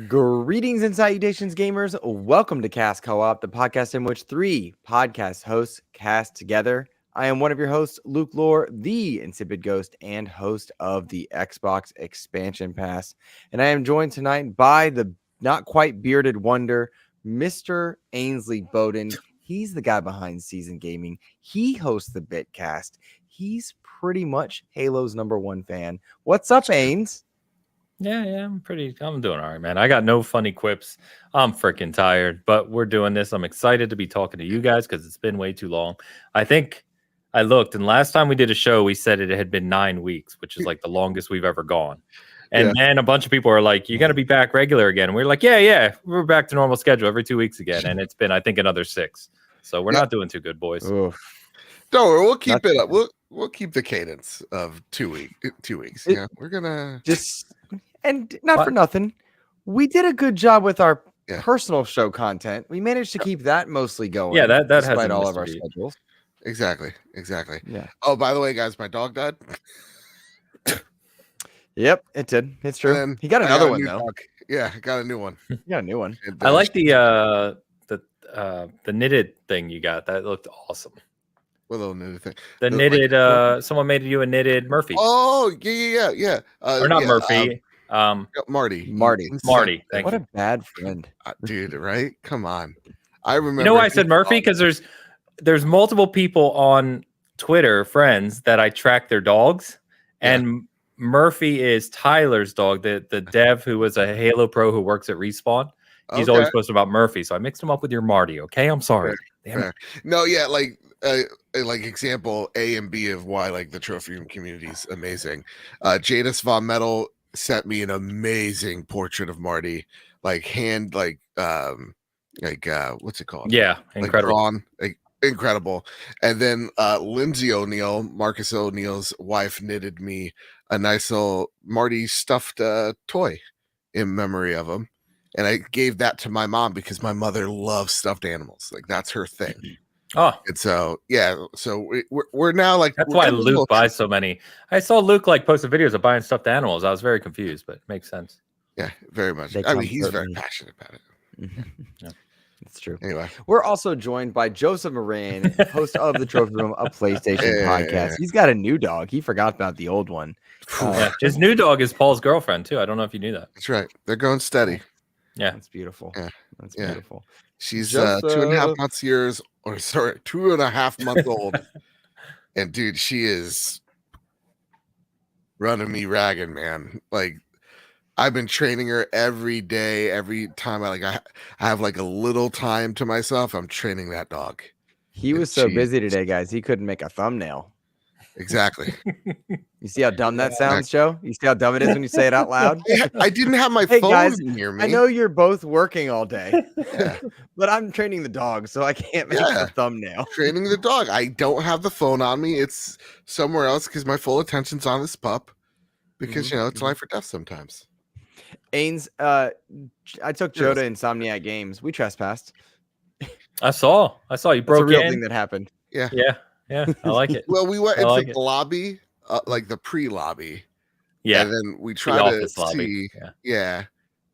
Greetings and salutations, gamers. Welcome to Cast Co-op, the podcast in which three podcast hosts cast together. I am one of your hosts, Luke Lore, the Insipid Ghost and host of the Xbox Expansion Pass. And I am joined tonight by the not quite bearded wonder, Mr. Ainsley Bowden. He's the guy behind Season Gaming. He hosts the Bitcast. He's pretty much Halo's #1 fan. What's up, Ains? Yeah, I'm doing all right, man. I got no funny quips. I'm freaking tired, but we're doing this. I'm excited to be talking to you guys because it's been way too long. I think I looked, and last time we did a show, we said it had been 9 weeks, which is like the longest we've ever gone. And then a bunch of people are like, "You got to be back regular again." And we're like, "Yeah, we're back to normal schedule every 2 weeks again." And it's been, I think, another 6. So we're not doing too good, boys. Don't worry, we'll keep it up. We'll keep the cadence of 2 weeks. Yeah, we're gonna just. And not for nothing, we did a good job with our personal show content. We managed to keep that mostly going. Yeah, that despite all of our schedules. Exactly. Yeah. Oh, by the way, guys, my dog died. Yep, it did. It's true. He got another one though. Dog. Yeah, got a new one. You got a new one. I like the knitted thing you got. That looked awesome. What little knitted thing? The knitted. Someone made you a knitted Murphy. Oh yeah. Or not Murphy. Marty. What a bad friend, dude. Right? Come on. I remember. You know why I said Murphy? Because there's multiple people on Twitter, friends, that I track their dogs, and Murphy is Tyler's dog, the dev who was a Halo pro who works at Respawn. He's always posted about Murphy, so I mixed him up with your Marty. Okay, I'm sorry. Fair. No, yeah, like example A and B of why like the trophy room community is amazing. Jadis Von Metal sent me an amazing portrait of Marty, like what's it called? Yeah, incredible. Incredible. And then Lindsay O'Neill, Marcus O'Neill's wife, knitted me a nice little Marty stuffed toy in memory of him. And I gave that to my mom because my mother loves stuffed animals. Like that's her thing. Oh, and so we're now like that's why Luke buys so many. I saw Luke like posted videos of buying stuffed animals. I was very confused, but it makes sense. Yeah, very much. I mean, he's very passionate about it. Yeah. It's true. Anyway, we're also joined by Joseph Moran, host of the Trophy Room, a PlayStation podcast. He's got a new dog. He forgot about the old one. His new dog is Paul's girlfriend too. I don't know if you knew that. That's right. They're going steady. Yeah, that's beautiful. Yeah, that's beautiful. She's 2.5 months old, and dude, she is running me ragged, man. Like I've been training her every day. Every time I have like a little time to myself, I'm training that dog. He was so busy today, guys. He couldn't make a thumbnail. Exactly. You see how dumb that sounds, Joe? You see how dumb it is when you say it out loud? I didn't have my phone guys, near me. I know you're both working all day, but I'm training the dog, so I can't make a thumbnail. Training the dog. I don't have the phone on me. It's somewhere else because my full attention's on this pup. Because it's life or death sometimes. Ains, I took Joe to Insomniac Games. We trespassed. I saw you broke That's a real in. thing that happened. Yeah. I like it. Well, we went into the lobby, like the pre-lobby. Yeah. And then we tried to see. Lobby. Yeah.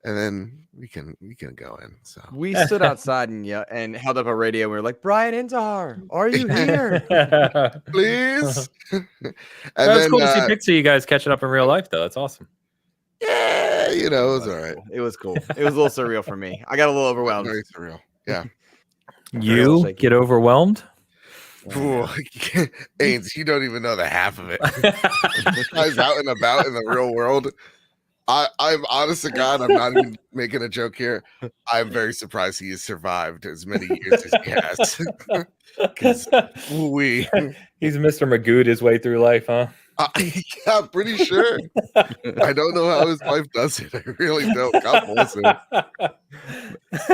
And then we can go in. So we stood outside and held up a radio. We were like, Brian Inzar, are you here? Please. That's cool to see pictures of you guys catching up in real life, though. That's awesome. Yeah, it was all right. Cool. It was cool. It was a little surreal for me. I got a little overwhelmed. Very surreal. Yeah. You get overwhelmed? Ains, you don't even know the half of it. I was out and about in the real world. I'm honest to God, I'm not even making a joke here. I'm very surprised he has survived as many years as he has. He's Mr. Magoo his way through life, huh? Yeah, I'm pretty sure. I don't know how his wife does it. I really don't. God bless her.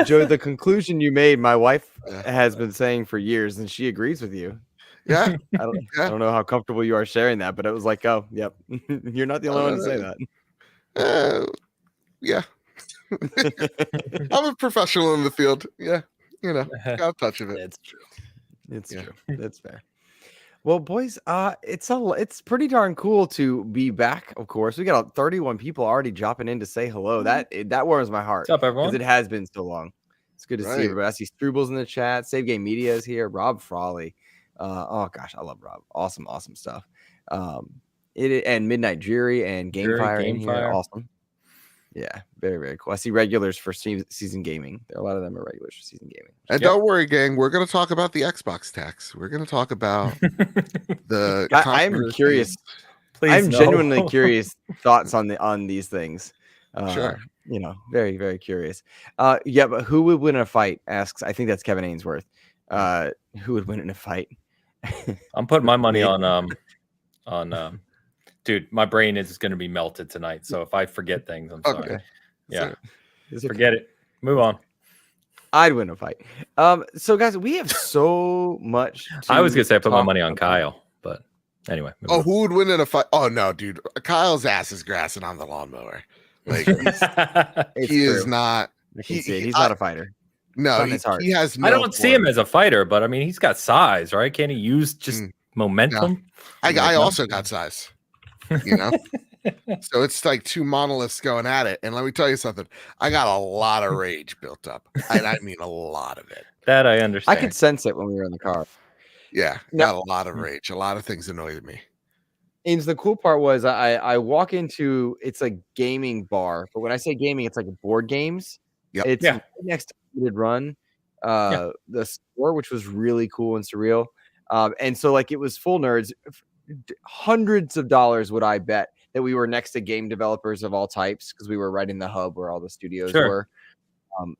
Joe, the conclusion you made, my wife has been saying for years, and she agrees with you. Yeah. I don't know how comfortable you are sharing that, but it was like, oh, yep. You're not the only one to say that. Yeah. I'm a professional in the field. Yeah. Got a touch of it. It's true. It's true. That's fair. Well, boys, it's pretty darn cool to be back. Of course, we got 31 people already dropping in to say hello. That warms my heart What's up, because everyone? it has been so long. It's good to see Right. everybody. I see Strubles in the chat. Save Game Media is here. Rob Frawley. Oh gosh, I love Rob. Awesome stuff. And Midnight Jury and Gamefire in here. Gamefire. Awesome. Yeah, very, very cool. I see regulars for season gaming. A lot of them are regulars for season gaming. And don't worry, gang. We're going to talk about the Xbox tax. We're going to talk about the. I am curious. Please, I'm no. genuinely curious thoughts on these things. Sure. Very, very curious. Yeah, but who would win in a fight? Asks. I think that's Kevin Ainsworth. Who would win in a fight? I'm putting my money on dude, my brain is going to be melted tonight. So if I forget things, I'm sorry. Okay. Yeah. Okay. Forget it. Move on. I'd win a fight. So guys, we have so much. I was going to say I put my talk money on about. Kyle, but anyway. move Oh, on. who would win in a fight? Oh no, dude. Kyle's ass is grassing on the lawnmower. Like It's he is true. not. I can see it. He's not a fighter. No, on his heart. he has. No I don't see him form. as a fighter, but I mean, he's got size, right? Can't he use just momentum? I also got size. You know, so it's like two monoliths going at it. And let me tell you something. I got a lot of rage built up, and I mean a lot of it. That I understand. I could sense it when we were in the car. Yeah, No. got a lot of rage. A lot of things annoyed me. And the cool part was I walk into it's a gaming bar, but when I say gaming, it's like board games. Yep. It's Yeah. right next to Limited Run, the store, which was really cool and surreal. And so like it was full nerds, hundreds of dollars would I bet that we were next to game developers of all types because we were right in the hub where all the studios Sure. were,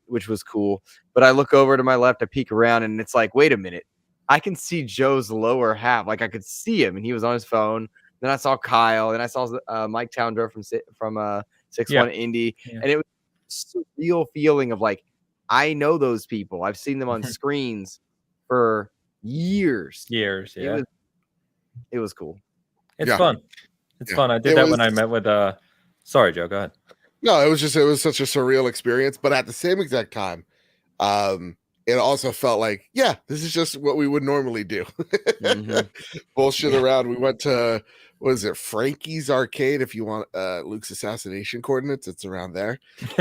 which was cool. But I look over to my left, I peek around, and it's like, wait a minute, I can see Joe's lower half. Like I could see him, and he was on his phone. Then I saw Kyle, and I saw Mike Towndrow from 6-1 Indy, Yeah. and it was a surreal feeling of like, I know those people. I've seen them on screens for years. Years, yeah. It was cool. It's Yeah. fun. It's Yeah. fun. I did It that was- when I met with sorry, Joe, go ahead. No, it was such a surreal experience. But at the same exact time, it also felt like, yeah, this is just what we would normally do. Mhm. Bullshit around. We went to, what is it, Frankie's Arcade, if you want Luke's assassination coordinates, it's around there.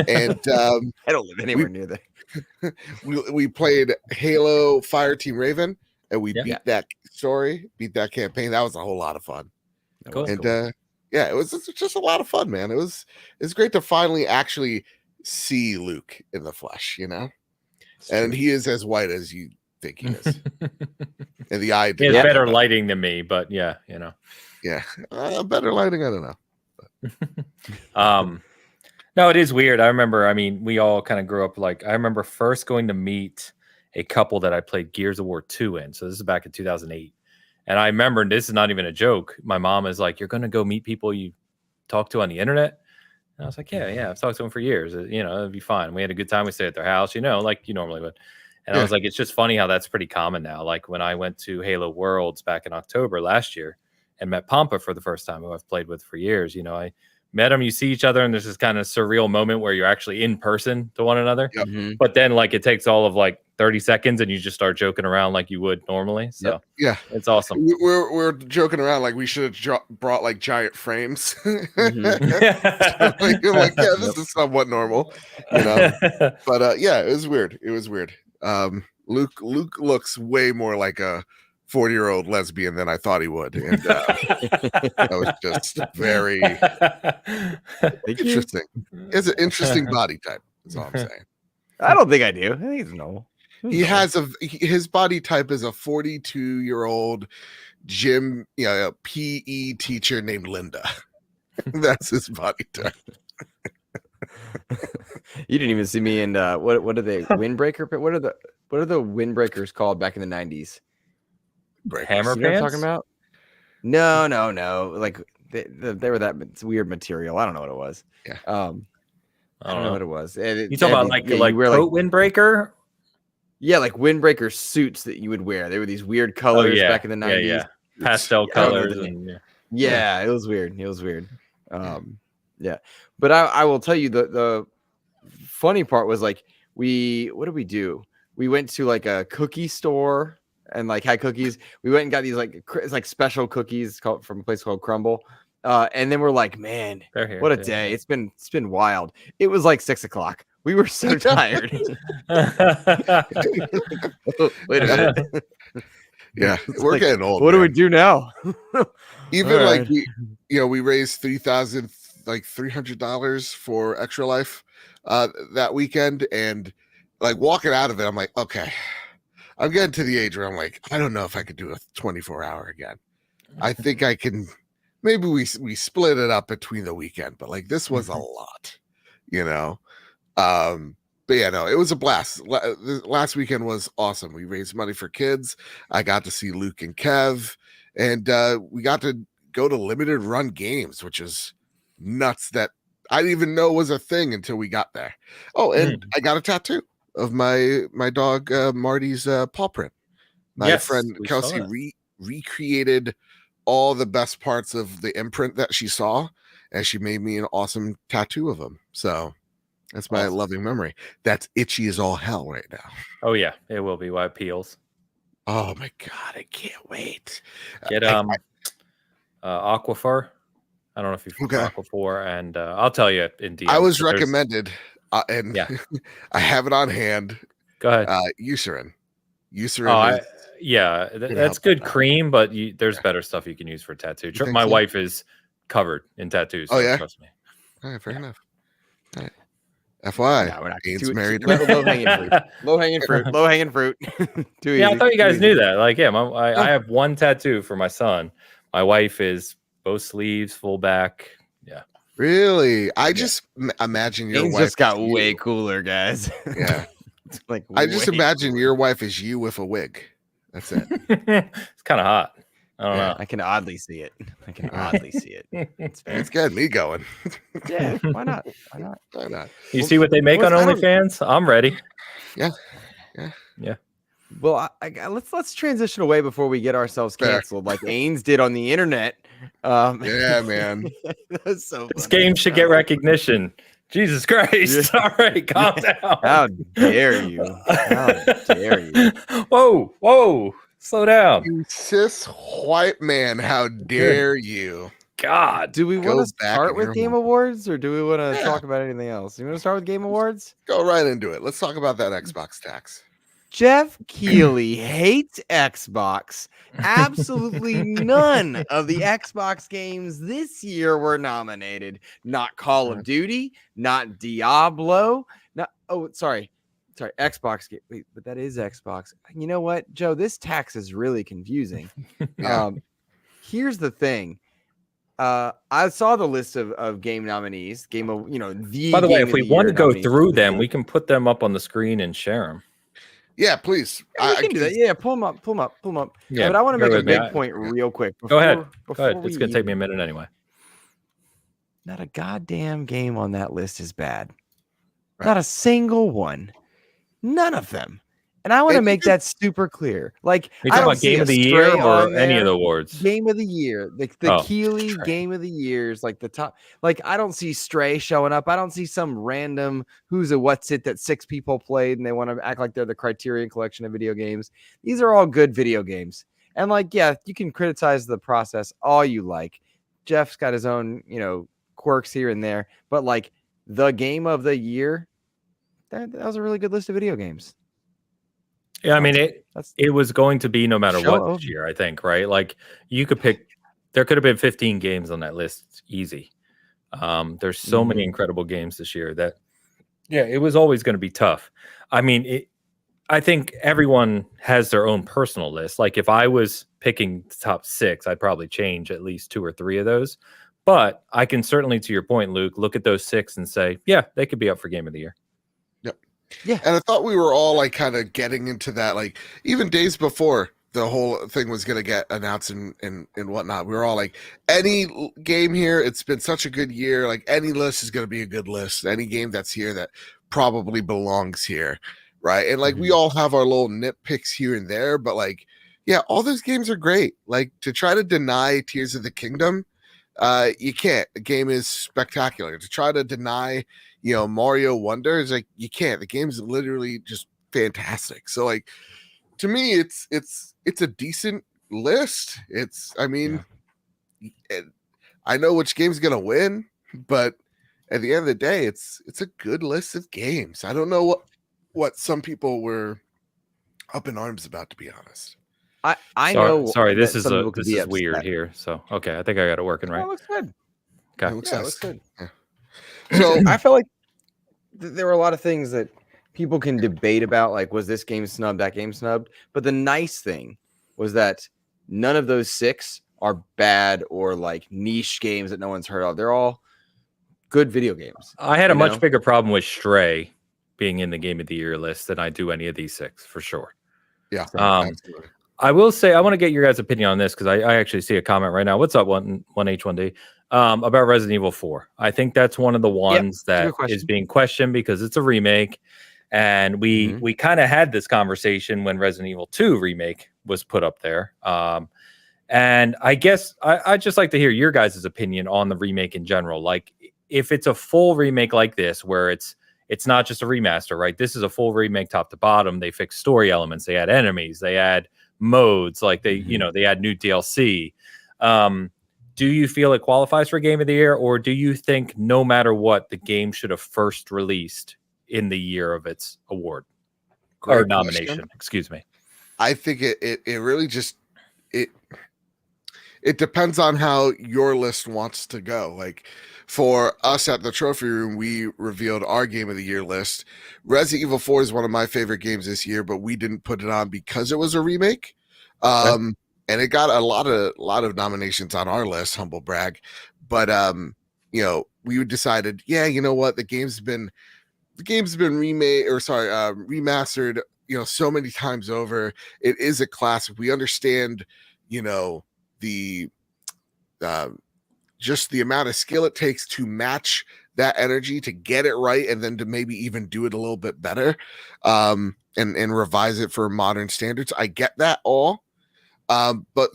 And I don't live anywhere near there. we played Halo Fireteam Raven, and we Yeah. beat that story, beat that campaign. That was a whole lot of fun. Cool. And yeah, it was just a lot of fun, man. It's great to finally actually see Luke in the flesh, you know? And he is as white as you think he is. And the eye He has Yeah. better lighting than me, but yeah, you know. Yeah. Better lighting, I don't know. No, it is weird. I remember, I mean, we all kind of grew up like, I remember first going to meet a couple that I played Gears of War 2 in. So this is back in 2008. And I remember, and this is not even a joke, my mom is like, you're going to go meet people you talk to on the internet? And I was like, yeah, I've talked to them for years. You know, it'd be fine. We had a good time. We stayed at their house, you know, like you normally would. And I was like, it's just funny how that's pretty common now. Like when I went to Halo Worlds back in October last year and met Pampa for the first time, who I've played with for years, you know, I met him, you see each other, and there's this kind of surreal moment where you're actually in person to one another. Yep. Mhm. But then like it takes all of like 30 seconds and you just start joking around like you would normally. So Yeah. it's awesome. We're joking around like we should have brought like giant frames. Mhm. like, yeah, this is somewhat normal, you know. But yeah, it was weird. Luke looks way more like a 40-year-old lesbian than I thought he would, and that was just very Thank you. interesting. It's an interesting body type. That's all I'm saying. I don't think I do. I think it's normal. He has his body type is a 42-year-old gym, PE teacher named Linda. That's his body type. You didn't even see me in what are they windbreaker? What are the windbreakers called back in the 90s? Hammer You know what I'm pants? talking about? No. Like they were that weird material. I don't know what it was. Yeah. I don't know what it was. You talking about like you like wear coat windbreaker? yeah, like windbreaker suits that you would wear. They were these weird colors yeah. back in the 90s. Yeah. Pastel I don't know colors. the name. And, yeah. Yeah, it was weird. Yeah. But I will tell you the funny part was like what did we do? We went to like a cookie store and like had cookies. We went and got these like special cookies called from a place called Crumble. And then we're like, man, They're here. what a Yeah. day. It's been wild. It was like 6:00. We were so tired. Wait a minute. Yeah, It's we're like, getting old. what do we man. do now? Even All like right. we raised $300 for Extra Life that weekend, and like walking out of it, I'm like, okay, I'm getting to the age where I'm like, I don't know if I could do a 24-hour again. I think I can. Maybe we split it up between the weekend, but like this was a lot, you know. But yeah, no, it was a blast. Last weekend was awesome. We raised money for kids. I got to see Luke and Kev, and we got to go to limited run games, which is nuts that I didn't even know was a thing until we got there. Oh, and I got a tattoo of my dog Marty's paw print. My friend we saw Kelsey that. recreated all the best parts of the imprint that she saw, and she made me an awesome tattoo of him. So that's my Awesome. loving memory. That's itchy as all hell right now. Oh yeah, it will be while it peels. Oh my god, I can't wait. Get Aquaphor. I don't know if you've Okay. Aquaphor, and I'll tell you in DM. I was but there's- recommended, and Yeah. I have it on hand. Go ahead. Eucerin. Oh, Eucerin. that's help good with that. cream, but there's better stuff you can use for tattoo. think My so? wife is covered in tattoos. Oh, So yeah? trust me. All right, fair Yeah. enough. All right. FYI, No, we're not Ian's too married. low hanging fruit. Low hanging fruit. Low hanging fruit. Too easy. Yeah, I thought you too guys easy. knew that. Like, yeah, I have one tattoo for my son. My wife is both sleeves, full back. Yeah. Really? I just imagine your Things wife. just got is you. way cooler, guys. Yeah. It's like I just way imagine cooler. your wife is you with a wig. That's it. It's kind of hot. I don't Yeah. I can oddly see it. I can oddly see it. It's fair. It's getting me going. Yeah, why not? Why not? Why not? You see what they make on I don't- OnlyFans? I'm ready. Well, let's transition away before we get ourselves Fair. canceled, like Ains did on the internet. Yeah, man. That's so This funny. game should get recognition. Jesus Christ. Yeah. All right, calm down. How dare you? How dare you? Whoa. Slow down. You cis white man, how dare you? God. Do we Go want to back start in with your Game home. Awards, or do we want to Yeah. talk about anything else? You want to start with Game Awards? Go right into it. Let's talk about that Xbox tax. Jeff Keighley hates Xbox. Absolutely none of the Xbox games this year were nominated. Not Call of Duty, not Diablo, not sorry, Xbox game. Wait, but that is Xbox. You know what, Joe? This tax is really confusing. Yeah. Here's the thing. I saw the list of game nominees. Game of the. By the way, Game if of we the want Year to go nominees. through them, we can put them up on the screen and share them. Yeah, please. Yeah, we can do that. Yeah, pull them up. Yeah, but I want to bear make a with me. big point real quick. Go ahead. Before Go ahead. It's going to take me a minute anyway. Not a goddamn game on that list is bad. Right. Not a single one. None of them. And I want to And make that super clear. Like, Are you I talking don't about see Game a of the Stray Year or on any of there. the awards? Game of the Year, the Oh, Keighley Stray. Game of the Years, like the top. Like, I don't see Stray showing up. I don't see some random who's a what's it that 6 people played and they want to act like they're the Criterion Collection of video games. These are all good video games. And like, yeah, you can criticize the process all you like. Jeff's got his own, quirks here and there, but like the Game of the Year, that was a really good list of video games. Yeah, I mean, That's it was going to be no matter Show what over. this year, I think, right? Like, you could pick, there could have been 15 games on that list, easy. There's so many incredible games this year that, yeah, it was always going to be tough. I mean, I think everyone has their own personal list. Like, if I was picking the top 6, I'd probably change at least 2 or 3 of those. But I can certainly, to your point, Luke, look at those 6 and say, yeah, they could be up for Game of the Year. Yeah. And I thought we were all like kind of getting into that, like even days before the whole thing was going to get announced and whatnot. We were all like, any game here, it's been such a good year. Like any list is going to be a good list. Any game that's here that probably belongs here. Right. And like we all have our little nitpicks here and there, but like, yeah, all those games are great. Like to try to deny Tears of the Kingdom, you can't. The game is spectacular. To try to deny, Mario Wonder is like you can't. The game is literally just fantastic. So like to me, it's a decent list. I know which game's gonna win, but at the end of the day, it's a good list of games. I don't know what some people were up in arms about, to be honest. I know. Sorry, that some people could this be is weird upset. here. So okay, I think I got it working No, right. it looks good. Okay. It looks Yeah, it nice. looks good. Yeah. So I felt like there were a lot of things that people can debate about, like was this game snubbed, that game snubbed. But the nice thing was that none of those 6 are bad or like niche games that no one's heard of. They're all good video games. I had a you much know? bigger problem with Stray being in the Game of the Year list than I do any of these 6 for sure. Yeah, absolutely. I will say I want to get your guys' opinion on this because I actually see a comment right now. What's up, one H1D? About Resident Evil 4. I think that's one of the ones that is being questioned because it's a remake, and we kind of had this conversation when Resident Evil 2 remake was put up there. And I guess I'd just like to hear your guys' opinion on the remake in general. Like, if it's a full remake like this, where it's not just a remaster, right? This is a full remake top to bottom. They fix story elements, they add enemies, they add modes, like they add new DLC. Do you feel it qualifies for Game of the Year, or do you think no matter what, the game should have first released in the year of its award or nomination? Excuse me. I think it really just it depends on how your list wants to go. Like for us at the trophy room, we revealed our Game of the Year list. Resident Evil 4 is one of my favorite games this year, but we didn't put it on because it was a remake. And it got a lot of nominations on our list, humble brag. But we decided, you know what, the game's been remade remastered, so many times over. It is a classic. We understand, the just the amount of skill it takes to match that energy, to get it right, and then to maybe even do it a little bit better, and revise it for modern standards. I get that all. But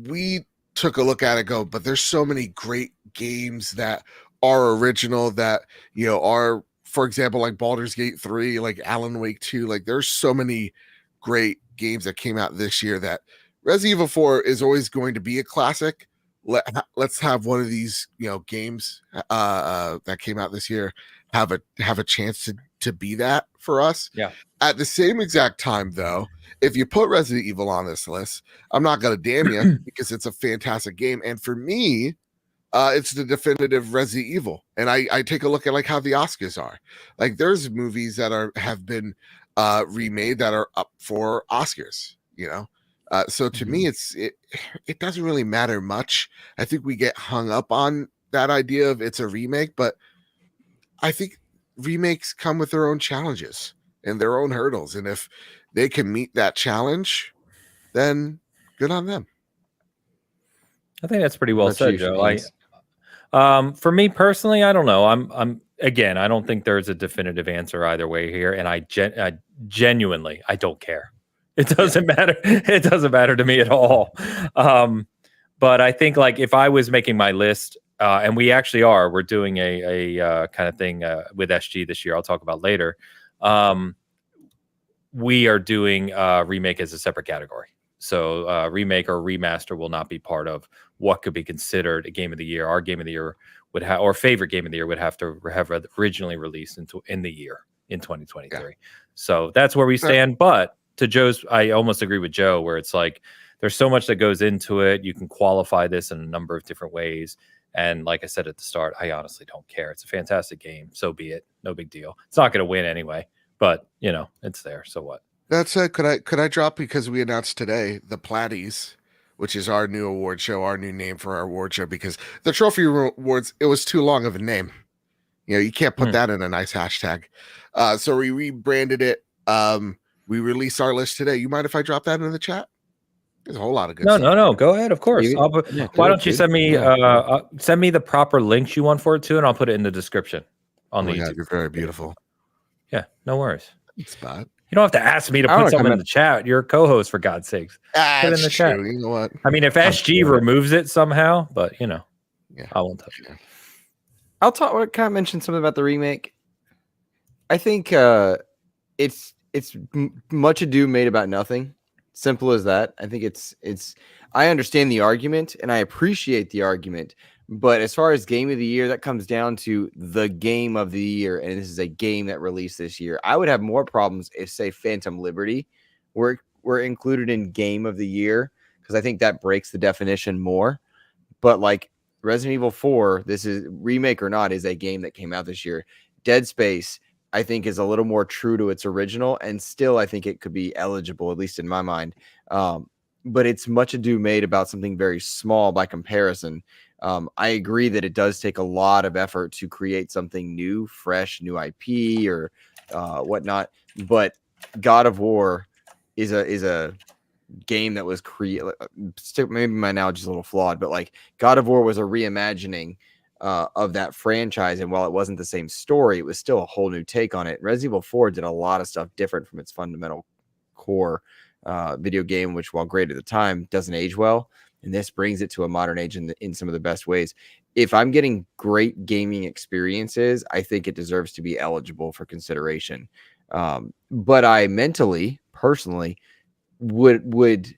we took a look at it, but there's so many great games that are original that, are, for example, like Baldur's Gate 3, like Alan Wake 2, like there's so many great games that came out this year that Resident Evil 4 is always going to be a classic. Let's have one of these, games that came out this year have a chance to be that for us. Yeah. At the same exact time, though, if you put Resident Evil on this list, I'm not going to damn you because it's a fantastic game. And for me, it's the definitive Resident Evil. And I take a look at like how the Oscars are. Like there's movies that have been remade that are up for Oscars, So to me, it doesn't really matter much. I think we get hung up on that idea of it's a remake, but I think remakes come with their own challenges and their own hurdles. And if they can meet that challenge, then good on them. I think that's pretty well said, Joe. For me personally, I don't know. I'm again, I don't think there's a definitive answer either way here. And I genuinely, I don't care. It doesn't matter. It doesn't matter to me at all. But I think like if I was making my list, and we're doing a kind of thing with SG this year. I'll talk about later. We are doing remake as a separate category. So remake or remaster will not be part of what could be considered a game of the year. Our game of the year would have, or favorite game of the year would have to have originally released in the year in 2023. Yeah. So that's where we stand. But to Joe's, I almost agree with Joe, where it's like there's so much that goes into it. You can qualify this in a number of different ways. And like I said at the start, I honestly don't care. It's a fantastic game. So be it. No big deal. It's not going to win anyway, but it's there. So what? That's it. Could I drop, because we announced today the Platties, which is our new award show, our new name for our award show, because the Trophy Awards, it was too long of a name. You can't put that in a nice hashtag. So we rebranded it. We released our list today. You mind if I drop that in the chat? There's a whole lot of good stuff. No. Go ahead. Of course. Why don't you send me send me the proper links you want for it too, and I'll put it in the description on the YouTube. You're very beautiful. Yeah, no worries. It's bad. You don't have to ask me to put something in the chat. You're a co-host, for God's sakes. Put it in the chat. You know what? I mean, if SG removes it somehow, but I won't touch it. I'll talk. Kind of mention something about the remake. I think it's much ado made about nothing. Simple as that. I think it's. I understand the argument and I appreciate the argument, but as far as game of the year, that comes down to the game of the year, and this is a game that released this year. I would have more problems if, say, Phantom Liberty were included in game of the year, because I think that breaks the definition more. But like Resident Evil 4, this is remake or not, is a game that came out this year. Dead Space, I think, is a little more true to its original, and still I think it could be eligible, at least in my mind. But it's much ado made about something very small by comparison. I agree that it does take a lot of effort to create something new, fresh, new IP or whatnot. But God of War is a game that was created. Maybe my analogy is a little flawed, but like God of War was a reimagining of that franchise, and while it wasn't the same story, it was still a whole new take on it. Resident Evil 4 did a lot of stuff different from its fundamental core video game, which, while great at the time, doesn't age well, and this brings it to a modern age in some of the best ways. If I'm getting great gaming experiences, I think it deserves to be eligible for consideration. But I personally would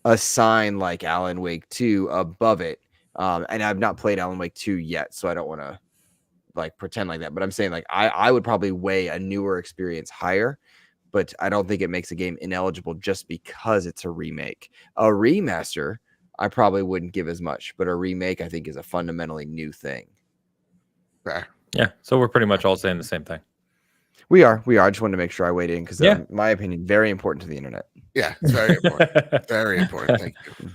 assign like Alan Wake 2 above it. And I've not played Alan Wake 2 yet, so I don't want to like pretend like that. But I'm saying like I would probably weigh a newer experience higher, but I don't think it makes a game ineligible just because it's a remake. A remaster, I probably wouldn't give as much, but a remake I think is a fundamentally new thing. Fair. Yeah, so we're pretty much all saying the same thing. We are. I just wanted to make sure I weighed in because, Yeah. my opinion, very important to the internet. Yeah, it's very important. Very important. Thank you.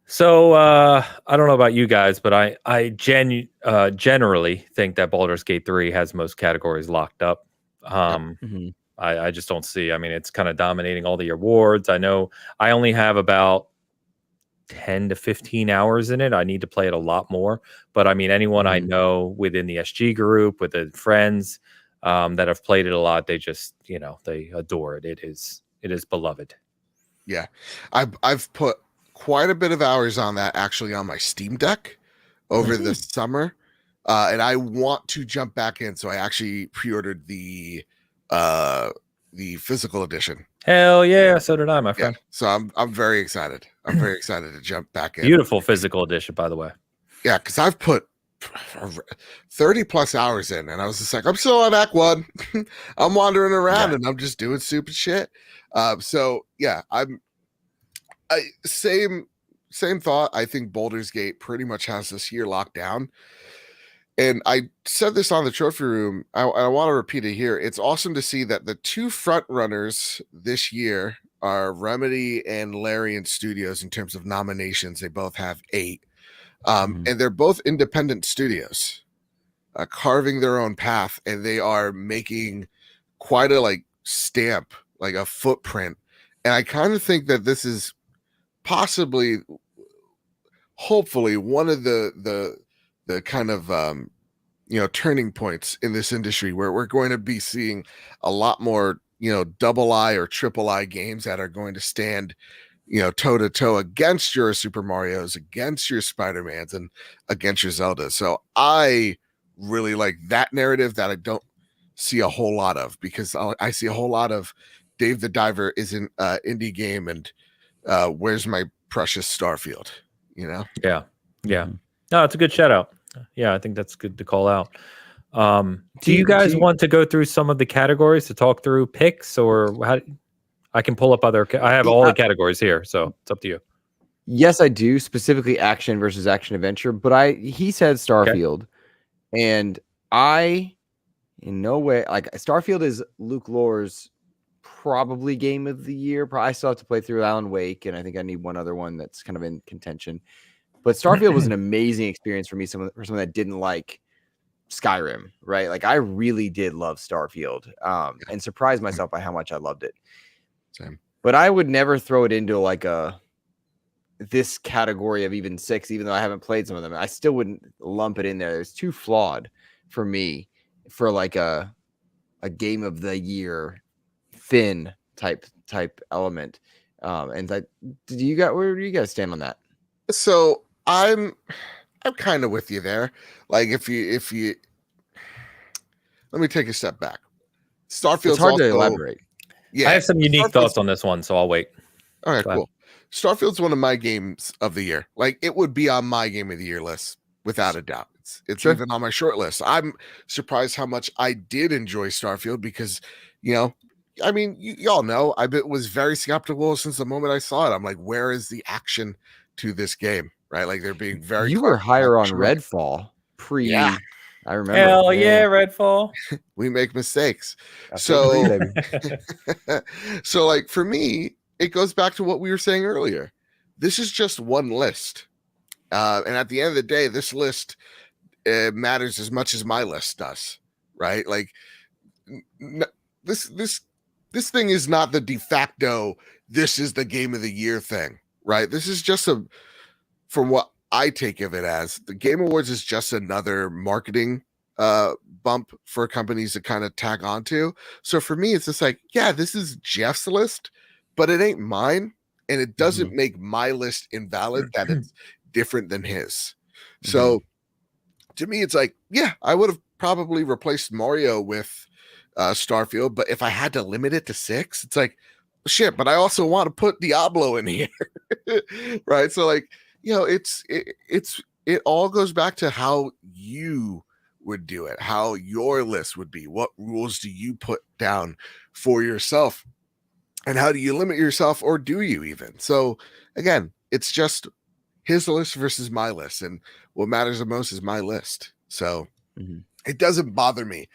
So I don't know about you guys, but I generally think that Baldur's Gate 3 has most categories locked up. I just don't see. I mean, it's kind of dominating all the awards. I know I only have about 10 to 15 hours in it. I need to play it a lot more. But I mean, anyone I know within the SG group, with the friends that have played it a lot, they just, they adore it. It is beloved. Yeah. I've put quite a bit of hours on that actually on my Steam Deck over the summer. And I want to jump back in. So I actually pre-ordered the physical edition. Hell yeah, so did I, my friend. Yeah, so I'm very excited. I'm very excited to jump back in. Beautiful physical edition, by the way. Yeah, because I've put 30 plus hours in, and I was just like, I'm still on Act 1. I'm wandering around and I'm just doing stupid shit. So yeah, same thought. I think Baldur's Gate pretty much has this year locked down. And I said this on the trophy room. I want to repeat it here. It's awesome to see that the two front runners this year are Remedy and Larian Studios in terms of nominations. They both have 8. And they're both independent studios, carving their own path. And they are making quite a stamp, like a footprint. And I kind of think that this is possibly, hopefully, one of the kind of turning points in this industry where we're going to be seeing a lot more double I or triple I games that are going to stand toe to toe against your Super Marios, against your Spider-Mans, and against your Zeldas. So I really like that narrative that I don't see a whole lot of, because I see a whole lot of Dave the Diver is an indie game, and where's my precious Starfield? Yeah. No, it's a good shout out. Yeah, I think that's good to call out. Do you guys want to go through some of the categories to talk through picks, or how? I can pull up other. I have all the categories here, so it's up to you. Yes, I do. Specifically, action versus action adventure. But he said Starfield, and I, in no way, Starfield is Luke Lore's probably game of the year. I still have to play through Alan Wake, and I think I need one other one that's kind of in contention. But Starfield was an amazing experience for me. For someone that didn't like Skyrim, right? Like I really did love Starfield, and surprised myself by how much I loved it. Same. But I would never throw it into this category of even 6, even though I haven't played some of them. I still wouldn't lump it in there. It's too flawed for me for a game of the year thin type element. And where do you guys stand on that? So I'm kind of with you there. Like if you let me take a step back. Starfield's It's hard to also, elaborate. yeah. I have some unique Starfield's- thoughts on this one, so I'll wait. All right, Go ahead. cool. Starfield's one of my games of the year. Like, it would be on my game of the year list without a doubt. It's Sure. even on my short list. I'm surprised how much I did enjoy Starfield because, you know, I mean, y'all know I was very skeptical since the moment I saw it. I'm like, where is the action to this game? Right? Like, they're being very. You were higher on clever. Redfall pre. Yeah. I remember. Hell yeah, Redfall. We make mistakes. That's So, what we baby. so like for me, it goes back to what we were saying earlier. This is just one list, and at the end of the day, this list matters as much as my list does. Right? Like this thing is not the de facto. This is the game of the year thing. Right? This is just from what I take of it as, the Game Awards is just another marketing bump for companies to kind of tag onto. So for me, it's just like, yeah, this is Jeff's list, but it ain't mine, and it doesn't make my list invalid that it's different than his. So to me, it's like, yeah, I would have probably replaced Mario with Starfield, but if I had to limit it to 6, it's like, shit, but I also want to put Diablo in here. Right? So like, you know, it all goes back to how you would do it, how your list would be. What rules do you put down for yourself? And how do you limit yourself, or do you even? So again, it's just his list versus my list. And what matters the most is my list. So it doesn't bother me.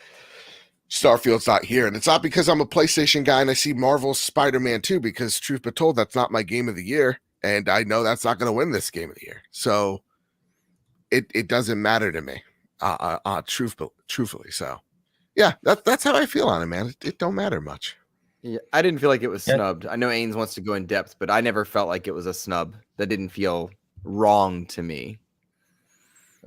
Starfield's not here. And it's not because I'm a PlayStation guy and I see Marvel's Spider-Man 2, because truth be told, that's not my game of the year. And I know that's not going to win this game of the year. So it doesn't matter to me, truthfully. So yeah, that's how I feel on it, man. It don't matter much. Yeah, I didn't feel like it was Yeah. snubbed. I know Ains wants to go in depth, but I never felt like it was a snub. That didn't feel wrong to me.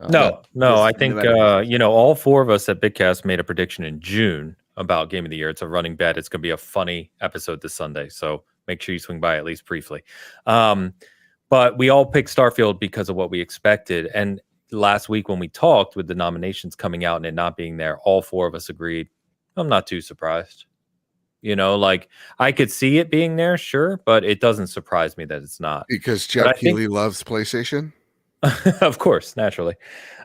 No, I no think matter- all 4 of us at BigCast made a prediction in June about Game of the Year. It's a running bet. It's going to be a funny episode this Sunday, so make sure you swing by at least briefly. But we all picked Starfield because of what we expected. And last week when we talked, with the nominations coming out and it not being there, all 4 of us agreed. I'm not too surprised. You know, like, I could see it being there, sure, but it doesn't surprise me that it's not. Because But I Jeff think- Keighley loves PlayStation. Of course, naturally.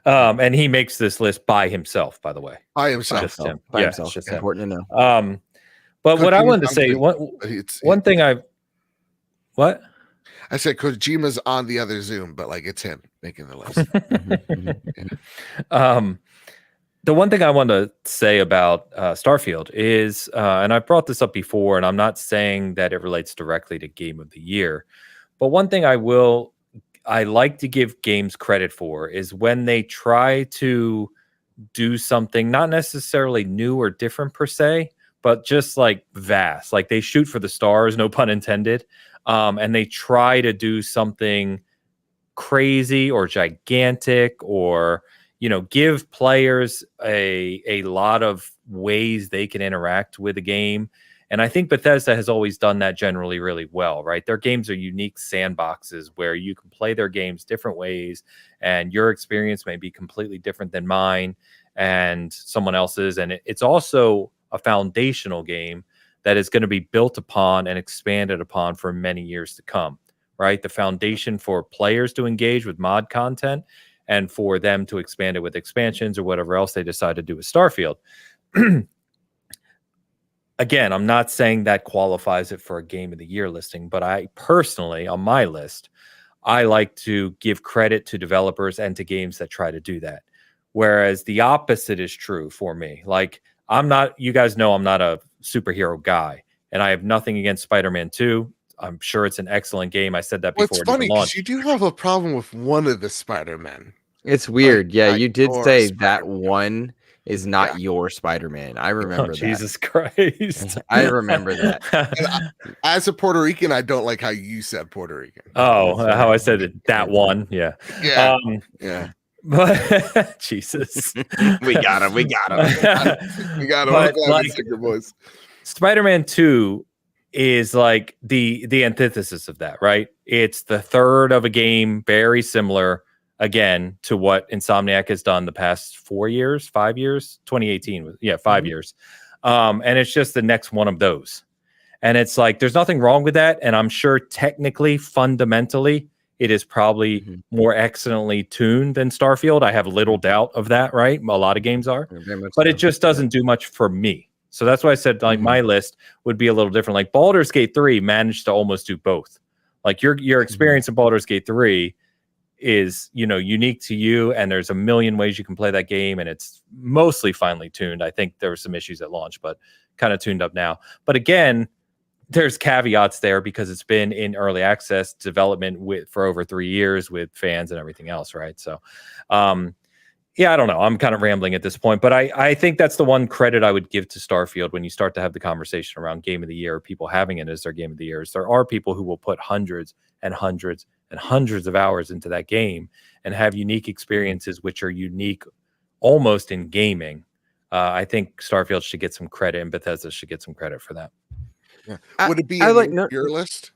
And he makes this list by himself, by the way. By himself. Just him. by Yeah, himself. it's just him. Important to know. But what I wanted to Kojima's say, on the- one thing what? I said Kojima's on the other Zoom, but like, it's him making the list. The one thing I want to say about Starfield is, and I've brought this up before, and I'm not saying that it relates directly to Game of the Year, but one thing I like to give games credit for is when they try to do something not necessarily new or different per se, but just like vast. Like, they shoot for the stars, no pun intended, and they try to do something crazy or gigantic, or give players a lot of ways they can interact with a game. And I think Bethesda has always done that generally really well, right? Their games are unique sandboxes where you can play their games different ways, and your experience may be completely different than mine and someone else's. And it's also a foundational game that is going to be built upon and expanded upon for many years to come, right? The foundation for players to engage with mod content, and for them to expand it with expansions or whatever else they decide to do with Starfield. Again, I'm not saying that qualifies it for a Game of the Year listing, but I personally, on my list, I like to give credit to developers and to games that try to do that. Whereas the opposite is true for me. Like, you guys know I'm not a superhero guy, and I have nothing against Spider-Man 2. I'm sure it's an excellent game. I said that before. Well, it's funny because you do have a problem with one of the Spider-Men. It's weird. Yeah, you did your say that Spider-Man. one is not your Spider-Man. I remember that. Jesus Christ. I remember that. As a Puerto Rican, I don't like how you said Puerto Rican. Oh, how I said it. That one. Yeah. Yeah. Yeah. But Jesus. We got him. We got him. We got But, all like, sticker boys. Spider-Man 2 is like the antithesis of that, right? It's the third of a game, very similar, again, to what Insomniac has done the past 5 years, 2018. 5 years. And it's just the next one of those. And it's like, there's nothing wrong with that. And I'm sure technically, fundamentally, it is probably more excellently tuned than Starfield. I have little doubt of that, right? A lot of games are. But it just doesn't do much for me. So that's why I said like my list would be a little different. Like Baldur's Gate 3 managed to almost do both. Like your experience in Baldur's Gate 3 is, you know, unique to you, and there's a million ways you can play that game, and it's mostly finely tuned. I think there were some issues at launch, but kind of tuned up now. But again, there's caveats there because it's been in early access development for over 3 years with fans and everything else, right? So yeah, I don't know. I'm kind of rambling at this point, but I think that's the one credit I would give to Starfield when you start to have the conversation around game of the year, people having it as their game of the year. Is there are people who will put hundreds and hundreds and hundreds of hours into that game and have unique experiences, which are unique almost in gaming. I think Starfield should get some credit, and Bethesda should get some credit for that. Yeah. Would it be in your list?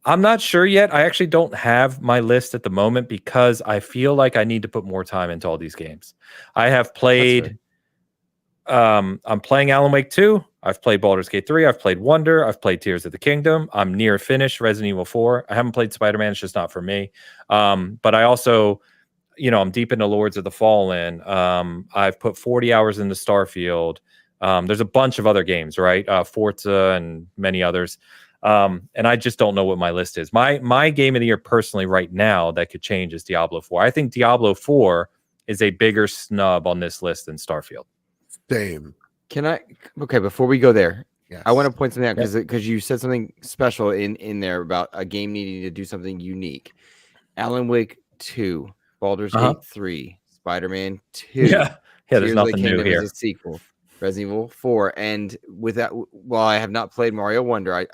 I'm not sure yet. I actually don't have my list at the moment because I feel like I need to put more time into all these games. I have played. I'm playing Alan Wake 2. I've played Baldur's Gate 3. I've played Wonder. I've played Tears of the Kingdom. I'm near finished Resident Evil 4. I haven't played Spider-Man. It's just not for me. But I also, you know, I'm deep into Lords of the Fallen. I've put 40 hours into Starfield. There's a bunch of other games, right? Forza and many others. And I just don't know what my list is. My game of the year personally right now that could change is Diablo 4. I think Diablo 4 is a bigger snub on this list than Starfield. Same. Okay, before we go there, yes. I want to point something out because you said something special in there about a game needing to do something unique. Alan Wake 2, Baldur's Gate 3, Spider-Man 2. Yeah, there's nothing new here. Is a sequel. Resident Evil 4, and with that, while I have not played Mario Wonder, I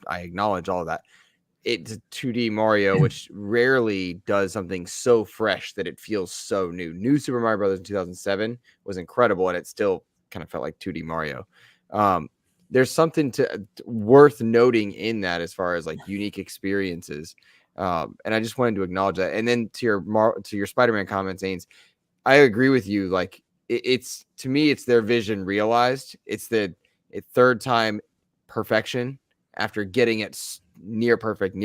acknowledge all of that. It's a 2D Mario, which rarely does something so fresh that it feels so new. New Super Mario Brothers in 2007 was incredible, and it still kind of felt like 2D Mario. There's something worth noting in that as far as like unique experiences, and I just wanted to acknowledge that. And then to your Spider-Man comments, Ains, I agree with you. Like it's to me, it's their vision realized. It's the third time perfection after getting it near perfect.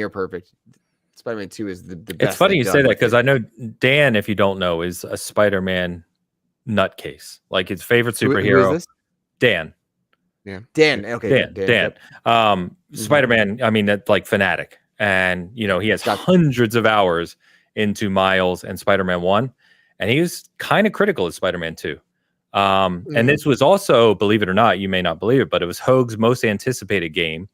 Spider-Man 2 is the best. It's funny you say that because I know Dan, if you don't know, is a Spider-Man nutcase. Like his favorite superhero. Who is this? Dan. Yeah. Dan. Okay. Dan. Yep. Spider-Man, I mean, that's like fanatic. And, you know, he has hundreds of hours into Miles and Spider-Man 1. And he was kind of critical of Spider-Man 2. And this was also, believe it or not, you may not believe it, but it was Hoag's most anticipated game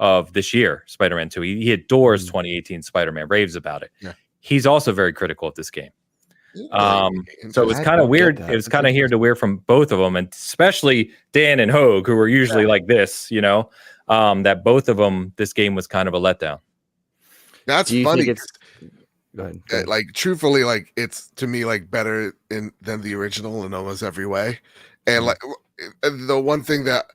of this year, Spider-Man 2. He adores 2018 Spider-Man, raves about it. Yeah. He's also very critical of this game. So it was kind of weird. It was kind of here to weird from both of them, and especially Dan and Hoag, who were usually like this, you know, that both of them, this game was kind of a letdown. That's funny. Go ahead. Like truthfully, like it's to me like better than the original in almost every way. And like the one thing that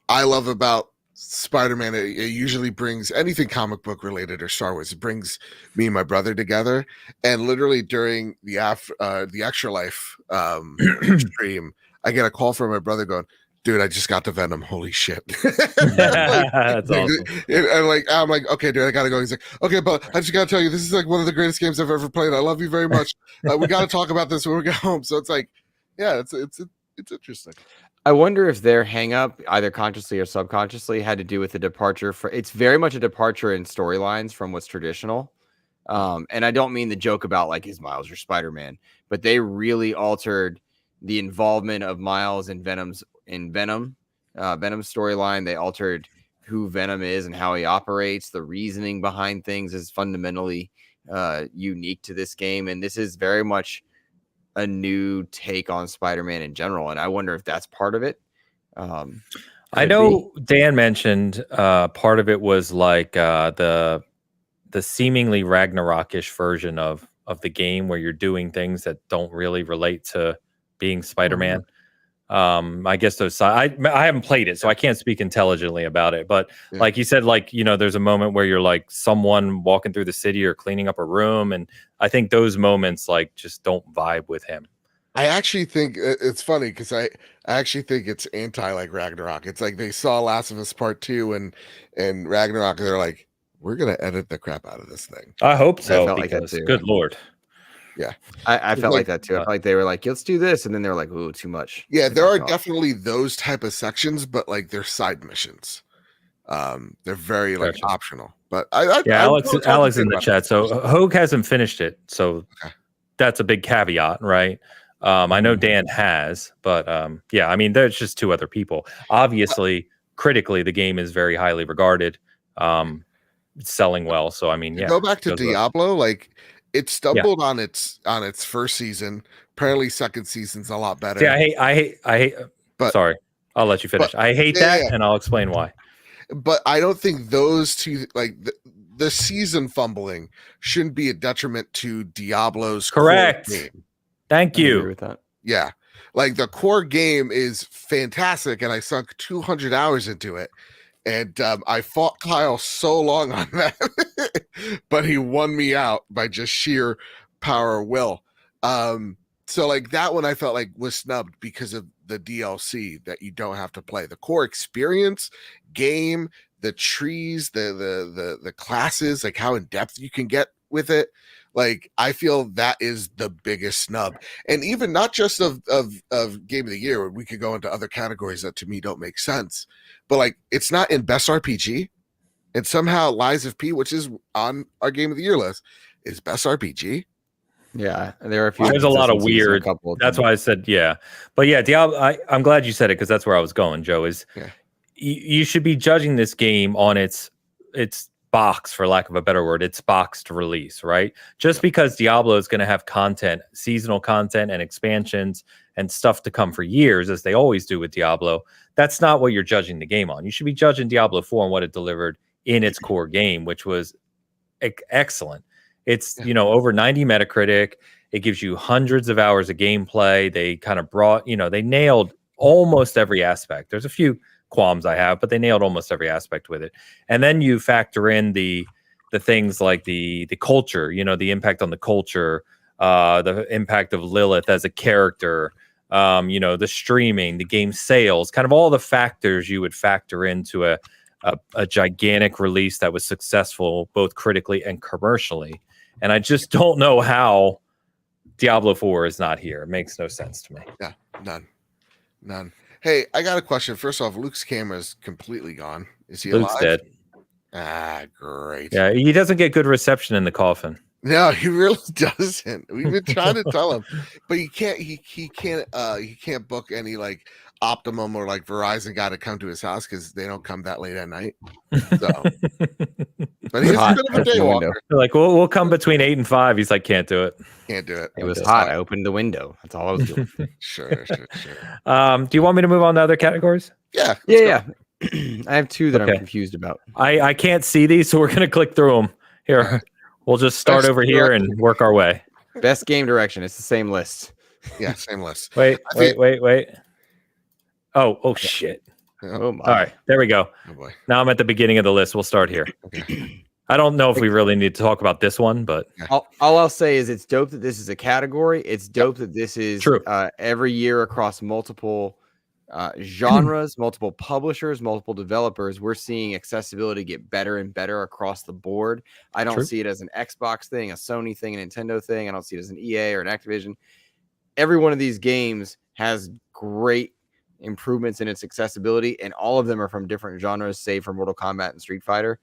I love about Spider-Man, it usually brings anything comic book related or Star Wars. It brings me and my brother together. And literally during the Extra Life stream, I get a call from my brother going, "Dude, I just got the Venom. Holy shit!" That's awesome. And I'm like, okay, dude, I gotta go. He's like, okay, but I just gotta tell you, this is like one of the greatest games I've ever played. I love you very much. We gotta talk about this when we get home. So it's like, yeah, it's interesting. I wonder if their hang up, either consciously or subconsciously, had to do with the departure it's very much a departure in storylines from what's traditional. And I don't mean the joke about like, is Miles your Spider-Man, but they really altered the involvement of Miles and Venom's storyline. They altered who Venom is and how he operates. The reasoning behind things is fundamentally unique to this game. And this is very much a new take on Spider-Man in general. And I wonder if that's part of it. I know Dan mentioned part of it was like the seemingly Ragnarokish version of the game where you're doing things that don't really relate to being Spider-Man. I guess those I haven't played it, so I can't speak intelligently about it. But like you said, like, you know, there's a moment where you're like someone walking through the city or cleaning up a room, and I think those moments like just don't vibe with him. I actually think it's funny because I actually think it's anti like Ragnarok. It's like they saw Last of Us Part 2 and Ragnarok, and they're like, we're gonna edit the crap out of this thing. I hope I so felt like that because too. good lord. Yeah. I It's felt like like, that too. I felt like they were like, let's do this, and then they were like, ooh, too much. yeah, They there are backed off. definitely those type of sections, but like they're side missions. They're very like Gotcha. optional. But I Yeah, I'm Alex totally Alex in thinking the about chat. it. So Hogue hasn't finished it, so Okay. that's a big caveat, right? I know Dan has, but yeah, I mean, there's just two other people. Obviously, critically, the game is very highly regarded, it's selling well. So I mean, To yeah, go back to goes without- Diablo, like it yeah. stumbled on its first season. Apparently, second season's a lot better. See, I hate. But Sorry, I'll let you finish. but I hate yeah, that, yeah, and I'll explain why. but I don't think those two like the season fumbling shouldn't be a detriment to Diablo's core Correct. game. Thank I agree you. with that. Yeah. Like the core game is fantastic, and I sunk 200 hours into it. And I fought Kyle so long on that, but he won me out by just sheer power of will. So like that one I felt like was snubbed because of the DLC that you don't have to play. The core experience, game, the trees, the classes, like how in depth you can get with it. Like I feel that is the biggest snub. And even not just of game of the year, we could go into other categories that to me don't make sense. But like it's not in best RPG. And somehow Lies of P, which is on our game of the year list, is best RPG. Yeah, there are a few. There's a lot of inconsistencies in weird. couple of That's them. why I said yeah, but yeah, Diablo. I'm glad you said it because that's where I was going. Joe is Yeah. you should be judging this game on its box, for lack of a better word, its boxed release, right? Just because Diablo is going to have content, seasonal content, and expansions and stuff to come for years, as they always do with Diablo, that's not what you're judging the game on. You should be judging Diablo 4 on what it delivered in its core game, which was excellent. It's, over 90 Metacritic. It gives you hundreds of hours of gameplay. They kind of they nailed almost every aspect. There's a few qualms I have, but they nailed almost every aspect with it. And then you factor in the things like the culture, the impact on the culture, the impact of Lilith as a character, the streaming, the game sales, kind of all the factors you would factor into a gigantic release that was successful both critically and commercially. And I just don't know how Diablo 4 is not here. It makes no sense to me. Yeah, none. Hey, I got a question. First off, Luke's camera is completely gone. Is he Luke's alive? dead. Ah, great. Yeah, he doesn't get good reception in the coffin. No, he really doesn't. We've been trying to tell him, but he can't book any like Optimum or like Verizon guy to come to his house because they don't come that late at night. So, but he's a Hot. bit of a Open the window. daywalker. They're like, we'll come between 8 and 5. He's like, can't do it. Can't do it. It was Okay. hot. I opened the window. That's all I was doing. Sure. Do you want me to move on to other categories? Yeah. yeah. I have two that Okay. I'm confused about. I can't see these, so we're gonna click through them. Here, we'll just start Best over here and work our way. Best game direction. It's the same list. Yeah, same list. Wait. I think- Oh shit. Oh my. All right, there we go. Oh boy. Now I'm at the beginning of the list. We'll start here. Okay. I don't know if we really need to talk about this one, but All I'll say is it's dope that this is a category. It's dope that this is True. Every year across multiple genres, multiple publishers, multiple developers. We're seeing accessibility get better and better across the board. I don't True. see it as an Xbox thing, a Sony thing, a Nintendo thing. I don't see it as an EA or an Activision. Every one of these games has great improvements in its accessibility, and all of them are from different genres, save for Mortal Kombat and Street Fighter.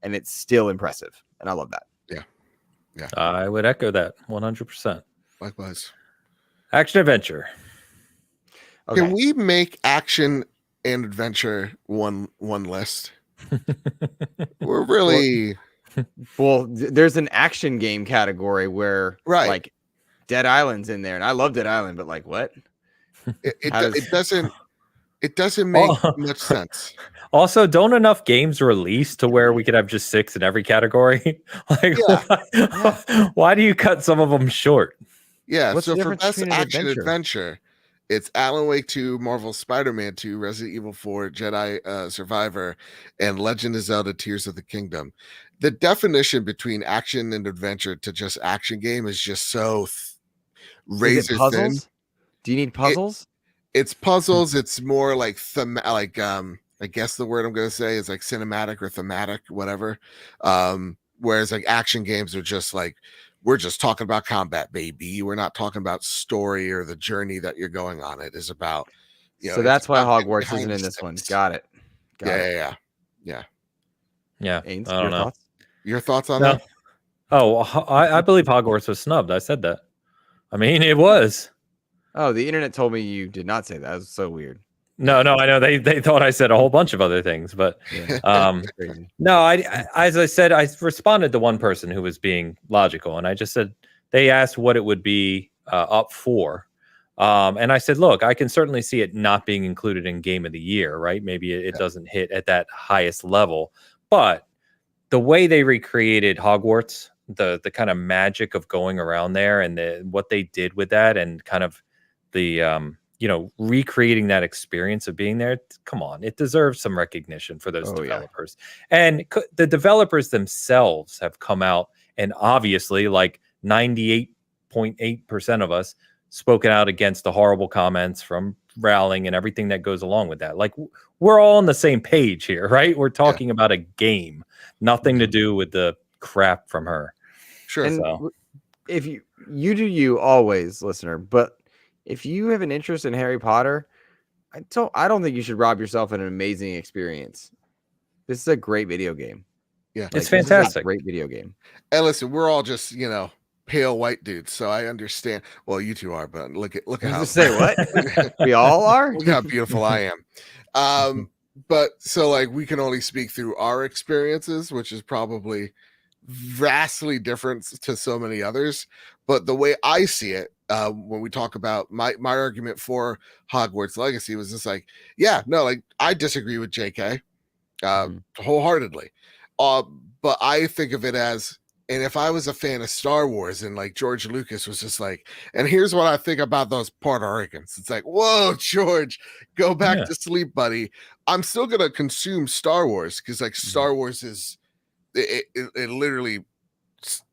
And it's still impressive. And I love that. I would echo that 100%. Likewise. Action adventure. Okay. Can we make action and adventure one list? We're really Well, there's an action game category where Right. like Dead Island's in there, and I love Dead Island, but like what? it How does- doesn't make Oh. much sense. Also, don't enough games release to where we could have just 6 in every category? Like, why do you cut some of them short? Yeah, What's the so for difference best between an action adventure? adventure, it's Alan Wake 2, Marvel Spider-Man 2, Resident Evil 4, Jedi Survivor, and Legend of Zelda Tears of the Kingdom. The definition between action and adventure to just action game is just so Is it razor thin. puzzles? Do you need puzzles? It's puzzles. It's more like I guess the word I'm going to say is like cinematic or thematic, whatever. Whereas like action games are just like, we're just talking about combat, baby. We're not talking about story or the journey that you're going on. It is about, So it's that's why about getting Hogwarts behind isn't the in this one. scenes. Got it. Got it. Yeah. Yeah, Ains, I don't your know. thoughts? Your thoughts on No. that? Oh, I believe Hogwarts was snubbed. I said that. I mean, it was. Oh, the internet told me you did not say that. That was so weird. No, I know they thought I said a whole bunch of other things, but Yeah. Crazy. no, I as I said, I responded to one person who was being logical, and I just said they asked what it would be up for, and I said, look, I can certainly see it not being included in Game of the Year, right? Maybe it doesn't hit at that highest level, but the way they recreated Hogwarts, the kind of magic of going around there, and what they did with that, and kind of the recreating that experience of being there. Come on, it deserves some recognition for those developers. And the developers themselves have come out and obviously, like 98.8% of us, spoken out against the horrible comments from Rowling and everything that goes along with that. Like, we're all on the same page here, right? We're talking about a game, nothing to do with the crap from her. Sure. And if you do you always, listener, but if you have an interest in Harry Potter, I don't think you should rob yourself of an amazing experience. This is a great video game. Yeah, it's fantastic. Great video game. And listen, we're all just pale white dudes, so I understand. Well, you two are, but look at how. Say what? We all are. Look how beautiful I am. But so like we can only speak through our experiences, which is probably vastly different to so many others. But the way I see it, when we talk about my argument for Hogwarts Legacy was just like, like I disagree with JK wholeheartedly. But I think of it as, and if I was a fan of Star Wars and like George Lucas was just like, and here's what I think about those Puerto Ricans. It's like, whoa, George, go back to sleep, buddy. I'm still going to consume Star Wars because like Star Wars is, it literally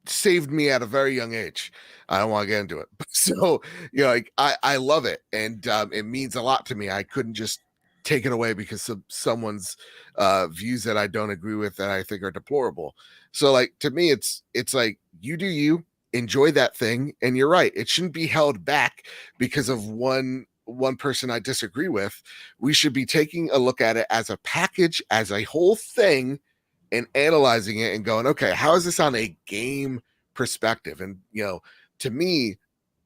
saved me at a very young age. I don't want to get into it. But so, like I love it. And it means a lot to me. I couldn't just take it away because of someone's views that I don't agree with that I think are deplorable. So like to me, it's like you do you, enjoy that thing, and you're right. It shouldn't be held back because of one person I disagree with. We should be taking a look at it as a package, as a whole thing, and analyzing it and going, okay, how is this on a game perspective? And to me,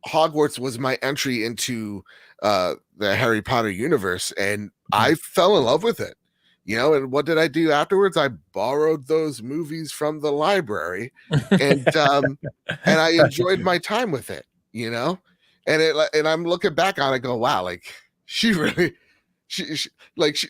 Hogwarts was my entry into the Harry Potter universe, and I fell in love with it. And what did I do afterwards? I borrowed those movies from the library, and I enjoyed my time with it. And I'm looking back on it, go, wow, like she really,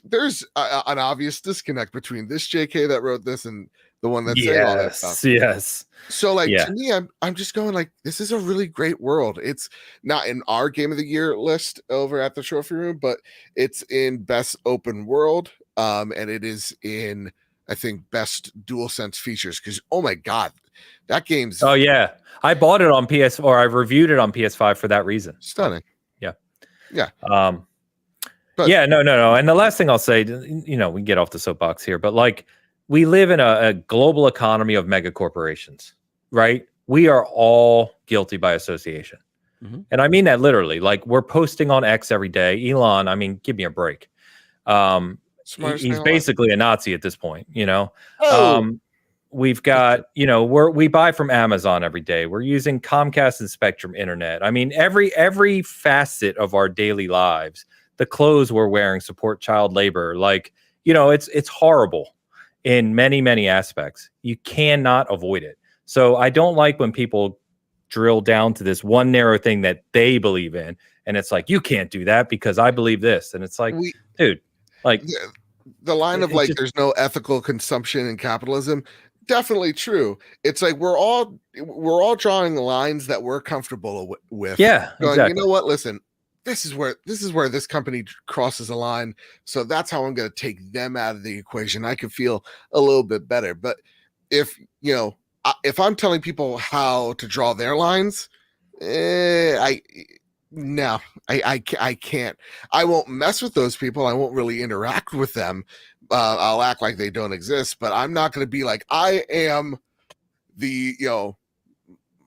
there's an obvious disconnect between this JK that wrote this and the one that's saying all that stuff. Yes. So to me, I'm just going like, this is a really great world. It's not in our Game of the Year list over at the trophy room, but it's in best open world. And it is in, I think, best DualSense features. Because oh my god, that game's I bought it on PS, or I reviewed it on PS5 for that reason. Stunning. Yeah. But, no. And the last thing I'll say, we get off the soapbox here, but like, we live in a global economy of mega corporations, right? We are all guilty by association. And I mean that literally. Like, we're posting on X every day. Elon, I mean, give me a break. He's basically a Nazi at this point, we've got, we buy from Amazon every day. We're using Comcast and Spectrum internet. I mean, every facet of our daily lives, the clothes we're wearing support child labor. Like, it's horrible in many, many aspects. You cannot avoid it. So I don't like when people drill down to this one narrow thing that they believe in. And it's like, you can't do that because I believe this. And it's like, dude, like the line of like, there's no ethical consumption in capitalism. Definitely true. It's like we're all drawing lines that we're comfortable with. Yeah, going, exactly. You know what? Listen, this is where this company crosses a line. So that's how I'm going to take them out of the equation. I can feel a little bit better. But if I'm telling people how to draw their lines, I no, I can't. I won't mess with those people. I won't really interact with them. I'll act like they don't exist, but I'm not going to be like, I am the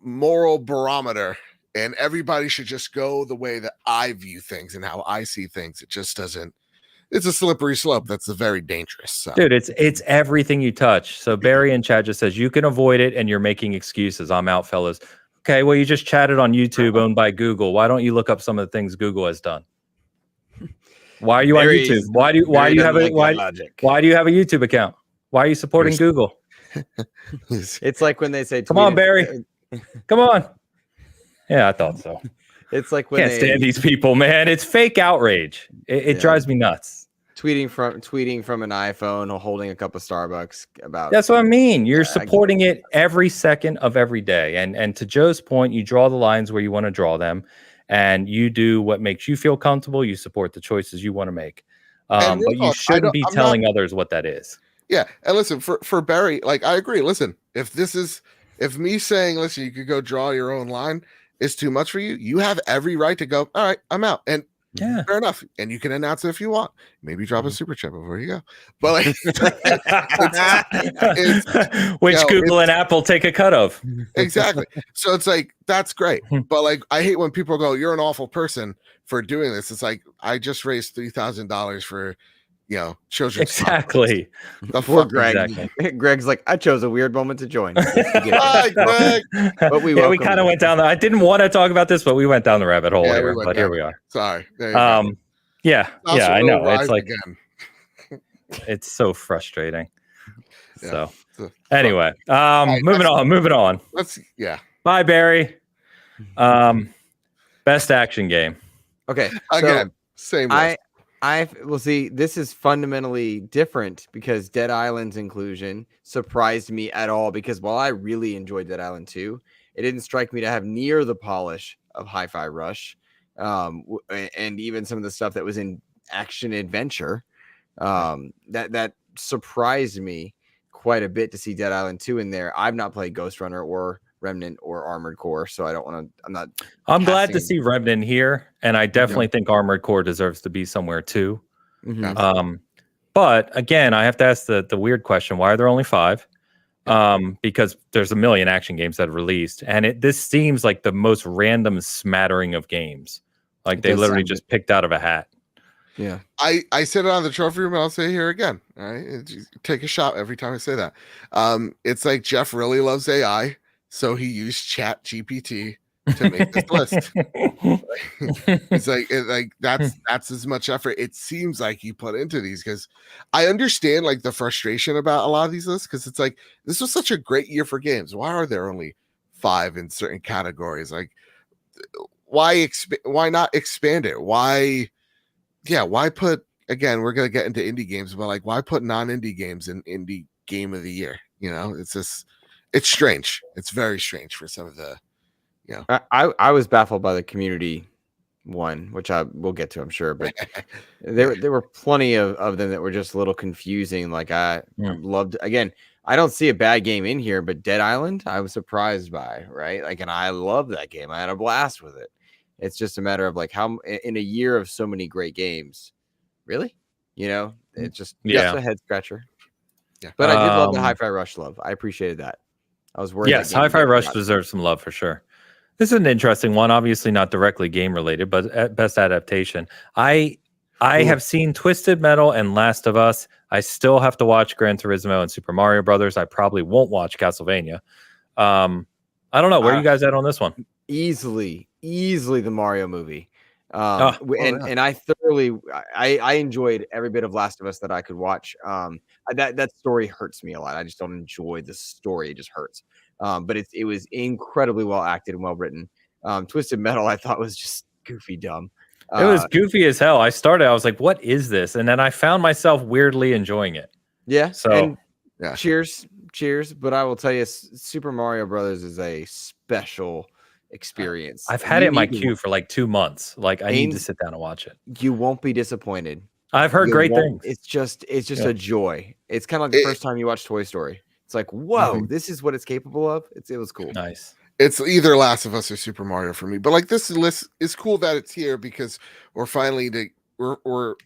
moral barometer, and everybody should just go the way that I view things and how I see things. It just doesn't. It's a slippery slope. That's very dangerous. So. Dude, it's everything you touch. So Barry in chat just says you can avoid it, and you're making excuses. I'm out, fellas. Okay, well, you just chatted on YouTube, owned by Google. Why don't you look up some of the things Google has done? Why are you on YouTube? Why do you have why do you have a YouTube account? Why are you supporting Google? It's like when they say, "Come on, Barry, come on." Yeah, I thought so. It's like when can't stand these people, man. It's fake outrage. It drives me nuts. Tweeting from an iPhone or holding a cup of Starbucks about. That's what I mean. You're supporting it every second of every day. And to Joe's point, you draw the lines where you want to draw them, and you do what makes you feel comfortable. You support the choices you want to make. But you shouldn't be telling others what that is. Yeah. And listen, for Barry, like, I agree. Listen, if me saying, listen, you could go draw your own line is too much for you, you have every right to go, all right, I'm out. And yeah, fair enough. And you can announce it if you want. Maybe drop a super chat before you go. But like, which Google and Apple take a cut of. Exactly. So it's like, that's great. But like, I hate when people go, you're an awful person for doing this. It's like, I just raised $3,000 for children. Exactly. Before Greg's like, I chose a weird moment to join. Hi, Greg. But we kind of went down I didn't want to talk about this, but we went down the rabbit hole here. But here we are. Sorry. Yeah, I know. It's like it's so frustrating. Yeah. So anyway, moving on. Bye, Barry. Best action game. Okay. Again, same. Well, see, this is fundamentally different because Dead Island's inclusion surprised me at all, because while I really enjoyed Dead Island 2, it didn't strike me to have near the polish of Hi-Fi Rush, and even some of the stuff that was in action adventure. That surprised me quite a bit to see Dead Island 2 in there. I've not played Ghost Runner or Remnant or Armored Core, so I don't want to. I'm glad to see Remnant here, and I definitely think Armored Core deserves to be somewhere too. Mm-hmm. But again, I have to ask the weird question: why are there only 5? Because there's a million action games that are released, and this seems like the most random smattering of games. Like they literally just picked out of a hat. Yeah, I said it on the trophy room, and I'll say it here again. All right, take a shot every time I say that. It's like Jeff really loves AI. So he used Chat GPT to make this list. It's like that's as much effort it seems like he put into these, because I understand like the frustration about a lot of these lists, because it's like, this was such a great year for games. Why are there only 5 in certain categories? Like, why not expand it? Why put, again, we're gonna get into indie games, but like, why put non-indie games in indie game of the year? It's just. It's strange. It's very strange for some of the, I was baffled by the community one, which I will get to, I'm sure, but there were plenty of them that were just a little confusing. Like I loved, again, I don't see a bad game in here, but Dead Island, I was surprised by, right? Like, and I love that game. I had a blast with it. It's just a matter of like, how in a year of so many great games, really, it's just a head scratcher. Yeah, but I did love the Hi-Fi Rush love. I appreciated that. I was worried. Yes, Hi-Fi Rush deserves some love for sure. This is an interesting one. Obviously not directly game related, but at best adaptation. I have seen Twisted Metal and Last of Us. I still have to watch Gran Turismo and Super Mario Brothers. I probably won't watch Castlevania. I don't know. Where are you guys at on this one? Easily the Mario movie. And I thoroughly I enjoyed every bit of Last of Us that I could watch. That story hurts me a lot. I just don't enjoy the story. It just hurts. But it was incredibly well acted and well written. Twisted Metal, I thought, was just goofy dumb. It was goofy as hell. I was like, what is this? And then I found myself weirdly enjoying it. Yeah. So cheers. But I will tell you, Super Mario Brothers is a special experience. I've had it in my queue for like 2 months. Like, I need to sit down and watch it. You won't be disappointed. I've heard great things. It's just a joy. It's kind of like the first time you watch Toy Story. It's like, whoa, this is what it's capable of. It was cool. Nice. It's either Last of Us or Super Mario for me. But like this list is cool that it's here because we're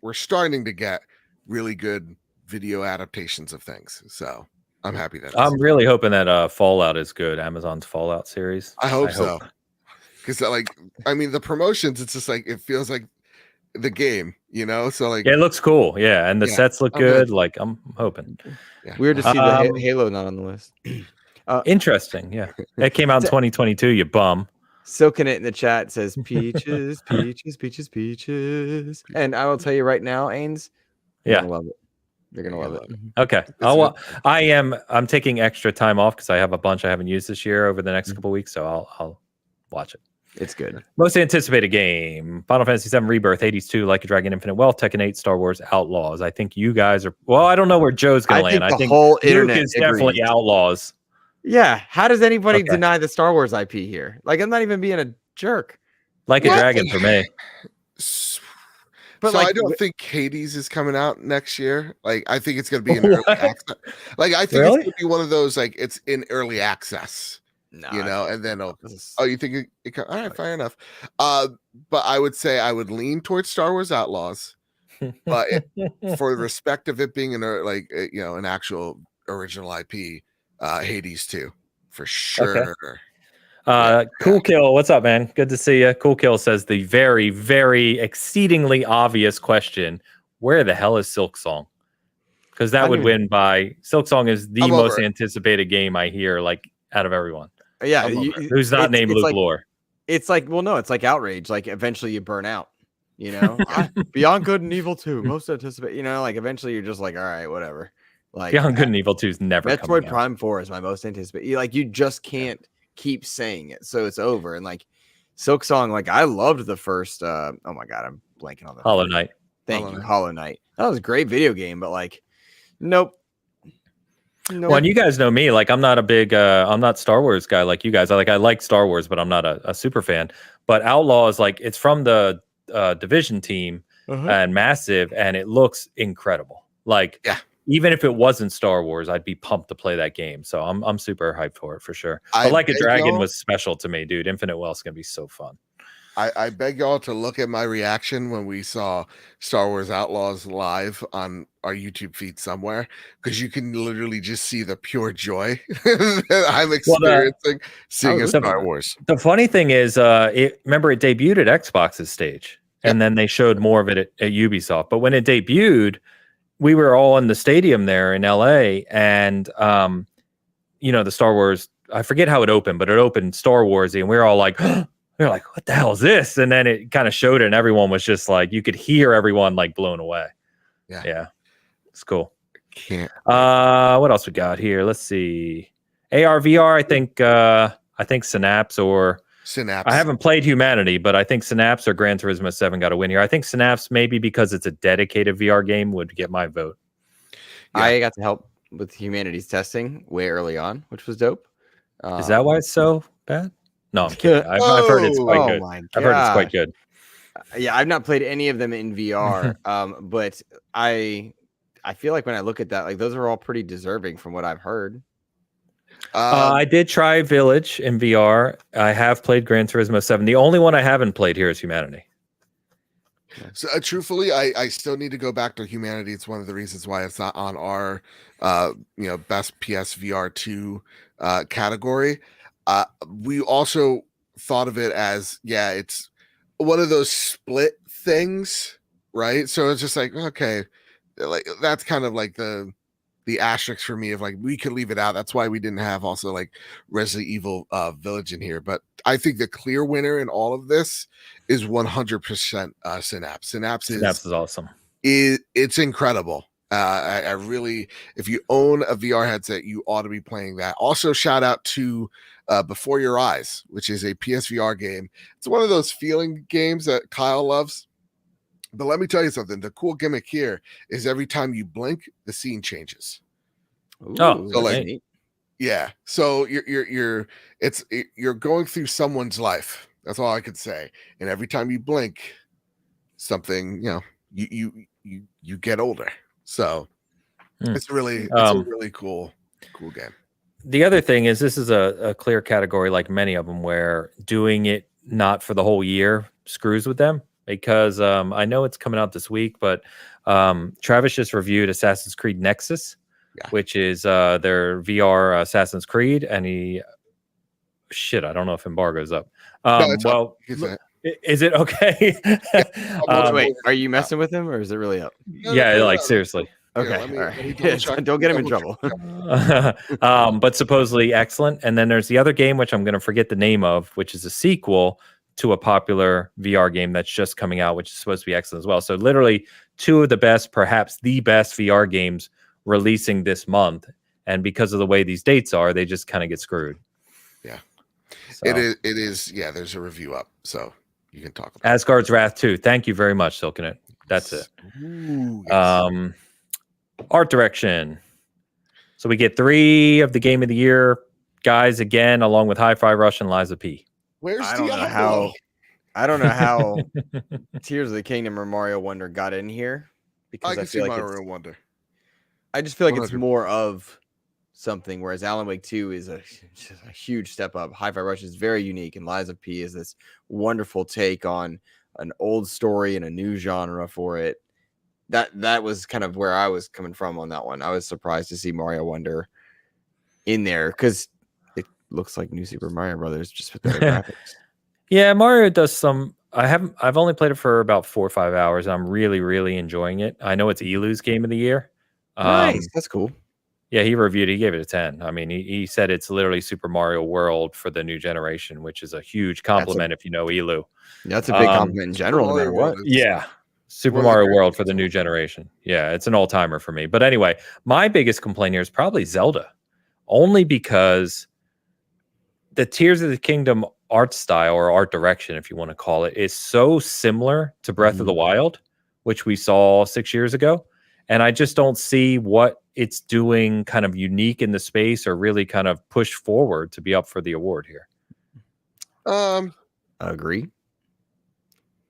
we're starting to get really good video adaptations of things. So I'm happy that I'm really hoping that Fallout is good. Amazon's Fallout series. I hope so. Because I mean the promotions, it's just like it feels like the game, So like Yeah, it looks cool. Yeah, and the sets look good. Like I'm hoping. Yeah. Weird to see the Halo not on the list. Interesting. Yeah, it came out in 2022. You bum. Silking it in the chat says peaches, peaches, peaches, peaches. And I will tell you right now, Ains, you're gonna love it. You're gonna love it. Okay. I'm taking extra time off because I have a bunch I haven't used this year over the next couple weeks, so I'll watch it. It's good. Most anticipated game: Final Fantasy VII Rebirth, Hades 2, Like a Dragon, Infinite Wealth, Tekken 8, Star Wars Outlaws. I think you guys are. Well, I don't know where Joe's gonna land. I think whole Luke internet is definitely Outlaws. Yeah. How does anybody deny the Star Wars IP here? Like, I'm not even being a jerk. Like a Dragon for me. But so I don't think Hades is coming out next year. Like I think it's going to be in early access. Like I think it's going to be one of those like it's in early access. No, and then you think it all right, fair enough. But I would say I would lean towards Star Wars Outlaws, but for the respect of it being an actual original IP, Hades 2 for sure. Cool Kill, what's up, man? Good to see you. Cool Kill says the very, very exceedingly obvious question: where the hell is Silk Song? Because that would win by Silk Song is the most anticipated game I hear, like out of everyone. Yeah, who's not named Luke Lore? It's like, well, no, it's like Outrage. Like eventually you burn out. Beyond Good and Evil 2, most anticipated. Like eventually you're just like, all right, whatever. Like Beyond Good and Evil 2 is never. Metroid Prime 4 is my most anticipated. Like you just can't keep saying it, so it's over. And like Silk Song, like I loved the first. Oh my god, I'm blanking on the Hollow Knight. Thank you, Hollow Knight. That was a great video game, but like, nope. Well, and you guys know me. Like, I'm not a big, I'm not Star Wars guy like you guys. I like Star Wars, but I'm not a super fan. But Outlaws, like, it's from the Division team and Massive, and it looks incredible. Like, even if it wasn't Star Wars, I'd be pumped to play that game. So I'm super hyped for it for sure. But Like a Dragon was special to me, dude. Infinite Wealth's gonna be so fun. I beg y'all to look at my reaction when we saw Star Wars Outlaws live on our YouTube feed somewhere, because you can literally just see the pure joy that I'm experiencing seeing a Star Wars. The funny thing is, remember it debuted at Xbox's stage, and then they showed more of it at Ubisoft. But when it debuted, we were all in the stadium there in LA, and the Star Wars. I forget how it opened, but it opened Star Warsy, and we were all like. We were like, what the hell is this? And then it kind of showed it, and everyone was just like, you could hear everyone like blown away. Yeah. It's cool. What else we got here? Let's see. AR VR, I think Synapse. I haven't played Humanity, but I think Synapse or Gran Turismo 7 got to win here. I think Synapse, maybe because it's a dedicated VR game, would get my vote. I got to help with Humanity's testing way early on, which was dope. Is that why it's so bad? No, I'm kidding. I've heard it's quite good. I've heard it's quite good. Yeah, I've not played any of them in VR, but I feel like when I look at that, like those are all pretty deserving from what I've heard. I did try Village in VR. I have played Gran Turismo 7. The only one I haven't played here is Humanity. So truthfully, I still need to go back to Humanity. It's one of the reasons why it's not on our best PSVR 2 category. We also thought of it as it's one of those split things, right? So it's just like, okay, like that's kind of like the asterisk for me of like we could leave it out. That's why we didn't have also like Resident Evil Village in here. But I think the clear winner in all of this is 100% Synapse. Synapse is awesome. It's incredible. I really, if you own a VR headset, you ought to be playing that. Also, shout out to Before Your Eyes, which is a PSVR game. It's one of those feeling games that Kyle loves. But let me tell you something. The cool gimmick here is every time you blink, the scene changes. Ooh, so like, neat. Yeah. So you're going through someone's life. That's all I could say. And every time you blink, something, you get older. So it's a really cool game. the other thing is this is a clear category like many of them where doing it not for the whole year screws with them because I know it's coming out this week, but Travis just reviewed Assassin's Creed Nexus, Yeah. which is their VR Assassin's Creed, and I don't know if embargo's up. No, it's up. Well, You can say it. is it okay? Wait, are you messing with him or is it really up? Yeah, like seriously. Here, Okay, let me all right. double check. Don't get him in trouble. But supposedly excellent. And then there's the other game, which I'm going to forget the name of, which is a sequel to a popular VR game that's just coming out, which is supposed to be excellent as well. So literally two of the best, perhaps the best VR games releasing this month. And because of the way these dates are, they just kind of get screwed. Yeah. So, It is. Yeah, there's a review up, so you can talk about Asgard's Wrath 2. Thank you very much, Silkenet. That's it. Ooh, yes. Art direction. So we get 3 of the game of the year guys again, along with Hi-Fi Rush and Liza P. Where's I don't know Diablo? how Tears of the Kingdom or Mario Wonder got in here because I can see feel like Mario Wonder. I just feel like it's 100%. more of something, whereas Alan Wake 2 is just a huge step up. Hi-Fi Rush is very unique, and Liza P is this wonderful take on an old story and a new genre for it. That was kind of where I was coming from on that one. I was surprised to see Mario Wonder in there because it looks like New Super Mario Brothers just with better graphics. Yeah, Mario does some. I've only played it for about 4 or 5 hours. I'm really, really enjoying it. I know it's Elu's game of the year. Nice, that's cool. Yeah, he reviewed it. He gave it a 10. I mean, he said it's literally Super Mario World for the new generation, which is a huge compliment if you know Elu. That's a big compliment in general, no matter what. Yeah. Super one of the Mario great World for the games. new generation. Yeah, it's an all-timer for me. But anyway, my biggest complaint here is probably Zelda. Only because the Tears of the Kingdom art style or art direction, if you want to call it, is so similar to Breath of the Wild, which we saw 6 years ago. And I just don't see what it's doing kind of unique in the space or really kind of push forward to be up for the award here. Agree.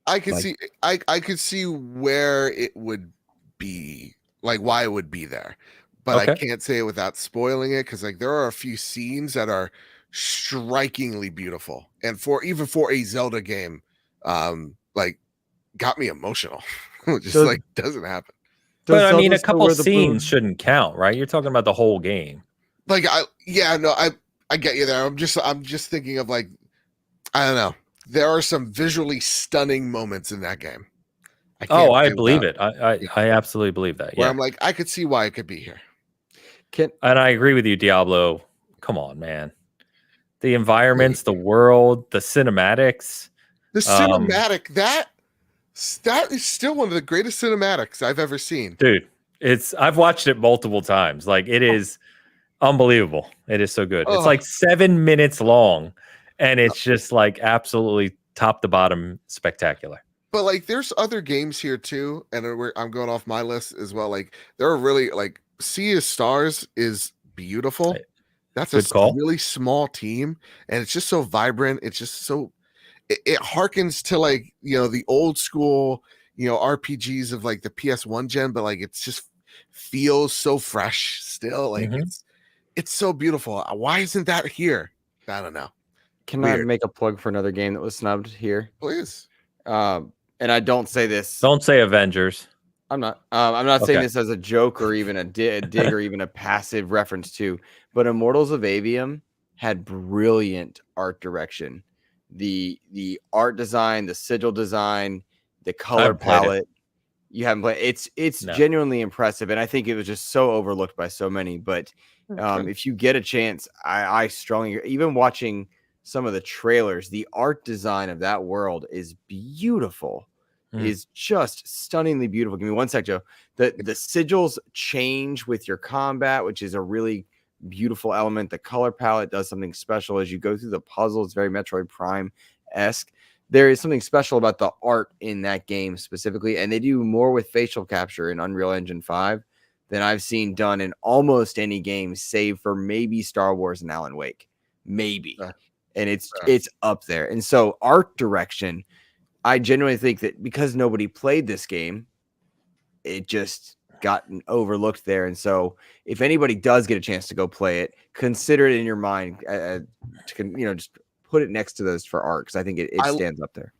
I could Like- see I could see where it would be, like why it would be there, but I Okay. can't say it without spoiling it because like there are a few scenes that are strikingly beautiful, and even for a Zelda game, like got me emotional. Just Does- like doesn't happen. But I mean, Zelda a still couple wear the blue- scenes shouldn't count, right? You're talking about the whole game. Like I get you there. I'm just thinking of like I don't know. There are some visually stunning moments in that game. Oh, I believe it. I absolutely believe that. Where Yeah. I'm like, I could see why it could be here. And I agree with you, Diablo. Come on, man. The environments, the world, the cinematics. The cinematic that is still one of the greatest cinematics I've ever seen. Dude, I've watched it multiple times. Like it is unbelievable. It is so good. It's Oh. like 7 minutes long, and it's just like absolutely top to bottom spectacular. But like, there's other games here too, and I'm going off my list as well. Like, there are really like Sea of Stars is beautiful. Right. That's Good call. really small team, and it's just so vibrant. It's just so it harkens to like the old school RPGs of like the PS1 gen, but like it's just feels so fresh still. Like it's so beautiful. Why isn't that here? I don't know. Can Weird. I make a plug for another game that was snubbed here? Please. And I don't say this. Don't say Avengers. I'm not. I'm not saying Okay. this as a joke or even a dig or even a passive reference to. But Immortals of Avium had brilliant art direction. The art design, the sigil design, the color haven't played it. palette. You haven't played. It's No. genuinely impressive, and I think it was just so overlooked by so many. But if you get a chance, I strongly, even watching some of the trailers, the art design of that world is beautiful. Is just stunningly beautiful. Give me one sec, Joe. The sigils change with your combat, which is a really beautiful element. The color palette does something special as you go through the puzzle. It's very Metroid Prime-esque. There is something special about the art in that game specifically, and they do more with facial capture in Unreal Engine 5 than I've seen done in almost any game, save for maybe Star Wars and Alan Wake. Maybe. And it's up there. And so art direction, I genuinely think that because nobody played this game, it just gotten overlooked there. And so if anybody does get a chance to go play it, consider it in your mind just put it next to those for art, because I think it stands up there.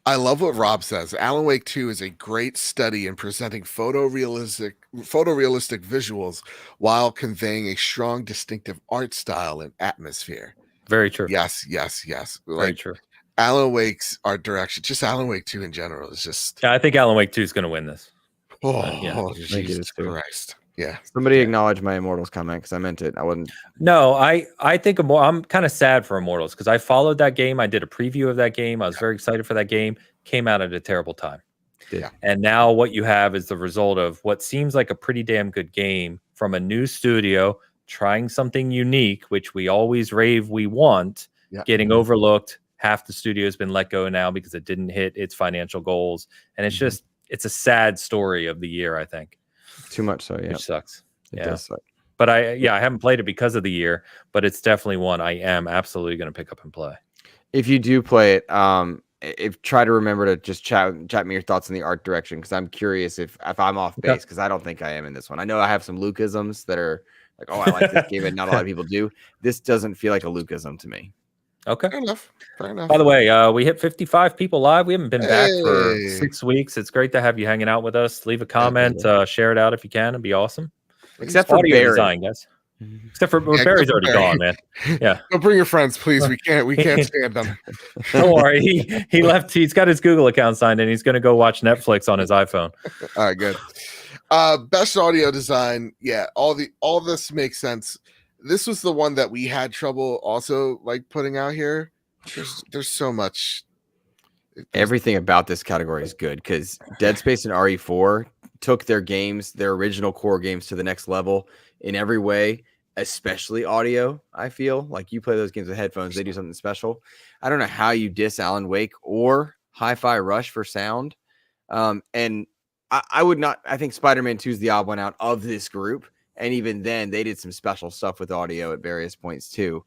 I love what Rob says. Alan Wake 2 is a great study in presenting photorealistic visuals while conveying a strong, distinctive art style and atmosphere. Very true. Yes. Very true. Alan Wake's art direction, just Alan Wake 2 in general, is just. Yeah, I think Alan Wake 2 is going to win this. Jesus Christ. Yeah. Somebody acknowledge my Immortals comment, because I meant it. I wasn't. No, I think I'm kind of sad for Immortals, because I followed that game. I did a preview of that game. I was very excited for that game. Came out at a terrible time. Yeah. And now what you have is the result of what seems like a pretty damn good game from a new studio trying something unique, which we always rave we want, getting overlooked. Half the studio has been let go now because it didn't hit its financial goals. And it's just, it's a sad story of the year, I think. Too much so, yeah. Which sucks. It does suck. But I haven't played it because of the year, but it's definitely one I am absolutely going to pick up and play. If you do play it, try to remember to just chat me your thoughts in the art direction, because I'm curious if I'm off base, because I don't think I am in this one. I know I have some Luke-isms that are like, oh, I like this game, and not a lot of people do. This doesn't feel like a Luke-ism to me. Okay. Fair enough. By the way, we hit 55 people live. We haven't been back for 6 weeks. It's great to have you hanging out with us. Leave a comment, share it out if you can. It'd be awesome. Except for audio Barry. Design, guys. Except for Barry's already gone, man. Yeah. Don't bring your friends, please. We can't stand them. Don't worry. He left. He's got his Google account signed in. He's going to go watch Netflix on his iPhone. All right, good. Best audio design. Yeah, all this makes sense. This was the one that we had trouble also like putting out here. There's so much. Everything about this category is good, because Dead Space and RE4 took their original core games to the next level in every way, especially audio. I feel like you play those games with headphones, they do something special. I don't know how you diss Alan Wake or Hi-Fi Rush for sound. And I would not. I think Spider-Man 2 is the odd one out of this group. And even then, they did some special stuff with audio at various points too.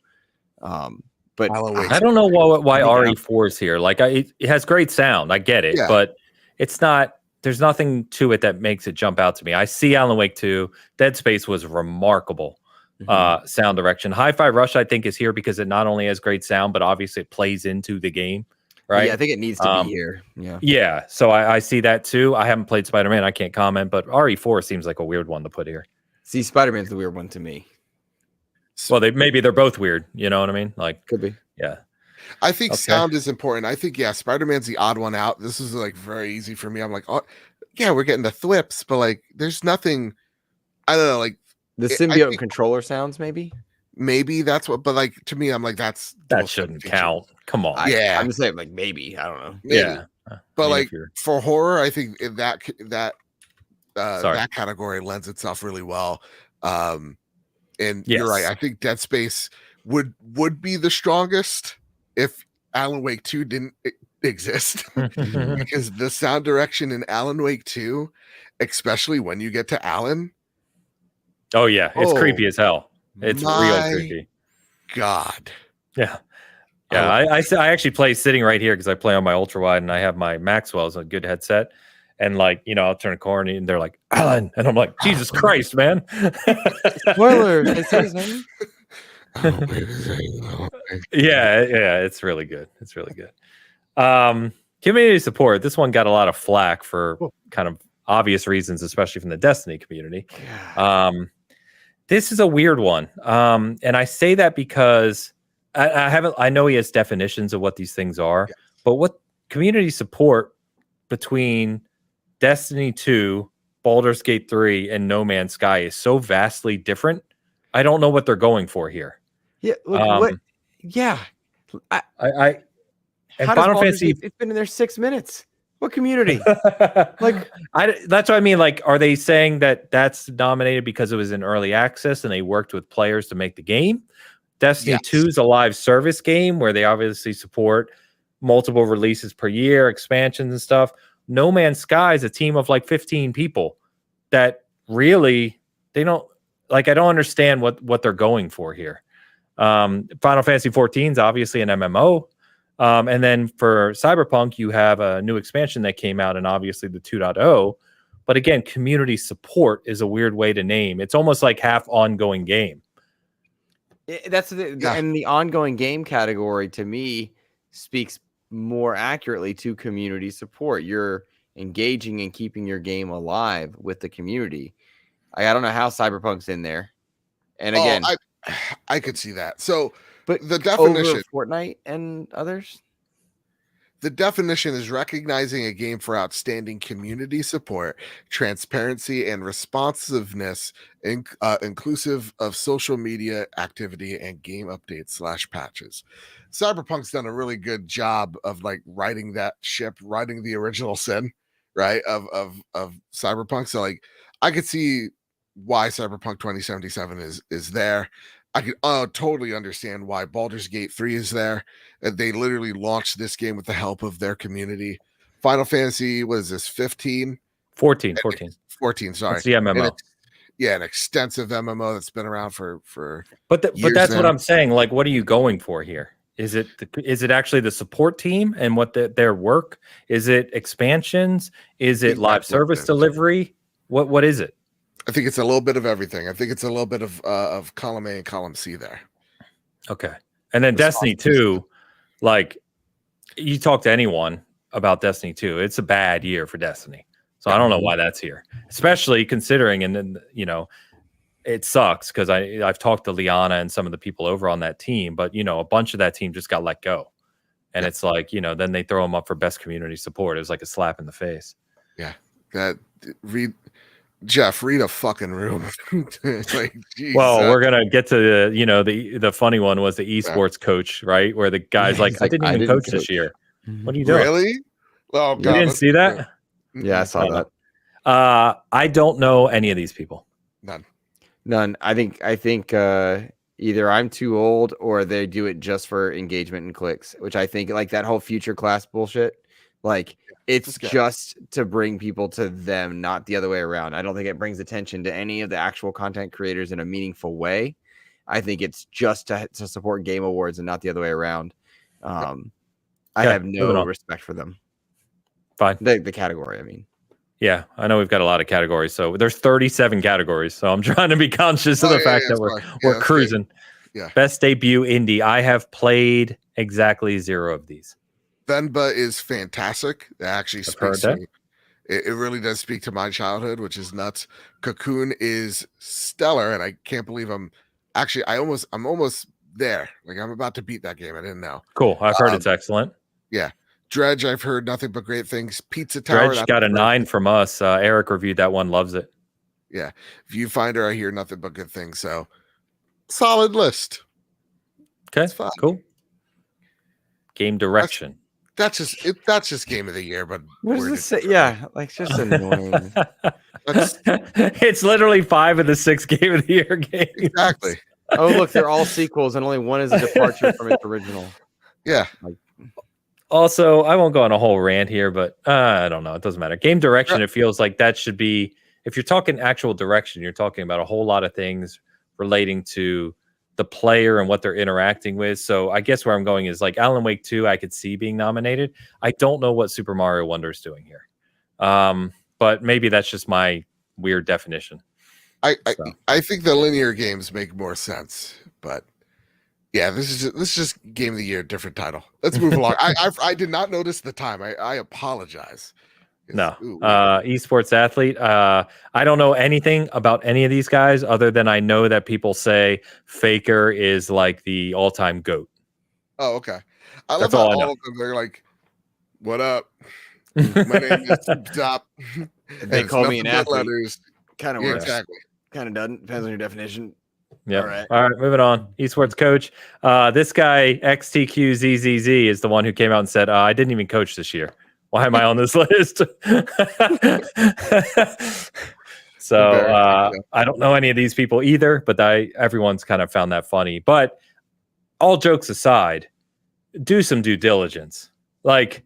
But I don't know why RE4 is here. Like, it has great sound. I get it, but it's not. There's nothing to it that makes it jump out to me. I see Alan Wake 2. Dead Space was remarkable sound direction. Hi-Fi Rush, I think, is here because it not only has great sound, but obviously it plays into the game. Right? Yeah, I think it needs to be here. Yeah. So I see that too. I haven't played Spider-Man. I can't comment, but RE4 seems like a weird one to put here. See, Spider-Man's the weird one to me. Well, maybe they're both weird. You know what I mean? Like, could be. Yeah. I think sound is important. I think, Spider-Man's the odd one out. This is like very easy for me. I'm like, oh, yeah, we're getting the thwips, but like, there's nothing. I don't know, like the symbiote controller sounds. Maybe that's what. But like to me, I'm like, that shouldn't count. Come on. I'm just saying, like, maybe. I don't know. Maybe. Yeah. But like for horror, I think that category lends itself really well. And you're right. I think Dead Space would be the strongest if Alan Wake 2 didn't exist, because the sound direction in Alan Wake 2, especially when you get to Alan. Oh yeah, it's creepy as hell. It's real creepy. God. Yeah. Yeah, I actually play sitting right here because I play on my ultra wide and I have my Maxwell's a good headset. And like, I'll turn a corner and they're like, Alan. And I'm like, Jesus Christ, man. Spoiler. They say his name? Yeah, it's really good. It's really good. Community support. This one got a lot of flack for kind of obvious reasons, especially from the Destiny community. This is a weird one. And I say that because I know he has definitions of what these things are, but what community support between Destiny 2, Baldur's Gate 3, and No Man's Sky is so vastly different. I don't know what they're going for here. Yeah. Look, yeah. And Final Fantasy, it's been in there 6 minutes. What community? Like, that's what I mean. Like, are they saying that that's nominated because it was in early access and they worked with players to make the game? Destiny 2 is a live service game where they obviously support multiple releases per year, expansions and stuff. No Man's Sky is a team of like 15 people that really, they don't, like, I don't understand what they're going for here. Final Fantasy 14 is obviously an MMO. And then for Cyberpunk, you have a new expansion that came out and obviously the 2.0. But again, community support is a weird way to name. It's almost like half ongoing game. That's and the ongoing game category to me speaks more accurately to community support. You're engaging and keeping your game alive with the community. I don't know how Cyberpunk's in there. And again, I could see that. So, but the definition, over Fortnite and others, the definition is recognizing a game for outstanding community support, transparency, and responsiveness, inclusive of social media activity and game updates / patches. Cyberpunk's done a really good job of like writing that ship, writing the original sin, right? Of Cyberpunk. So like, I could see why Cyberpunk 2077 is there. I can totally understand why Baldur's Gate 3 is there. They literally launched this game with the help of their community. Final Fantasy, what is this, 15? 14, sorry. It's the MMO. An extensive MMO that's been around for but that's now. What I'm saying. Like, what are you going for here? Is it actually the support team and what their work? Is it expansions? Is it live service delivery? What is it? I think it's a little bit of everything. I think it's a little bit of column A and column C there. Okay. And then Destiny 2, like, you talk to anyone about Destiny 2, it's a bad year for Destiny. So I don't know why that's here, especially considering, and then, you know, it sucks because I've talked to Liana and some of the people over on that team, but, you know, a bunch of that team just got let go. And it's like, you know, then they throw them up for best community support. It was like a slap in the face. Yeah. Jeff, read a fucking room. Like, well, we're gonna get to the funny one was the esports coach, right? Where the guy's like, I didn't even coach this year. What are you doing? Really? Oh, God, you didn't see that? Yeah, I saw that. I don't know any of these people. None. I think either I'm too old or they do it just for engagement and clicks, which I think like that whole future class bullshit. Like it's just to bring people to them, not the other way around. I don't think it brings attention to any of the actual content creators in a meaningful way. I think it's just to support Game Awards and not the other way around. I have no respect for them. Fine. The category, I mean. Yeah, I know we've got a lot of categories. So there's 37 categories. So I'm trying to be conscious of the fact that we're cruising. Yeah. Best debut indie. I have played exactly 0 of these. Venba is fantastic. That actually speaks to me. It really does speak to my childhood, which is nuts. Cocoon is stellar, and I can't believe I'm almost there. Like I'm about to beat that game. I didn't know. Cool. I've heard it's excellent. Yeah. Dredge, I've heard nothing but great things. Pizza Tower. Dredge got a 9 from us. Eric reviewed that one, loves it. Yeah. Viewfinder, I hear nothing but good things. So solid list. Okay. Cool. Game direction. That's just game of the year, but what does this say? Yeah, like just annoying. It's literally 5 of the 6 game of the year games. Exactly. Oh, look, they're all sequels, and only one is a departure from its original. Yeah. Also, I won't go on a whole rant here, but I don't know. It doesn't matter. Game direction, it feels like that should be, if you're talking actual direction, you're talking about a whole lot of things relating to the player and what they're interacting with. So I guess where I'm going is like Alan Wake 2, I could see being nominated. I don't know what Super Mario Wonder is doing here. But maybe that's just my weird definition. I think the linear games make more sense, but yeah, this is just game of the year, different title. Let's move along. I did not notice the time. I apologize. No, esports athlete. I don't know anything about any of these guys other than I know that people say Faker is like the all-time GOAT. Oh, okay. I love how all of them, they're like, what up? My name is Top. They call me an athlete. Kind of works. Exactly. Kind of doesn't. Depends on your definition. Yeah. All right. Moving on. Esports coach. This guy, XTQZZZ, is the one who came out and said, I didn't even coach this year. Why am I on this list? So I don't know any of these people either, but everyone's kind of found that funny. But all jokes aside, do some due diligence. Like,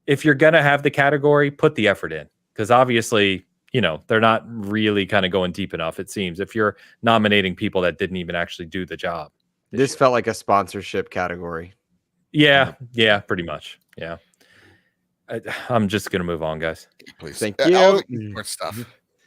if you're going to have the category, put the effort in. Because obviously, they're not really kind of going deep enough, it seems, if you're nominating people that didn't even actually do the job. This felt like a sponsorship category. Yeah, pretty much. Yeah. I'm just gonna move on, guys. Please. Thank All you. the esports stuff.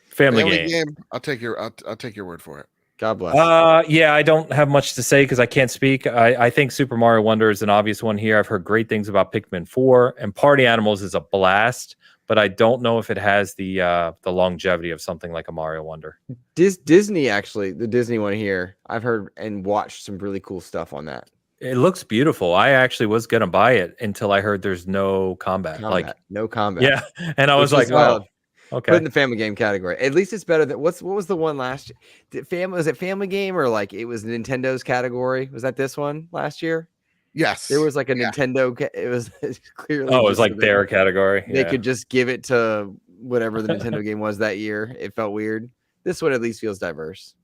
Family game. I'll take your word for it. God bless. Yeah, I don't have much to say because I can't speak. I think Super Mario Wonder is an obvious one here. I've heard great things about Pikmin 4, and Party Animals is a blast, but I don't know if it has the longevity of something like a Mario Wonder. Disney, actually, the Disney one here, I've heard and watched some really cool stuff on that. It looks beautiful. I actually was gonna buy it until I heard there's no combat. Like, no combat. yeah, and I was Which is like, wild. oh, okay. Put in the family game category. At least it's better than what was the one last year? Was it family game or like it was Nintendo's category? Was that this one last year? Yes. There was like a Nintendo. It was clearly. Oh, it was like their category. They could just give it to whatever the Nintendo game was that year. It felt weird. This one at least feels diverse.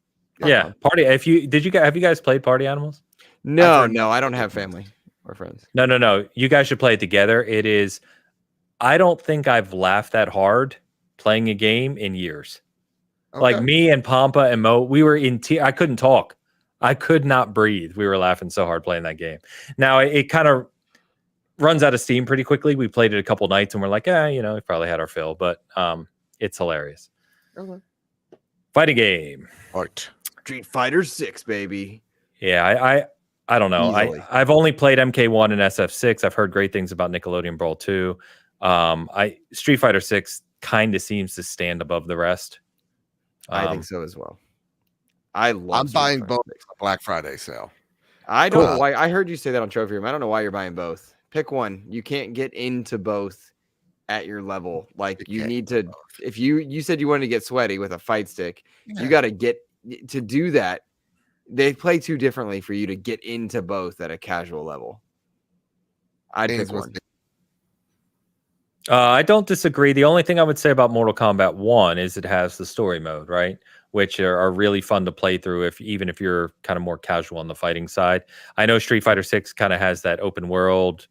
Yeah, Party. Have you guys played Party Animals? No, I don't have family or friends. No. You guys should play it together. It is. I don't think I've laughed that hard playing a game in years. Okay. Like me and Pampa and Mo, we were in I couldn't talk. I could not breathe. We were laughing so hard playing that game. Now it kind of runs out of steam pretty quickly. We played it a couple nights and we're like, we probably had our fill, but it's hilarious. Okay. Fighting game. Art. Street Fighter 6, baby. Yeah, I don't know. I've only played MK1 and SF6. I've heard great things about Nickelodeon Brawl 2. Street Fighter 6 kind of seems to stand above the rest. I think so as well. I'm buying both Black Friday sale. I don't know why. I heard you say that on Trophy Room. I don't know why you're buying both. Pick one. You can't get into both at your level. Like you need to. If you said you wanted to get sweaty with a fight stick, you got to get to do that. They play too differently for you to get into both at a casual level. I'd pick one. I don't disagree. The only thing I would say about Mortal Kombat 1 is it has the story mode, right? Which are really fun to play through even if you're kind of more casual on the fighting side. I know Street Fighter 6 kind of has that open world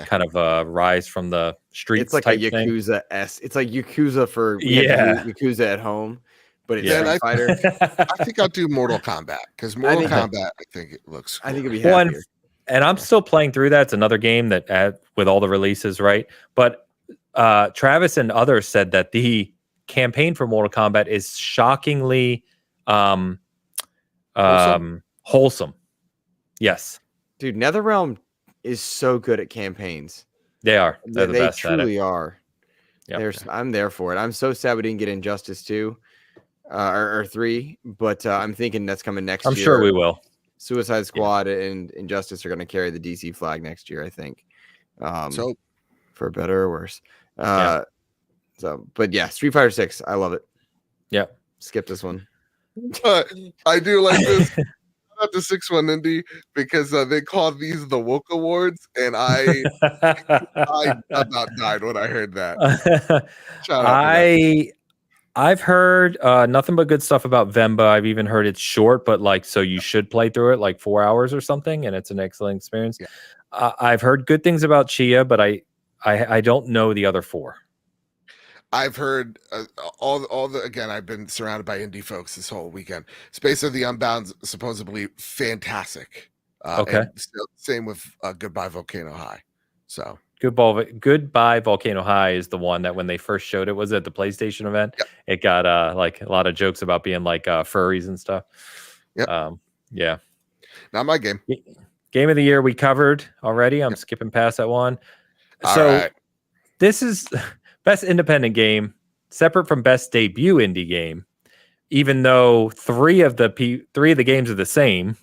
kind of rise from the streets. It's like a Yakuza S. It's like Yakuza for Yakuza at home, but it's Street Fighter. I think I'll do Mortal Kombat because Mortal Kombat, I think it looks cool. I think it'd be happier. And I'm still playing through that. It's another game that with all the releases, right? But Travis and others said that the campaign for Mortal Kombat is shockingly wholesome. Yes. Dude, NetherRealm is so good at campaigns. They are. They're the best at it. They truly are. Yep. I'm there for it. I'm so sad we didn't get Injustice 2 or 3, but I'm thinking that's coming next year. I'm sure we will. Suicide Squad and Injustice are going to carry the DC flag next year, I think. So for better or worse. But yeah, Street Fighter 6, I love it. Yeah. Skip this one. But I do like this. Not the 6-1 Indy because they call these the Woke Awards, and I about died when I heard that. Shout out I've heard nothing but good stuff about Vemba. I've even heard it's short, but so you should play through it like 4 hours or something, and it's an excellent experience. Yeah. I've heard good things about Chia, but I don't know the other 4. I've heard all the again. I've been surrounded by indie folks this whole weekend. Space of the Unbound supposedly fantastic. Okay. Same with Goodbye Volcano High. So Goodbye Volcano High is the one that when they first showed it was at the PlayStation event. Yep. It got like a lot of jokes about being like furries and stuff. Yep. Yeah. Not my game. Game of the year we covered already. I'm skipping past that one. This is best independent game, separate from best debut indie game, even though three of the games are the same.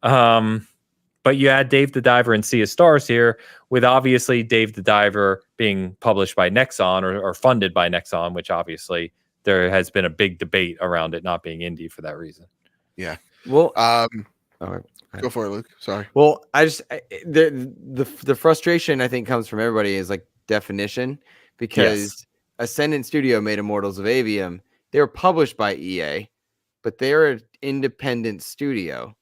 But you add Dave the Diver and Sea of Stars here, with obviously Dave the Diver being published by Nexon or funded by Nexon, which obviously there has been a big debate around it not being indie for that reason. Yeah. Well, go for it, Luke. Sorry. Well, the frustration I think comes from everybody is like definition, because Ascendant Studio made Immortals of Avium. They were published by EA, but they're an independent studio.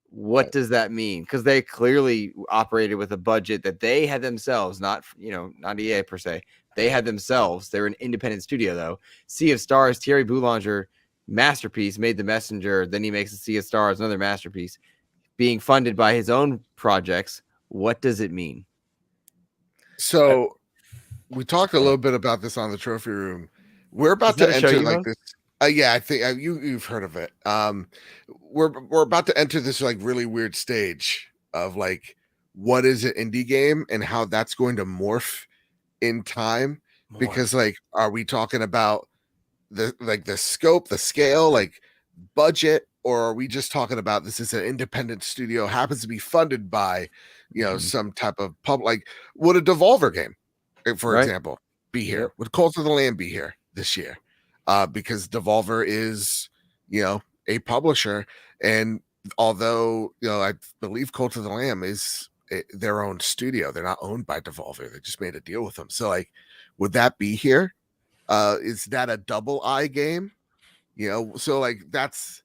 What does that mean? Because they clearly operated with a budget that they had themselves, not EA per se. They had themselves. They're an independent studio, though. Sea of Stars, Thierry Boulanger, masterpiece, made The Messenger. Then he makes a Sea of Stars, another masterpiece, being funded by his own projects. What does it mean? So we talked a little bit about this on the trophy room. We're Is about that to a show enter you like host? this. Yeah, I think you've heard of it. We're about to enter this like really weird stage of like what is an indie game and how that's going to morph in time. Because like, are we talking about the scope, the scale, like budget, or are we just talking about this is an independent studio happens to be funded by, Mhm. some type of like would a Devolver game, for Right. example, be here? Yep. Would Cult of the Lamb be here this year? Because Devolver is, a publisher, and although I believe Cult of the Lamb is their own studio, they're not owned by Devolver. They just made a deal with them. So like, would that be here? Is that a double I game? So like that's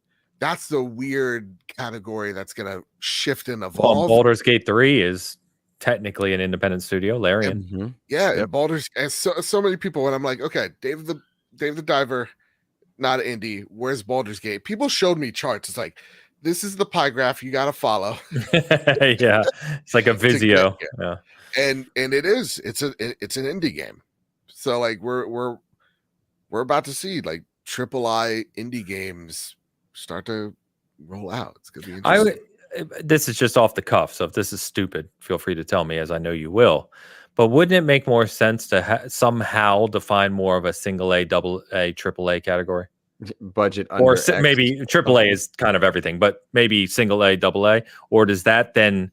the weird category that's gonna shift and Well, and evolve. Baldur's Gate 3 is technically an independent studio, Larian. Mhm. Yeah, Yep. and Baldur's, and so many people, when I'm like, okay, Dave the Diver, not indie. Where's Baldur's Gate? People showed me charts. It's like, this is the pie graph you gotta follow. Yeah, it's like a Vizio. Yeah. And it's an indie game. So like we're about to see like triple I indie games start to roll out. It's gonna be interesting. This is just off the cuff, so if this is stupid, feel free to tell me, as I know you will. But wouldn't it make more sense to somehow define more of a single A, double A, triple A category? Budget Or under X. maybe triple A is kind of everything, but maybe single A, double A, or does that then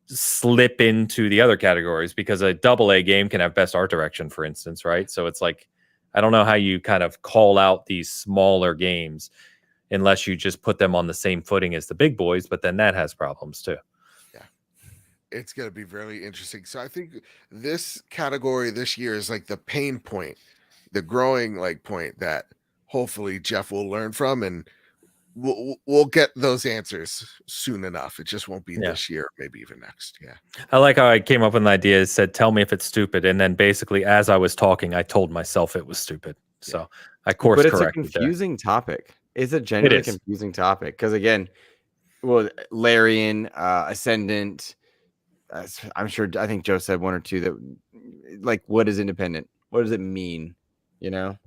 slip into the other categories? Because a double A game can have best art direction, for instance, right? So it's like, I don't know how you kind of call out these smaller games unless you just put them on the same footing as the big boys, but then that has problems too. Yeah, it's going to be really interesting. So I think this category this year is like the pain point, the growing like point that hopefully Jeff will learn from, and we'll get those answers soon enough. It just won't be this year, maybe even next. Yeah, I like how I came up with an idea. It said, "Tell me if it's stupid," and then basically, as I was talking, I told myself it was stupid. So I course But it's a corrected confusing topic. It's a genuinely confusing topic because again, well, Larian, Ascendant. I think Joe said one or two that, like, what is independent? What does it mean? You know?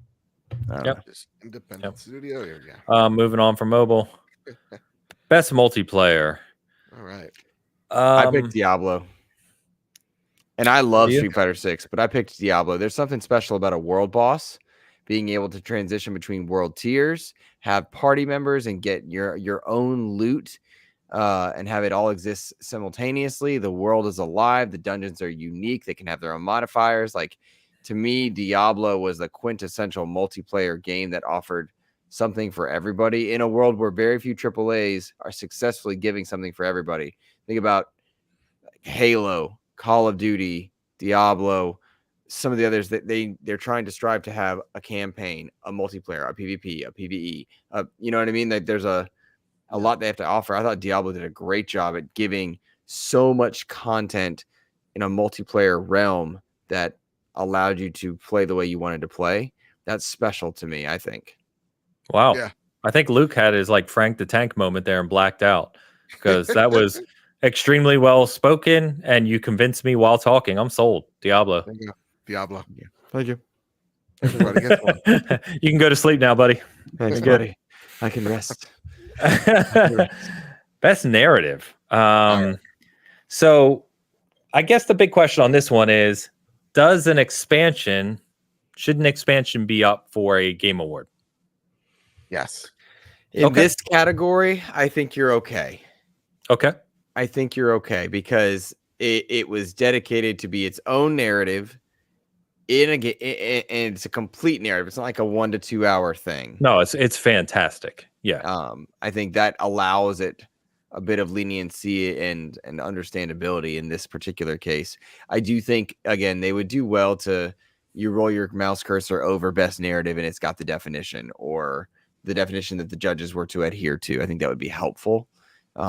Yep. Just independent studio. Yeah. Moving on from mobile. Best multiplayer. All right. I picked Diablo. And I love You? Street Fighter 6, but I picked Diablo. There's something special about a world boss being able to transition between world tiers, have party members, and get your own loot, and have it all exist simultaneously. The world is alive. The dungeons are unique. They can have their own modifiers. Like, to me, Diablo was the quintessential multiplayer game that offered something for everybody in a world where very few AAAs are successfully giving something for everybody. Think about Halo, Call of Duty, Diablo, some of the others that they're trying to strive to have a campaign, a multiplayer, a PvP, a PvE. You know what I mean? Like, there's a lot they have to offer. I thought Diablo did a great job at giving so much content in a multiplayer realm that allowed you to play the way you wanted to play. That's special to me, I think. Wow. Yeah. I think Luke had his like Frank the Tank moment there and blacked out because that was extremely well spoken, and you convinced me while talking. I'm sold. Diablo. Diablo. Yeah. Thank you. Everybody gets one. You can go to sleep now, buddy. Thanks, You're good. buddy. I can rest. Best narrative. So I guess the big question on this one is, should an expansion be up for a game award? Yes. In this category, I think you're okay. Okay. I think you're okay because it was dedicated to be its own narrative in a game, and it's a complete narrative. It's not like a 1 to 2 hour thing. No, it's fantastic. Yeah. I think that allows it a bit of leniency and understandability in this particular case. I do think, again, they would do well to you roll your mouse cursor over best narrative and it's got the definition or the definition that the judges were to adhere to. I think that would be helpful.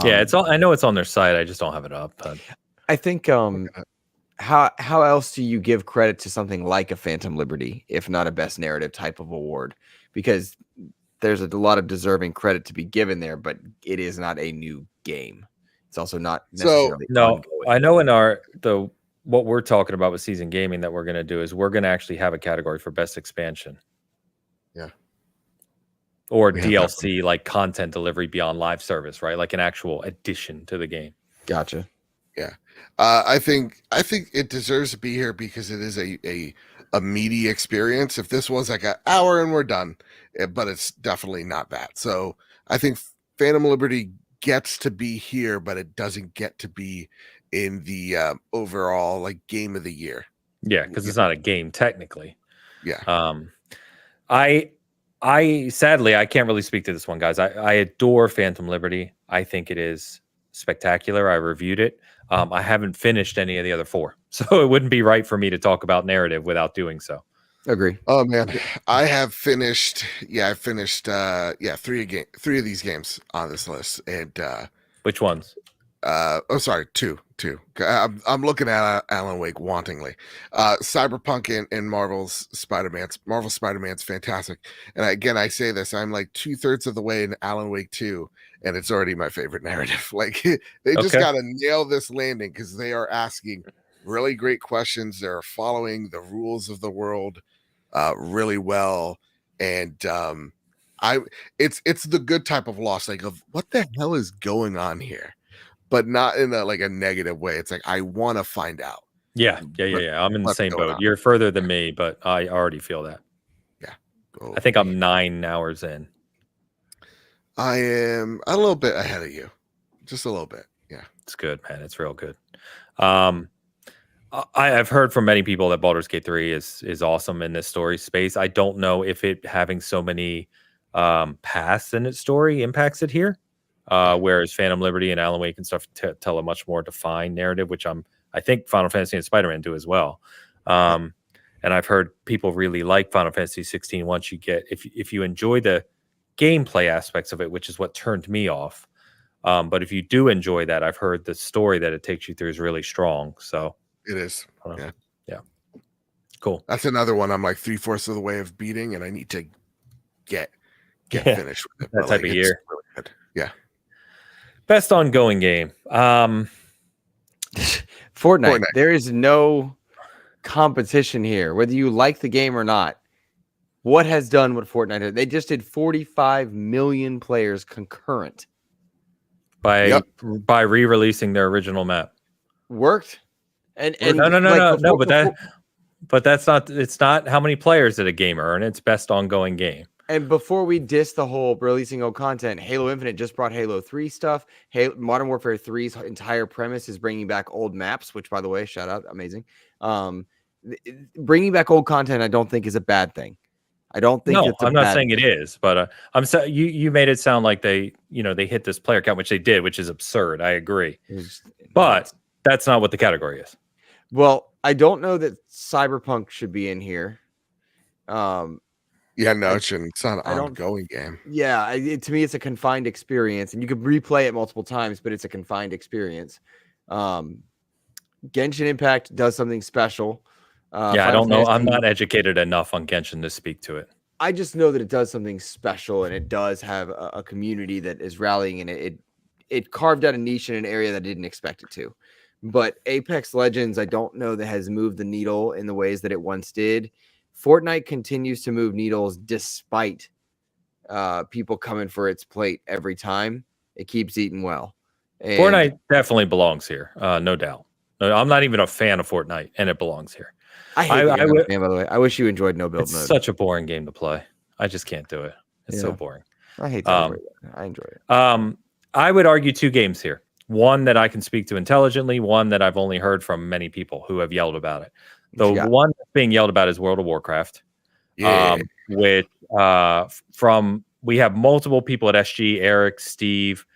Yeah, it's all. I know it's on their site. I just don't have it up. But I think how else do you give credit to something like a Phantom Liberty if not a best narrative type of award? Because there's a lot of deserving credit to be given there, but it is not a new game. It's also not necessarily no. ongoing. I know in what we're talking about with season gaming that we're going to do is we're going to actually have a category for best expansion. Yeah. Or We have that DLC, like content delivery beyond live service, right? Like an actual addition to the game. Gotcha. Yeah. I think it deserves to be here because it is a meaty experience. If this was like an hour and we're done, but it's definitely not that. So I think Phantom Liberty gets to be here, but it doesn't get to be in the overall like game of the year. Yeah, because it's not a game technically. Yeah. I sadly I can't really speak to this one, guys. I adore Phantom Liberty. I think it is spectacular. I reviewed it. I haven't finished any of the other 4, so it wouldn't be right for me to talk about narrative without doing so. Agree. Oh man, I have finished. Yeah, I finished. 3 of these games on this list, and Which ones? sorry, two. I'm looking at Alan Wake wantingly. Cyberpunk and Marvel's Spider-Man's fantastic. And again, I say this, I'm like 2/3 of the way in Alan Wake 2, and it's already my favorite narrative. Like they just got to nail this landing because they are asking really great questions. They're following the rules of the world really well, and it's the good type of loss, like of what the hell is going on here, but not in a negative way. It's like I want to find out. Yeah. I'm in the same boat. You're further than me, but I already feel that. Yeah. I think I'm 9 hours in. I am a little bit ahead of you, just a little bit. Yeah, it's good, man. It's real good. I've heard from many people that Baldur's Gate 3 is awesome in this story space. I don't know if it having so many paths in its story impacts it here. Whereas Phantom Liberty and Alan Wake and stuff tell a much more defined narrative, which I think Final Fantasy and Spider-Man do as well. And I've heard people really like Final Fantasy 16 once you get if you enjoy the gameplay aspects of it, which is what turned me off. But if you do enjoy that, I've heard the story that it takes you through is really strong. So it is. Yeah. Cool. That's another one I'm like 3/4 of the way of beating, and I need to get finished with it. That type of year. Really good. Yeah. Best ongoing game. Fortnite. There is no competition here, whether you like the game or not. What has done what Fortnite did? They just did 45 million players concurrent by re-releasing their original map. Worked. And no, but that's not. It's not how many players did a game earn. It's best ongoing game. And before we diss the whole releasing old content, Halo Infinite just brought Halo 3 stuff. Modern Warfare 3's entire premise is bringing back old maps, which, by the way, shout out, amazing. Bringing back old content, I don't think is a bad thing. I don't think. I'm not saying it is, but I'm saying you made it sound like they hit this player count, which they did, which is absurd. I agree, but that's not what the category is. Well, I don't know that Cyberpunk should be in here. Yeah, no, it shouldn't. It's not an ongoing game. Yeah, to me, it's a confined experience, and you could replay it multiple times, but it's a confined experience. Genshin Impact does something special. I don't know. I'm not educated enough on Genshin to speak to it. I just know that it does something special, and it does have a community that is rallying, and it carved out a niche in an area that I didn't expect it to. But Apex Legends, I don't know that has moved the needle in the ways that it once did. Fortnite continues to move needles despite people coming for its plate every time. It keeps eating well. And Fortnite definitely belongs here, no doubt. No, I'm not even a fan of Fortnite, and it belongs here. I hate the game, fan, by the way. I wish you enjoyed no build mode. It's such a boring game to play. I just can't do it. It's so boring. I hate that. I enjoy it. I would argue 2 games here. One that I can speak to intelligently, one that I've only heard from many people who have yelled about it. The one that's being yelled about is World of Warcraft. Yeah. Which we have multiple people at SG, Eric, Steve,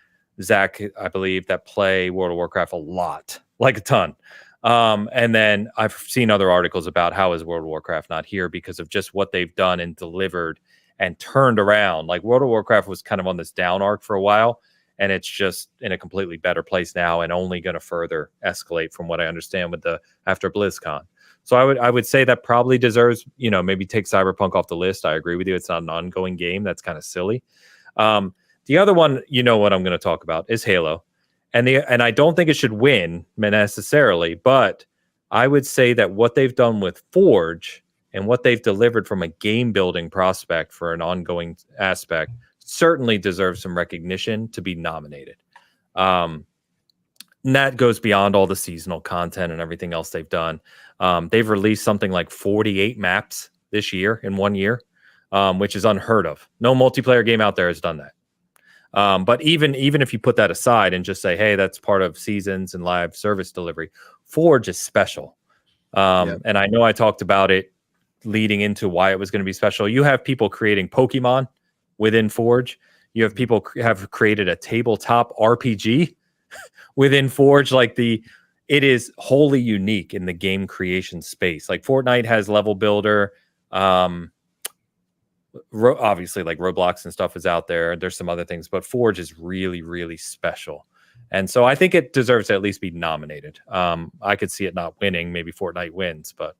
Zach, I believe, that play World of Warcraft a lot, like a ton. And then I've seen other articles about how is World of Warcraft not here because of just what they've done and delivered and turned around. Like World of Warcraft was kind of on this down arc for a while, and it's just in a completely better place now and only going to further escalate from what I understand with after BlizzCon. So I would say that probably deserves, maybe take Cyberpunk off the list. I agree with you. It's not an ongoing game. That's kind of silly. The other one, what I'm going to talk about is Halo. And I don't think it should win necessarily, but I would say that what they've done with Forge and what they've delivered from a game building prospect for an ongoing aspect certainly deserves some recognition to be nominated. And that goes beyond all the seasonal content and everything else they've done. They've released something like 48 maps this year in 1 year, which is unheard of. No multiplayer game out there has done that. But even if you put that aside and just say, hey, that's part of seasons and live service delivery, Forge is special. And I know I talked about it leading into why it was going to be special. You have people creating Pokemon within Forge. You have people have created a tabletop RPG within Forge. It is wholly unique in the game creation space. Like Fortnite has level builder. Obviously, like Roblox and stuff is out there. There's some other things, but Forge is really, really special. And so I think it deserves to at least be nominated. I could see it not winning. Maybe Fortnite wins, but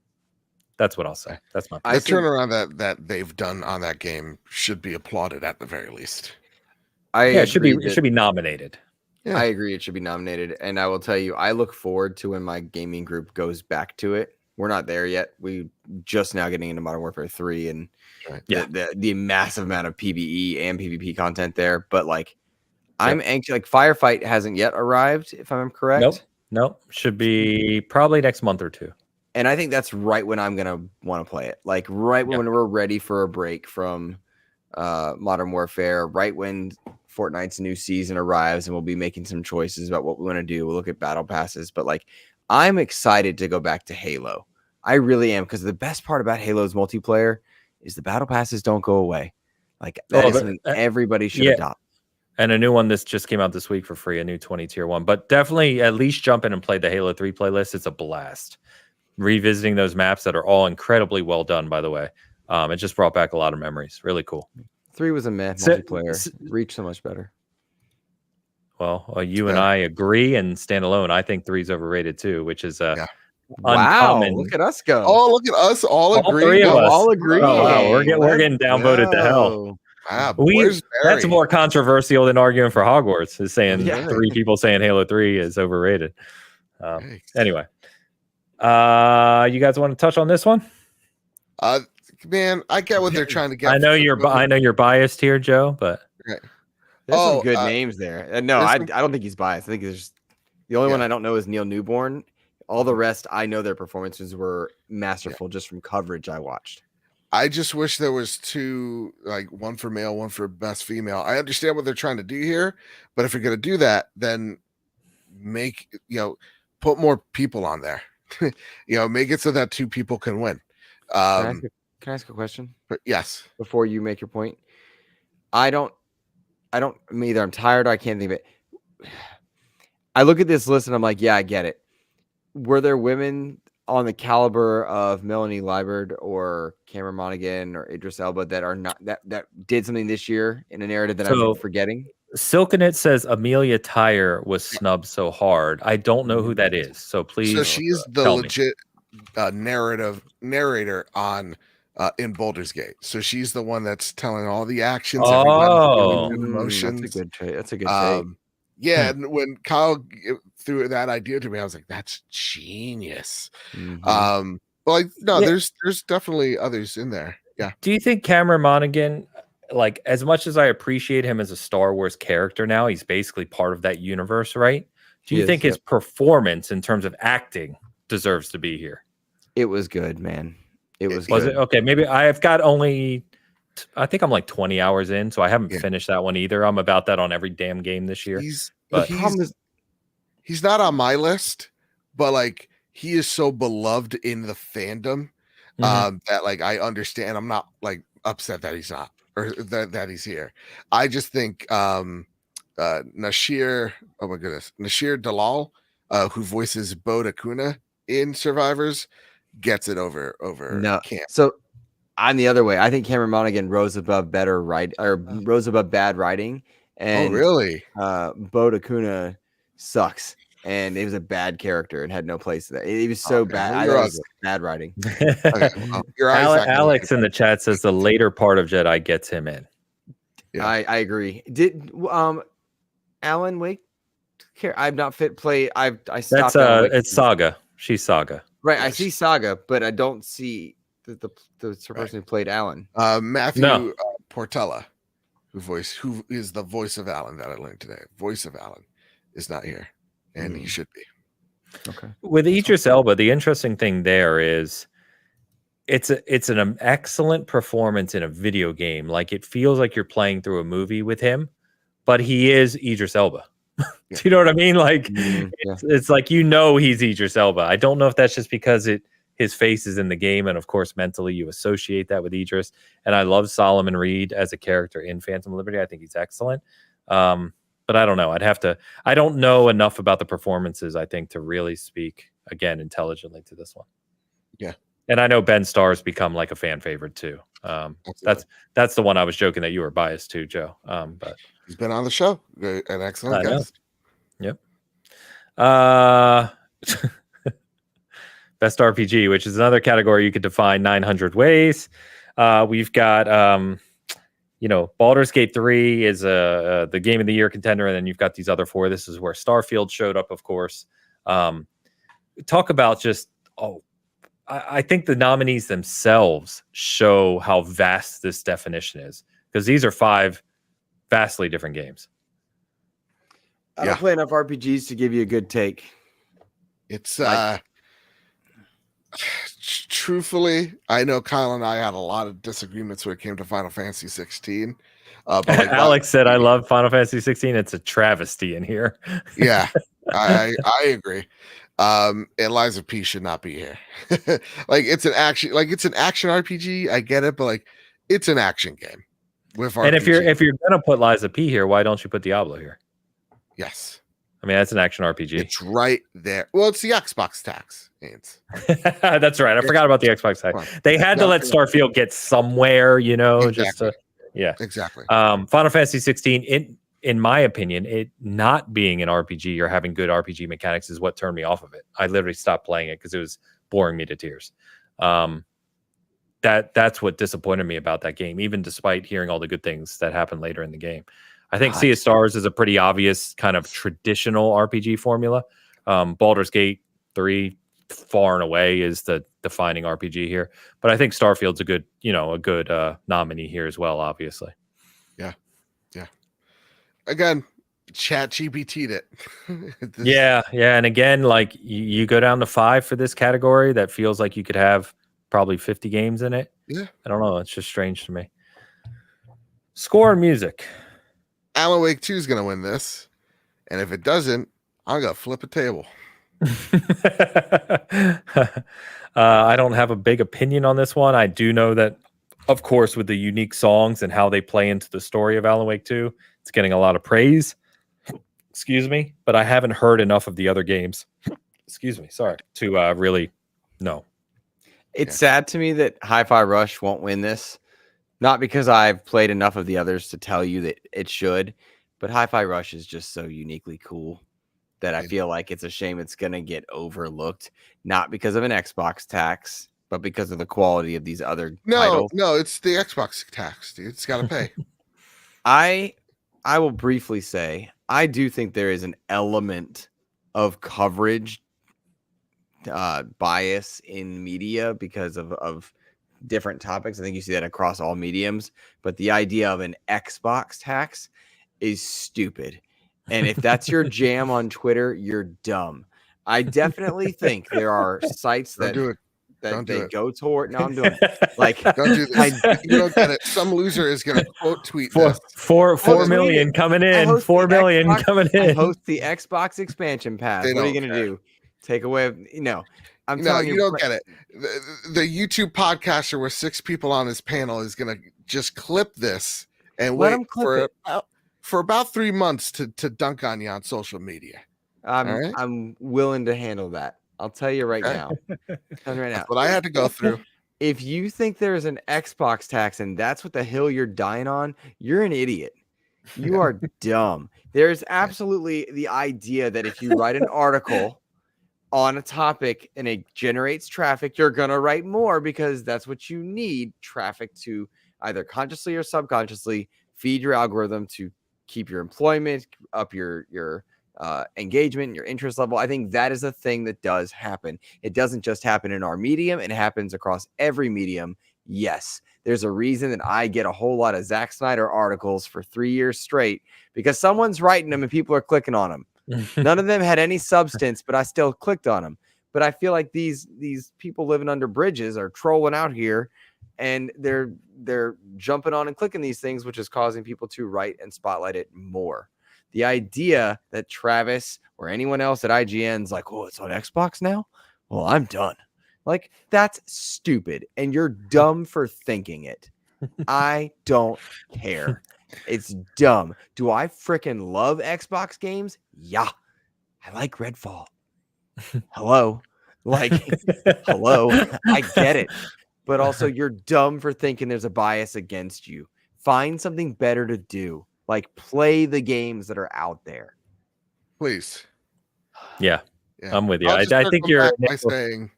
that's what I'll say. That's my The turnaround that they've done on that game should be applauded at the very least. It should be nominated. Yeah. I agree. It should be nominated. And I will tell you, I look forward to when my gaming group goes back to it. We're not there yet. We just now getting into Modern Warfare 3 and the massive amount of PvE and PvP content there. But I'm anxious. Firefight hasn't yet arrived, if I'm correct. Nope. Should be probably next month or two. And I think that's right when I'm gonna want to play it. When we're ready for a break from Modern Warfare, right when Fortnite's new season arrives, and we'll be making some choices about what we want to do. We'll look at battle passes, but I'm excited to go back to Halo. I really am, because the best part about Halo's multiplayer is the battle passes don't go away. That is something everybody should adopt. And a new one this just came out this week for free, a new 20 tier one. But definitely at least jump in and play the Halo 3 playlist. It's a blast. Revisiting those maps that are all incredibly well done, by the way. It just brought back a lot of memories. Really cool. 3 was a multiplayer. Reach so much better. Well, you and I agree and stand alone. I think 3's overrated too, which is uncommon. Wow, look at us go. Oh, look at us all agree. Three of us. All agree. Oh, wow. We're getting downvoted to hell. That's more controversial than arguing for Hogwarts, is saying 3 people saying Halo 3 is overrated. Anyway, you guys want to touch on this one? Man, I get what they're trying to get. I know you're biased here, Joe, but there's some good names there. No, I don't think he's biased. I think there's just the only one I don't know is Neil Newborn. All the rest, I know their performances were masterful just from coverage I watched. I just wish there was 2, one for male, one for best female. I understand what they're trying to do here, but if you're going to do that, then put more people on there. Make it so that 2 people can win. Can I ask a question? Yes. Before you make your point, I'm tired. Or I can't think of it. I look at this list and I'm like, yeah, I get it. Were there women on the caliber of Melanie Liburd or Cameron Monaghan or Idris Elba that are not that did something this year in a narrative that I'm forgetting? Silkenit says Amelia Tyre was snubbed so hard. I don't know who that is, so please. So she's the legit narrator on in Baldur's Gate. So she's the one that's telling all the actions. Emotions. That's a good take. Yeah, and when Kyle threw that idea to me, I was like, "That's genius." There's definitely others in there. Yeah. Do you think Cameron Monaghan, as much as I appreciate him as a Star Wars character now, he's basically part of that universe, right? Do you think his performance in terms of acting deserves to be here? It was good, man. It was. Was it okay? Maybe I've got only. I think I'm 20 hours in, so I haven't finished that one either. I'm about that on every damn game this year. He's not on my list, but he is so beloved in the fandom that I understand. I'm not upset that he's not or that he's here. I just think Nasir Dalal, who voices Boda Kuna in Survivors, gets it over Cam. So I'm the other way. I think Cameron Monaghan rose above bad writing. And really? Boda Kuna sucks. And it was a bad character and had no place there. It was so bad. I thought it was bad writing. Alex in the chat says the later part of Jedi gets him in. Yeah. I agree. Did Alan Wake care? I've not fit play. I stopped. It's Saga. She's Saga. Right. I Yes. see Saga, but I don't see the person Right. who played Alan. Matthew No. Portella, who is the voice of Alan that I learned today. Voice of Alan is not here, and he should be. Okay. With Idris Elba, the interesting thing there is it's an excellent performance in a video game. Like it feels like you're playing through a movie with him, but he is Idris Elba. Yeah. Do you know what I mean? Like Yeah. it's like he's Idris Elba. I don't know if that's just because his face is in the game, and of course mentally you associate that with Idris. And I love Solomon Reed as a character in Phantom Liberty. I think he's excellent. But I don't know. I don't know enough about the performances, I think, to really speak again intelligently to this one. Yeah. And I know Ben Starr's become like a fan favorite too. That's the one I was joking that you were biased to, Joe. But he's been on the show, an excellent guest. Yep. Best RPG, which is another category you could define 900 ways. We've got, Baldur's Gate 3 is the game of the year contender, and then you've got these other four. This is where Starfield showed up, of course. Talk about I think the nominees themselves show how vast this definition is, because these are 5 vastly different games. I don't play enough RPGs to give you a good take. It's truthfully, I know Kyle and I had a lot of disagreements when it came to Final Fantasy 16. But Alex said, "I love Final Fantasy 16. It's a travesty in here." Yeah, I agree. And Liza P should not be here. It's an action RPG. I get it, but it's an action game with RPG. And if you're gonna put Liza P here, why don't you put Diablo here? Yes. I mean, that's an action RPG. It's right there. Well, it's the Xbox tax. That's right. I forgot about the Xbox tax. They had to let Starfield get somewhere, exactly. Yeah. Exactly. Final Fantasy 16, in my opinion, it not being an RPG or having good RPG mechanics is what turned me off of it. I literally stopped playing it because it was boring me to tears. That's what disappointed me about that game, even despite hearing all the good things that happened later in the game. I think Sea of Stars is a pretty obvious kind of traditional RPG formula. Baldur's Gate 3 far and away is the defining RPG here, but I think Starfield's a good nominee here as well, obviously. Yeah. Again, Chat GPT'd it. Yeah, and again, you go down to 5 for this category, that feels like you could have probably 50 games in it. Yeah, I don't know. It's just strange to me. Score and music. Alan Wake 2 is going to win this, and if it doesn't, I'm going to flip a table. I don't have a big opinion on this one. I do know that, of course, with the unique songs and how they play into the story of Alan Wake 2, it's getting a lot of praise. Excuse me, but I haven't heard enough of the other games. Excuse me, sorry, to really know. It's sad to me that Hi-Fi Rush won't win this. Not because I've played enough of the others to tell you that it should, but Hi-Fi Rush is just so uniquely cool that I feel like it's a shame it's going to get overlooked, not because of an Xbox tax, but because of the quality of these other titles. No, it's the Xbox tax, dude. It's got to pay. I will briefly say, I do think there is an element of coverage bias in media because of different topics. I think you see that across all mediums, but the idea of an Xbox tax is stupid. And if that's your jam on Twitter, you're dumb. I definitely think there are sites that go toward. No, I'm doing it. Don't do this. You don't get it. Some loser is going to quote tweet this. 4 million coming in. 4 million coming in. I host the Xbox expansion pass. What are you going to do? Take away? I'm telling you, you don't get it. The YouTube podcaster with 6 people on his panel is going to just clip this and wait for about 3 months to dunk on you on social media. I'm willing to handle that. I'll tell you right now. That's what I had to go through. If you think there's an Xbox tax and that's what the hill you're dying on, you're an idiot. You are dumb. There's absolutely the idea that if you write an article on a topic and it generates traffic, you're going to write more because that's what you need, traffic to either consciously or subconsciously feed your algorithm to keep your employment, up your engagement, your interest level. I think that is a thing that does happen. It doesn't just happen in our medium, it happens across every medium. Yes, there's a reason that I get a whole lot of Zack Snyder articles for 3 years straight because someone's writing them and people are clicking on them. None of them had any substance, but I still clicked on them. But I feel like these people living under bridges are trolling out here, and they're jumping on and clicking these things, which is causing people to write and spotlight it more. The idea that Travis or anyone else at IGN's like, oh, it's on Xbox now? Well, I'm done. Like, that's stupid, and you're dumb for thinking it. I don't care. It's dumb. Do I freaking love Xbox games? Yeah. I like Redfall. Hello. Like, hello. I get it. But also, you're dumb for thinking there's a bias against you. Find something better to do. Like, play the games that are out there. Please. Yeah. I'm with you. I'll I just think circle you're back by saying,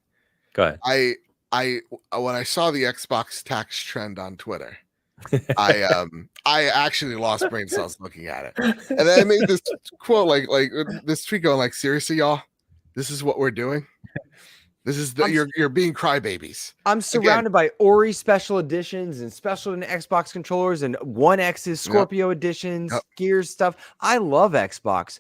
go ahead. I when I saw the Xbox tax trend on Twitter, I actually lost brain cells looking at it. And then I made this quote like this tweet going like, seriously, y'all, this is what we're doing. This is you're being crybabies. I'm surrounded by Ori special editions and special Xbox controllers and One X's Scorpio editions, Gears stuff. I love Xbox.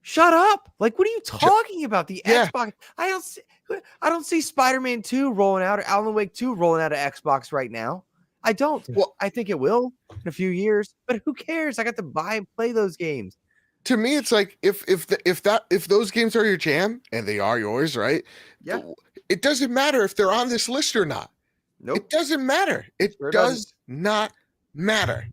Shut up! Like, what are you talking about? The Xbox. I don't see Spider-Man 2 rolling out or Alan Wake 2 rolling out of Xbox right now. I don't. Well, I think it will in a few years, but who cares? I got to buy and play those games. To me, it's like if those games are your jam and they are yours, right? Yeah. It doesn't matter if they're on this list or not. Nope. It doesn't matter. It sure does not matter.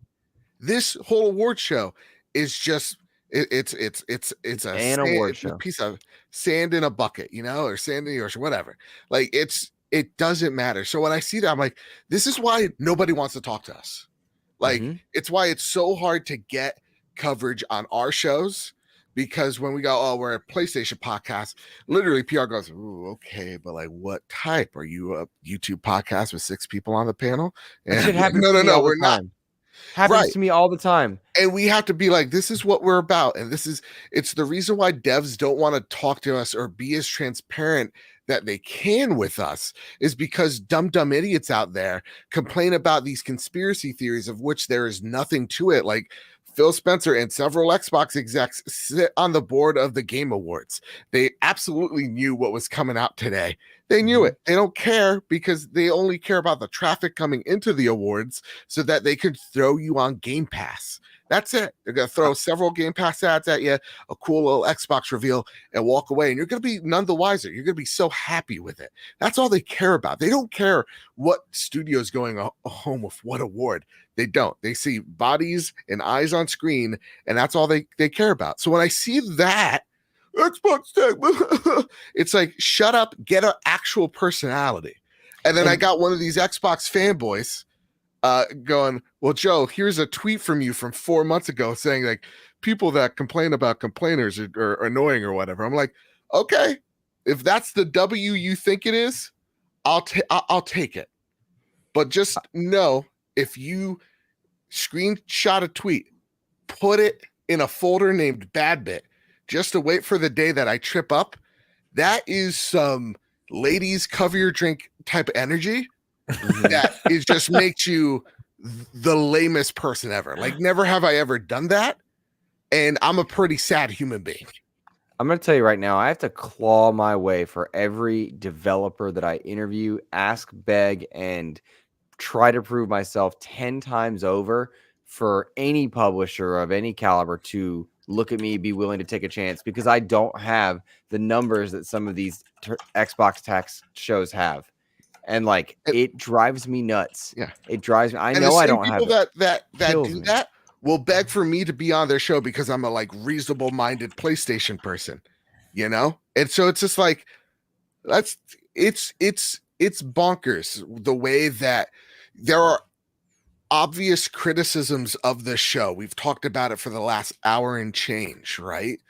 This whole award show is just it's a award show. A piece of sand in a bucket, or sand in the ocean, whatever. Like it doesn't matter. So when I see that, I'm like, this is why nobody wants to talk to us. Like it's why it's so hard to get coverage on our shows, because when we go, oh, we're a PlayStation podcast, literally PR goes, ooh, okay, but like, what type? Are you a YouTube podcast with 6 people on the panel? And shit happens no, we're not. Happens to me all the time. And we have to be like, this is what we're about. And it's the reason why devs don't want to talk to us or be as transparent that they can with us, is because dumb idiots out there complain about these conspiracy theories of which there is nothing to it. Like, Phil Spencer and several Xbox execs sit on the board of the Game Awards. They absolutely knew what was coming out today. They knew it. They don't care because they only care about the traffic coming into the awards so that they could throw you on Game Pass. That's it. They're going to throw several Game Pass ads at you, a cool little Xbox reveal, and walk away. And you're going to be none the wiser. You're going to be so happy with it. That's all they care about. They don't care what studio's going home with what award. They don't. They see bodies and eyes on screen, and that's all they care about. So when I see that, Xbox Tech, it's like, shut up, get an actual personality. And then I got one of these Xbox fanboys going, well, Joe, here's a tweet from you from 4 months ago saying like people that complain about complainers are annoying or whatever. I'm like, okay, if that's the W you think it is, I'll take it. But just know, if you screenshot a tweet, put it in a folder named Badbit just to wait for the day that I trip up, that is some ladies cover your drink type energy. That is just makes you the lamest person ever. Like, never have I ever done that, and I'm a pretty sad human being. I'm going to tell you right now, I have to claw my way for every developer that I interview, ask, beg, and try to prove myself 10 times over for any publisher of any caliber to look at me, be willing to take a chance, because I don't have the numbers that some of these Xbox tax shows have. And like, it drives me nuts. Yeah, it drives me. I know I don't have people that do that will beg for me to be on their show because I'm a like reasonable minded PlayStation person, And so it's just like, it's bonkers the way that there are obvious criticisms of the show. We've talked about it for the last hour and change, right?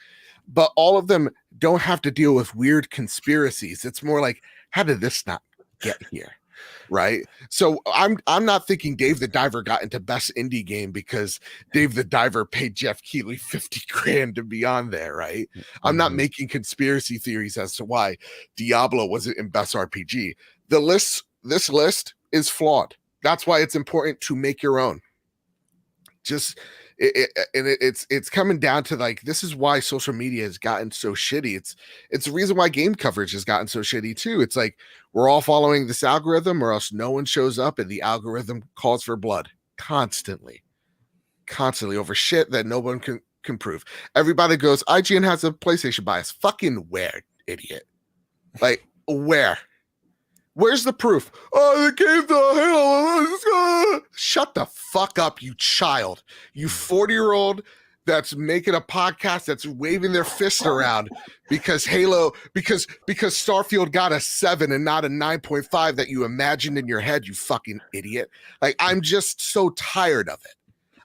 But all of them don't have to deal with weird conspiracies. It's more like, how did this not get here? right? So I'm not thinking Dave the Diver got into best indie game because Dave the Diver paid Jeff Keighley 50 grand to be on there, right? I'm not making conspiracy theories as to why Diablo wasn't in best RPG. This list is flawed. That's why it's important to make your own. Just it's coming down to like, this is why social media has gotten so shitty. It's the reason why game coverage has gotten so shitty too. It's like we're all following this algorithm, or else no one shows up, and the algorithm calls for blood constantly over shit that no one can prove. Everybody goes, IGN has a PlayStation bias. Fucking where, idiot? Like, where? Where's the proof? Oh, they gave the hell. Shut the fuck up, you child. You 40-year-old that's making a podcast that's waving their fist around because Starfield got a 7 and not a 9.5 that you imagined in your head, you fucking idiot. Like, I'm just so tired of it.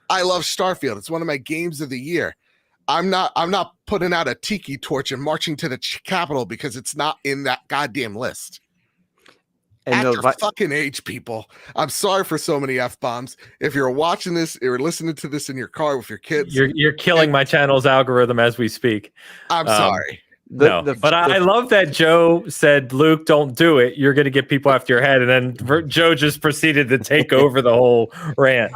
I love Starfield. It's one of my games of the year. I'm not putting out a tiki torch and marching to the Capitol because it's not in that goddamn list. And at your fucking age, people. I'm sorry for so many F-bombs. If you're watching this or listening to this in your car with your kids, you're killing my channel's algorithm as we speak. I'm sorry. I love that Joe said, Luke, don't do it. You're going to get people after your head. And then Joe just proceeded to take over the whole rant.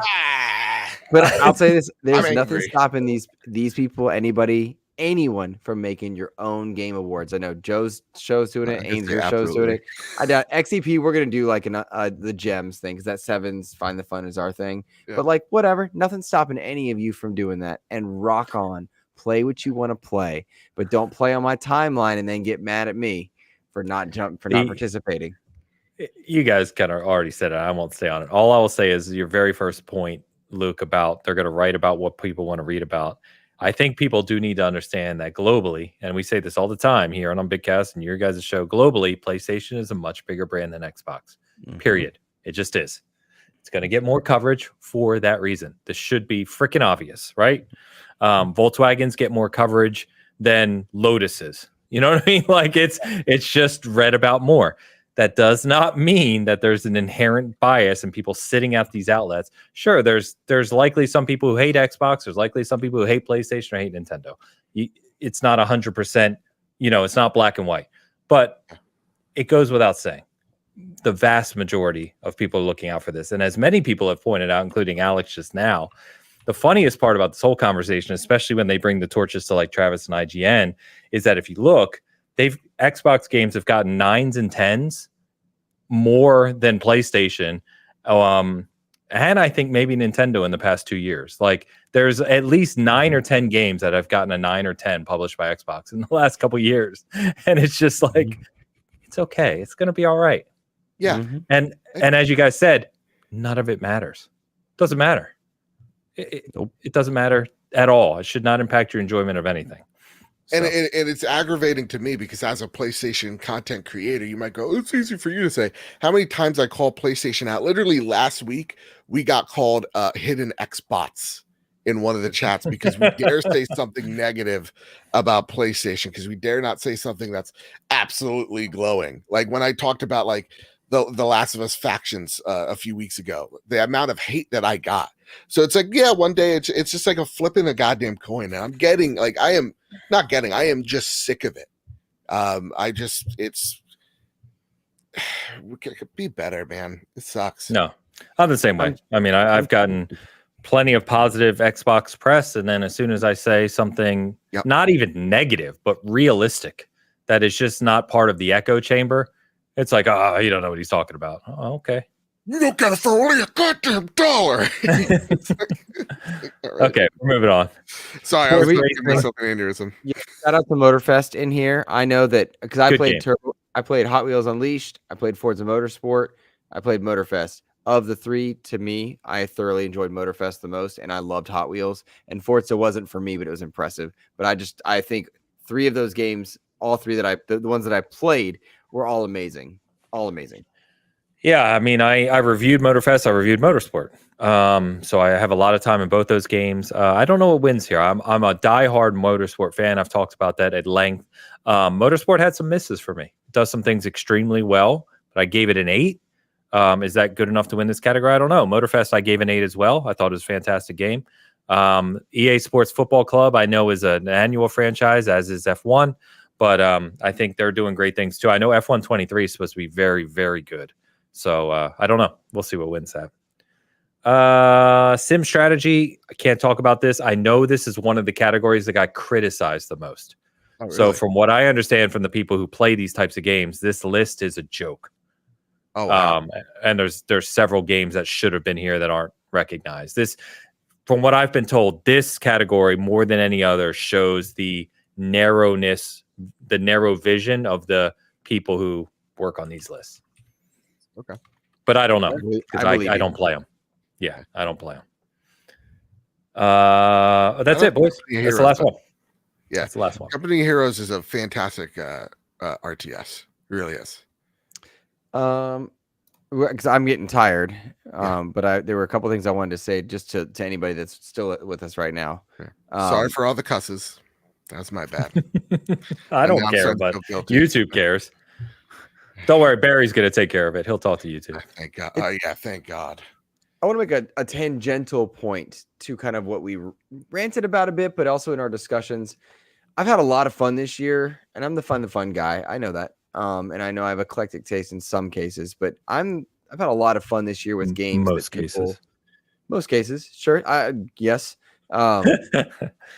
But I'll say this, there's nothing stopping these people, anyone from making your own game awards. I know Joe's show's doing it, Ames, your show's doing it. I doubt XCP, we're gonna do like the gems thing, because that 7's Find the Fun is our thing. Yeah. But like, whatever, nothing's stopping any of you from doing that. And rock on, play what you want to play, but don't play on my timeline and then get mad at me for not participating. You guys kind of already said it. I won't stay on it. All I will say is your very first point, Luke, about they're going to write about what people want to read about. I think people do need to understand that globally, and we say this all the time here on Big Cast and your guys' show, globally, PlayStation is a much bigger brand than Xbox, period. It just is. It's going to get more coverage for that reason. This should be freaking obvious, right? Volkswagens get more coverage than Lotuses. You know what I mean? Like, it's just read about more. That does not mean that there's an inherent bias in people sitting at these outlets. Sure, there's likely some people who hate Xbox. There's likely some people who hate PlayStation or hate Nintendo. It's not 100%, it's not black and white. But it goes without saying, the vast majority of people are looking out for this. And as many people have pointed out, including Alex just now, the funniest part about this whole conversation, especially when they bring the torches to like Travis and IGN, is that if you look, Xbox games have gotten 9s and 10s more than PlayStation, and I think maybe Nintendo in the past 2 years. Like, there's at least 9 or 10 games that have gotten a 9 or 10 published by Xbox in the last couple of years, and it's just like, it's okay, it's gonna be all right. Yeah, and as you guys said, none of it matters. Doesn't matter. It doesn't matter at all. It should not impact your enjoyment of anything. So. And it's aggravating to me because as a PlayStation content creator, you might go, it's easy for you to say. How many times I call PlayStation out? Literally last week, we got called hidden Xbots in one of the chats because we dare say something negative about PlayStation, because we dare not say something that's absolutely glowing. Like when I talked about like the Last of Us factions a few weeks ago, the amount of hate that I got. So it's like, yeah, one day it's just like a flipping a goddamn coin. And I'm getting like, I am just sick of it. We could be better, man. It sucks. No, I'm the same way. I mean, I've gotten plenty of positive Xbox press. And then as soon as I say something, not even negative, but realistic, that is just not part of the echo chamber, it's like, oh, you don't know what he's talking about. Oh, okay. You don't get it for only $1 dollar. Okay, we're moving on. Sorry, I was making myself an aneurysm. Yeah, shout out to Motorfest in here. I know that because I played I played Hot Wheels Unleashed, I played Forza Motorsport, I played Motorfest. Of the three, to me, I thoroughly enjoyed Motorfest the most, and I loved Hot Wheels. And Forza wasn't for me, but it was impressive. But I think 3 of those games, all 3 the ones that I played, were all amazing. All amazing. Yeah, I mean, I reviewed Motorfest, I reviewed Motorsport. So I have a lot of time in both those games. I don't know what wins here. I'm a diehard Motorsport fan. I've talked about that at length. Motorsport had some misses for me. It does some things extremely well, but I gave it an 8. Is that good enough to win this category? I don't know. Motorfest, I gave an 8 as well. I thought it was a fantastic game. EA Sports Football Club, I know, is an annual franchise, as is F1, but I think they're doing great things too. I know F1 23 is supposed to be very, very good. So I don't know. We'll see what wins that. Sim strategy, I can't talk about this. I know this is one of the categories that got criticized the most. Oh, really? So from what I understand from the people who play these types of games, this list is a joke. Oh, wow. And there's several games that should have been here that aren't recognized. This, from what I've been told, this category more than any other shows the narrowness, the narrow vision of the people who work on these lists. Okay. But I don't know. I don't play them. Yeah, I don't play them. That's it, boys. That's the last one. Yeah, that's the last one. Company Heroes is a fantastic RTS. It really is. Because I'm getting tired. But there were a couple things I wanted to say just to anybody that's still with us right now. Yeah. Sorry for all the cusses. That's my bad. I don't care, but YouTube cares. Don't worry, Barry's gonna take care of it. He'll talk to YouTube. Thank God. Yeah, thank God. I want to make a tangential point to kind of what we ranted about a bit, but also in our discussions. I've had a lot of fun this year, and I'm the fun guy. I know that. And I know I have eclectic taste in some cases, but I've had a lot of fun this year with games. Most cases, sure. Yes. A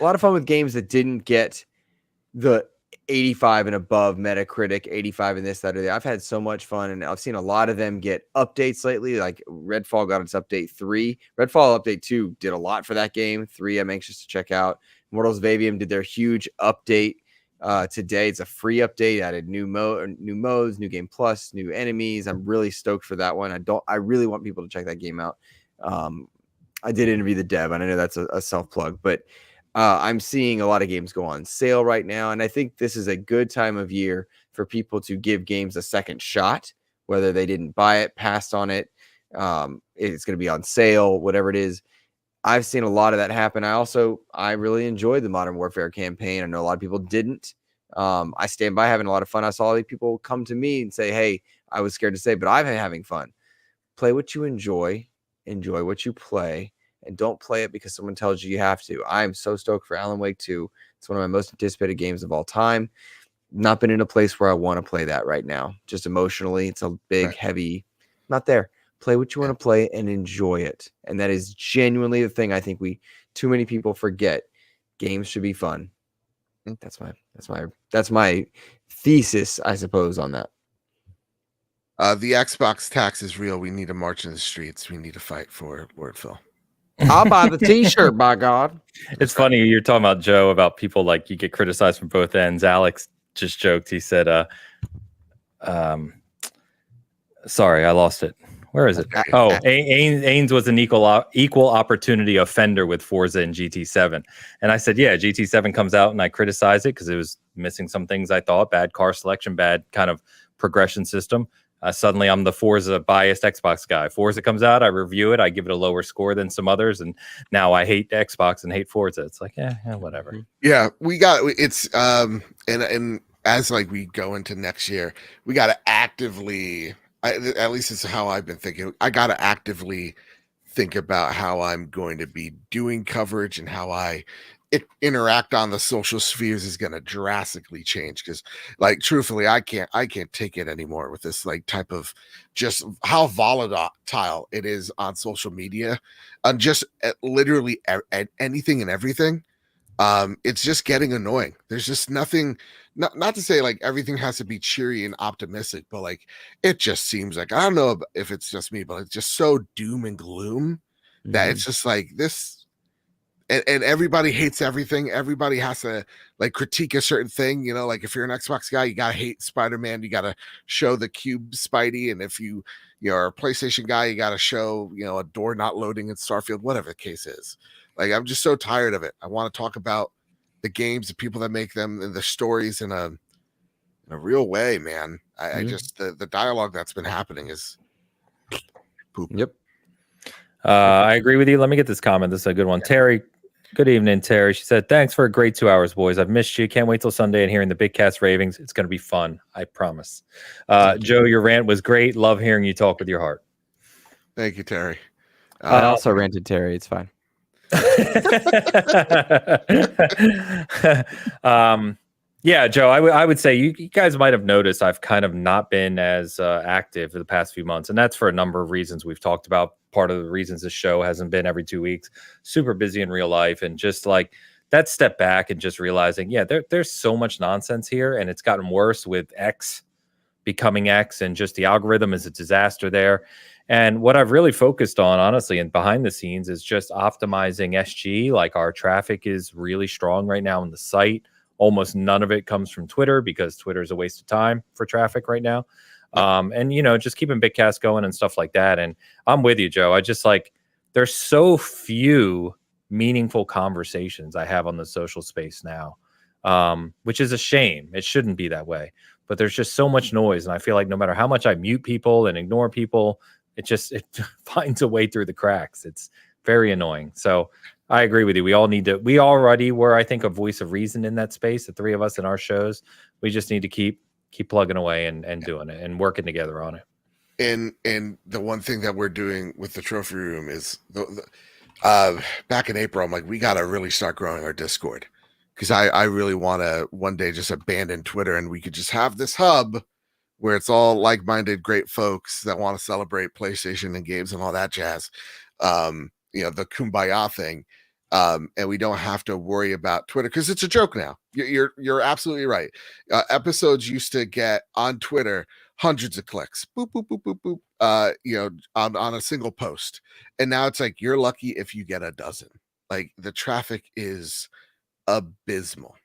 lot of fun with games that didn't get the 85 and above Metacritic, 85 and this, that, or that. I've had so much fun, and I've seen a lot of them get updates lately. Like Redfall got its update 3. Redfall update 2 did a lot for that game. 3, I'm anxious to check out. Mortals of Avium did their huge update today. It's a free update, added new modes, new game plus, new enemies. I'm really stoked for that one. I really want people to check that game out. I did interview the dev, and I know that's a self plug, but I'm seeing a lot of games go on sale right now, and I think this is a good time of year for people to give games a second shot, whether they didn't buy it, passed on it, it's going to be on sale, whatever it is. I've seen a lot of that happen. I really enjoyed the Modern Warfare campaign. I know a lot of people didn't. I stand by having a lot of fun. I saw people come to me and say, hey, I was scared to say, but I've been having fun. Play what you enjoy what you play, and don't play it because someone tells you have to. I'm so stoked for Alan Wake 2. It's one of my most anticipated games of all time. Not been in a place where I want to play that right now. Just emotionally, it's a big, heavy, not there. Play what you want to play and enjoy it. And that is genuinely the thing I think too many people forget. Games should be fun. That's my thesis, I suppose, on that. The Xbox tax is real. We need to march in the streets. We need to fight for Lord Phil. I'll buy the t-shirt, by God. It's funny you're talking about, Joe, about people like you get criticized from both ends. Alex just joked. He said, sorry, I lost it. Where is it? Oh, Ains was an equal opportunity offender with Forza and GT7. And I said, yeah, GT7 comes out and I criticize it because it was missing some things I thought, bad car selection, bad kind of progression system. Suddenly I'm the Forza biased Xbox guy. Forza comes out, I review it, I give it a lower score than some others, and now I hate Xbox and hate Forza. It's like, yeah, whatever. Yeah, it's and as like we go into next year, we got to actively, at least it's how I've been thinking. I got to actively think about how I'm going to be doing coverage and how I interact on the social spheres is going to drastically change, because like truthfully I can't take it anymore with this like type of just how volatile it is on social media, on just literally anything and everything. It's just getting annoying. There's just nothing, not to say like everything has to be cheery and optimistic, but like it just seems like, I don't know if it's just me, but it's just so doom and gloom that it's just like this. And everybody hates everything. Everybody has to like critique a certain thing. You know, like if you're an Xbox guy, you gotta hate Spider-Man. You gotta show the cube Spidey. And if you're a PlayStation guy, you gotta show, a door not loading in Starfield, whatever the case is. Like, I'm just so tired of it. I want to talk about the games, the people that make them, and the stories in a real way, man. I just the dialogue that's been happening is poop. Yep. I agree with you. Let me get this comment. This is a good one. Terry Good evening, Terry. She said, thanks for a great 2 hours, boys. I've missed you. Can't wait till Sunday and hearing the big cast ravings. It's going to be fun. I promise. Joe, your rant was great. Love hearing you talk with your heart. Thank you, Terry. I also ranted Terry. It's fine. Yeah, Joe, I would say you guys might have noticed I've kind of not been as active for the past few months, and that's for a number of reasons we've talked about. Part of the reasons the show hasn't been every 2 weeks, super busy in real life, and just like that step back and just realizing, yeah, there's so much nonsense here, and it's gotten worse with X becoming X, and just the algorithm is a disaster there. And what I've really focused on, honestly, and behind the scenes is just optimizing SG. Like our traffic is really strong right now on the site. Almost none of it comes from Twitter because Twitter is a waste of time for traffic right now. And, just keeping Bitcast going and stuff like that. And I'm with you, Joe. I just like, there's so few meaningful conversations I have on the social space now, which is a shame. It shouldn't be that way. But there's just so much noise. And I feel like no matter how much I mute people and ignore people, it finds a way through the cracks. It's very annoying. So I agree with you. We already were, I think, a voice of reason in that space, the three of us in our shows. We just need to keep plugging away and doing it and working together on it. And the one thing that we're doing with the trophy room is back in April, I'm like, we got to really start growing our Discord, because I really want to one day just abandon Twitter and we could just have this hub where it's all like-minded, great folks that want to celebrate PlayStation and games and all that jazz. The kumbaya thing. And we don't have to worry about Twitter because it's a joke now. You're absolutely right. Episodes used to get on Twitter hundreds of clicks, boop, boop, boop, boop, boop, on a single post. And now it's like, you're lucky if you get a dozen. Like, the traffic is abysmal.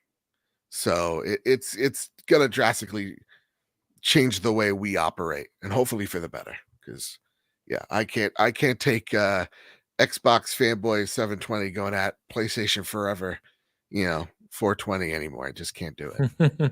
So it's going to drastically change the way we operate, and hopefully for the better. Because I can't take Xbox fanboy 720 going at PlayStation forever, 420 anymore. I just can't do it.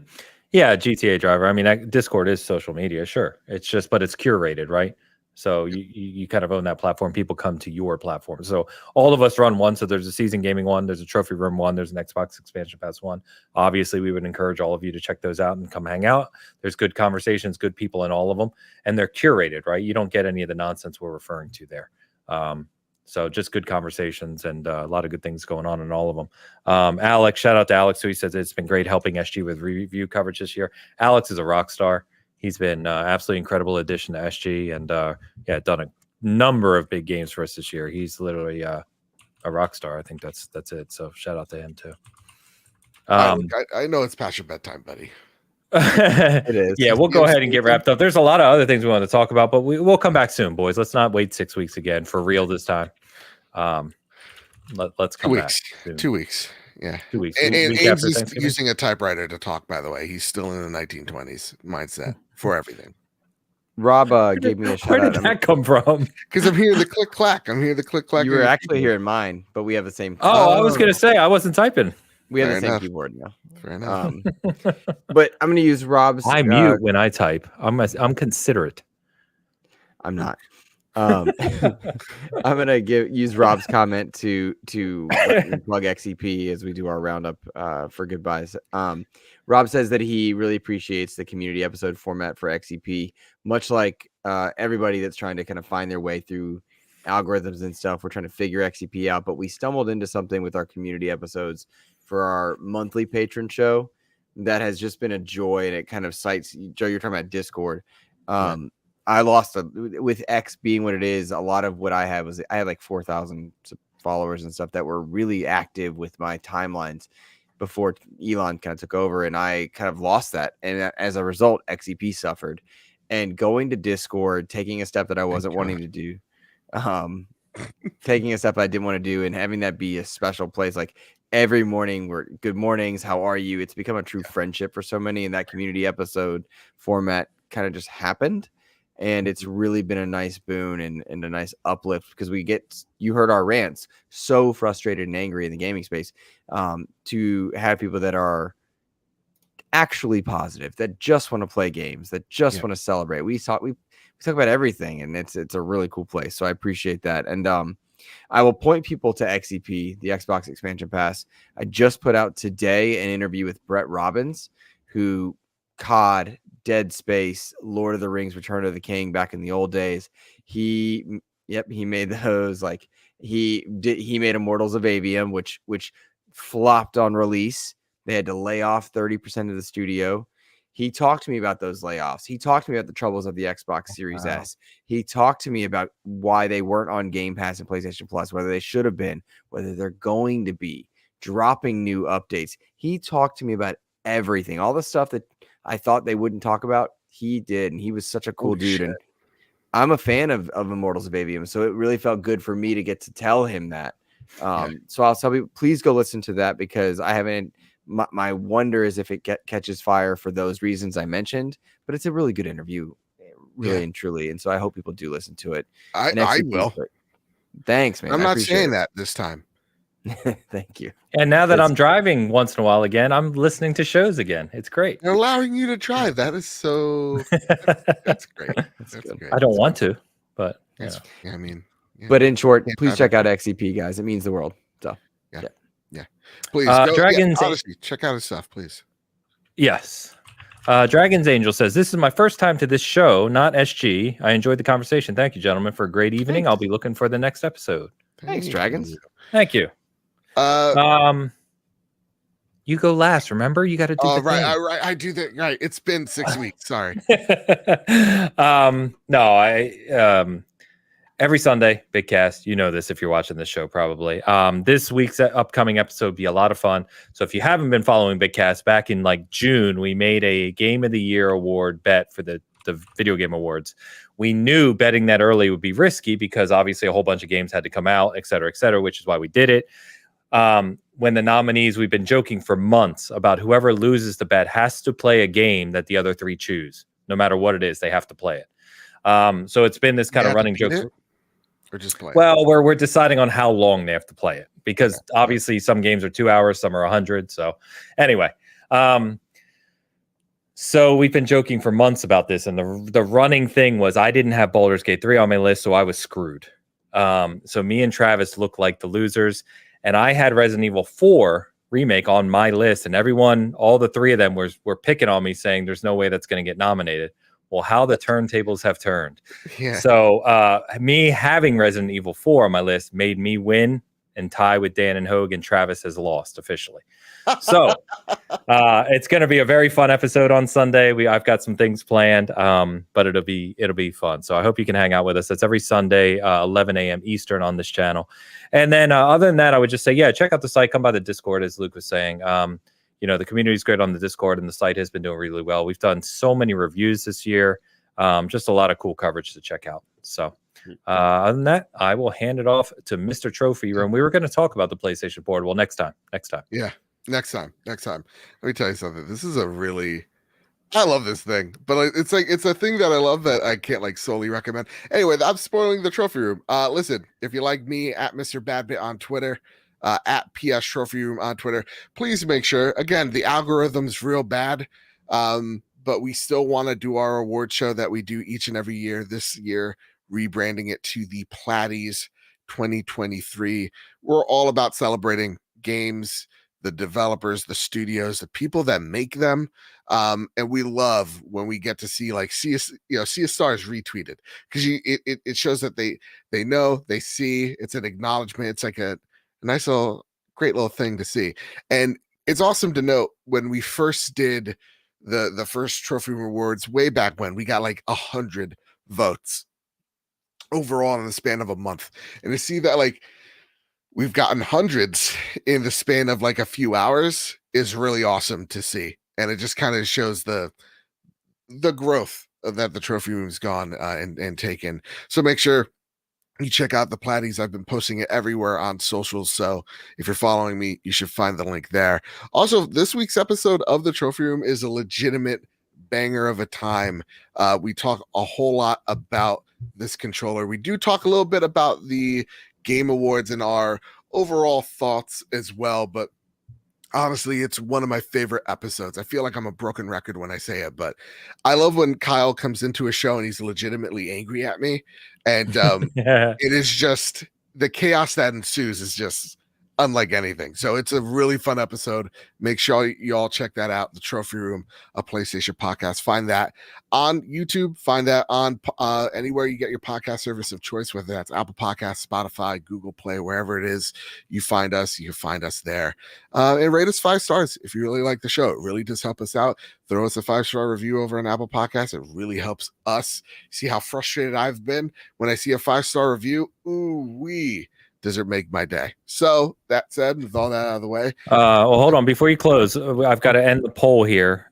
Yeah, GTA driver. I mean, Discord is social media, sure. It's just, but it's curated, right? So you kind of own that platform. People come to your platform. So all of us run one. So there's a season gaming one, there's a trophy room one, there's an Xbox expansion pass one. Obviously, we would encourage all of you to check those out and come hang out. There's good conversations, good people in all of them, and they're curated, right? You don't get any of the nonsense we're referring to there. So just good conversations and a lot of good things going on in all of them. Alex, shout out to Alex, who he says it's been great helping SG with review coverage this year. Alex is a rock star. He's been absolutely incredible addition to SG, and done a number of big games for us this year. He's literally a rock star. I think that's it. So shout out to him too. I know it's past your bedtime, buddy. It is. Yeah, we'll go ahead and get wrapped up. There's a lot of other things we want to talk about, but we'll come back soon, boys. Let's not wait 6 weeks again for real this time. Let's come back. 2 weeks. Yeah. 2 weeks. And Ames using a typewriter to talk, by the way. He's still in the 1920s mindset for everything. Rob gave me a shout out. Where did that come from? Because I'm hearing the click clack. You were actually hearing mine, but we have the same. I was going to say, I wasn't typing. We have the same keyboard now. Fair enough. But I'm going to use Rob's. I mute when I type. I'm considerate. I'm not. I'm gonna use Rob's comment to plug XEP as we do our roundup for goodbyes. Rob says that he really appreciates the community episode format for XEP, much like everybody that's trying to kind of find their way through algorithms and stuff. We're trying to figure XEP out, but we stumbled into something with our community episodes for our monthly patron show that has just been a joy, and it kind of cites, Joe, you're talking about Discord. I lost with X being what it is. A lot of what I had like 4,000 followers and stuff that were really active with my timelines before Elon kind of took over, and I kind of lost that. And as a result, XEP suffered. And going to Discord, taking a step that I wasn't wanting to do, taking a step I didn't want to do, and having that be a special place, like every morning we're good mornings, how are you? It's become a true friendship for so many, and that community episode format kind of just happened. And it's really been a nice boon and a nice uplift, because you heard our rants, so frustrated and angry in the gaming space, to have people that are actually positive, that just want to play games, that just want to celebrate. We talk about everything, and it's a really cool place. So I appreciate that. And I will point people to XEP, the Xbox Expansion Pass. I just put out today an interview with Brett Robbins, who COD, Dead Space, Lord of the Rings, Return of the King back in the old days. He made those. Like he made Immortals of Avium, which flopped on release. They had to lay off 30% of the studio. He talked to me about those layoffs. He talked to me about the troubles of the Xbox Series S. He talked to me about why they weren't on Game Pass and PlayStation Plus, whether they should have been, whether they're going to be, dropping new updates. He talked to me about everything, all the stuff that I thought they wouldn't talk about. He did, and he was such a cool dude. Shit. And I'm a fan of Immortals of Avium, so it really felt good for me to get to tell him that. So I'll tell you, please go listen to that, because I haven't. My wonder is if it catches fire for those reasons I mentioned, but it's a really good interview, really and truly. And so I hope people do listen to it. I will. Thanks, man. I'm not saying that this time. Thank you. And now that I'm driving once in a while again, I'm listening to shows again. It's great. They're allowing you to drive. That is so. That's great. That's great. I don't want to, but I mean. Yeah. But in short, please check out XCP, guys. It means the world. So yeah. Please go. Dragons. Honestly, check out his stuff, please. Yes. Dragon's Angel says, "This is my first time to this show, not SG. I enjoyed the conversation. Thank you, gentlemen, for a great evening. I'll be looking for the next episode." Thanks, Dragons. Thank you. You go last. Remember, you got to do. I do that. Right. It's been 6 weeks. Sorry. No, every Sunday, big cast. You know this if you're watching this show, probably. This week's upcoming episode will be a lot of fun. So if you haven't been following Big Cast, back in like June, we made a Game of the Year award bet for the Video Game Awards. We knew betting that early would be risky because obviously a whole bunch of games had to come out, et cetera, which is why we did it. When the nominees, we've been joking for months about whoever loses the bet has to play a game that the other three choose. No matter what it is, they have to play it. So it's been this kind of running joke. Or just play? Well, we're deciding on how long they have to play it, because obviously some games are 2 hours, some are 100. So anyway, so we've been joking for months about this, and the running thing was I didn't have Baldur's Gate 3 on my list, so I was screwed. So me and Travis looked like the losers, and I had Resident Evil 4 remake on my list, and everyone, all the three of them were picking on me, saying there's no way that's going to get nominated. Well, how the turntables have turned. Yeah. So me having Resident Evil 4 on my list made me win and tie with Dan and Hogue, and Travis has lost officially. So it's going to be a very fun episode on Sunday. I've got some things planned, but it'll be fun. So I hope you can hang out with us. It's every Sunday, 11 a.m. Eastern on this channel. And then other than that, I would just say, check out the site. Come by the Discord, as Luke was saying. The community is great on the Discord, and the site has been doing really well. We've done so many reviews this year. Just a lot of cool coverage to check out. So other than that, I will hand it off to Mr. Trophy Room. We were going to talk about the PlayStation Portal. Well, next time. Yeah, next time. Let me tell you something. This is I love this thing, but it's a thing that I love that I can't solely recommend. Anyway, I'm spoiling the Trophy Room. Listen, if you like me, at Mr. Badbit on Twitter, at PS Trophy Room on Twitter, please make sure, again, the algorithm's real bad, but we still want to do our award show that we do each and every year. This year, rebranding it to the Platties 2023. We're all about celebrating games, the developers, the studios, the people that make them, and we love when we get to see see a star is retweeted, because it shows that they know, they see. It's an acknowledgement. It's like a nice little, great little thing to see. And it's awesome to note, when we first did the first Trophy Room Awards way back when, we got 100 votes overall in the span of a month. And to see that we've gotten hundreds in the span of a few hours is really awesome to see. And it just kind of shows the growth that the Trophy Room's gone and taken. So make sure you check out the Platties. I've been posting it everywhere on socials, so if you're following me, you should find the link there. Also, this week's episode of the Trophy Room is a legitimate banger of a time. We talk a whole lot about this controller. We do talk a little bit about the Game Awards and our overall thoughts as well, but honestly, it's one of my favorite episodes. I feel like I'm a broken record when I say it, but I love when Kyle comes into a show and he's legitimately angry at me. And it is just the chaos that ensues is just unlike anything. So it's a really fun episode. Make sure you all check that out. The Trophy Room, a PlayStation podcast. Find that on YouTube. Find that on anywhere you get your podcast service of choice, whether that's Apple Podcasts, Spotify, Google Play, wherever it is you find us. You can find us there. And rate us 5 stars if you really like the show. It really does help us out. Throw us a 5-star review over on Apple Podcasts. It really helps us. See how frustrated I've been when I see a 5-star review? Ooh, does it make my day? So that said, with all that out of the way, well, hold on before you close. I've got to end the poll here.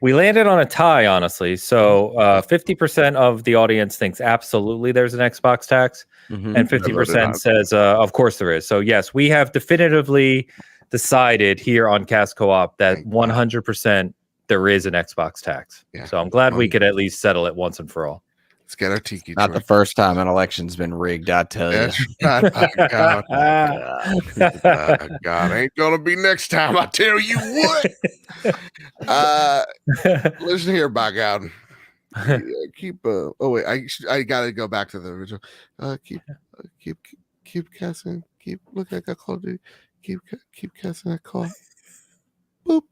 We landed on a tie, honestly. So 50% of the audience thinks absolutely there's an Xbox tax, and 50% says, of course there is. So yes, we have definitively decided here on Cast Co-op that 100% there is an Xbox tax. Yeah. So I'm glad we could at least settle it once and for all. Let's get our tiki. Not the first time an election's been rigged, I tell you. God, ain't gonna be next time. I tell you what. Listen here, by God. Keep. Oh wait, I gotta go back to the original. Keep casting. Keep looking at that Call of Duty. Keep casting that call. Boop.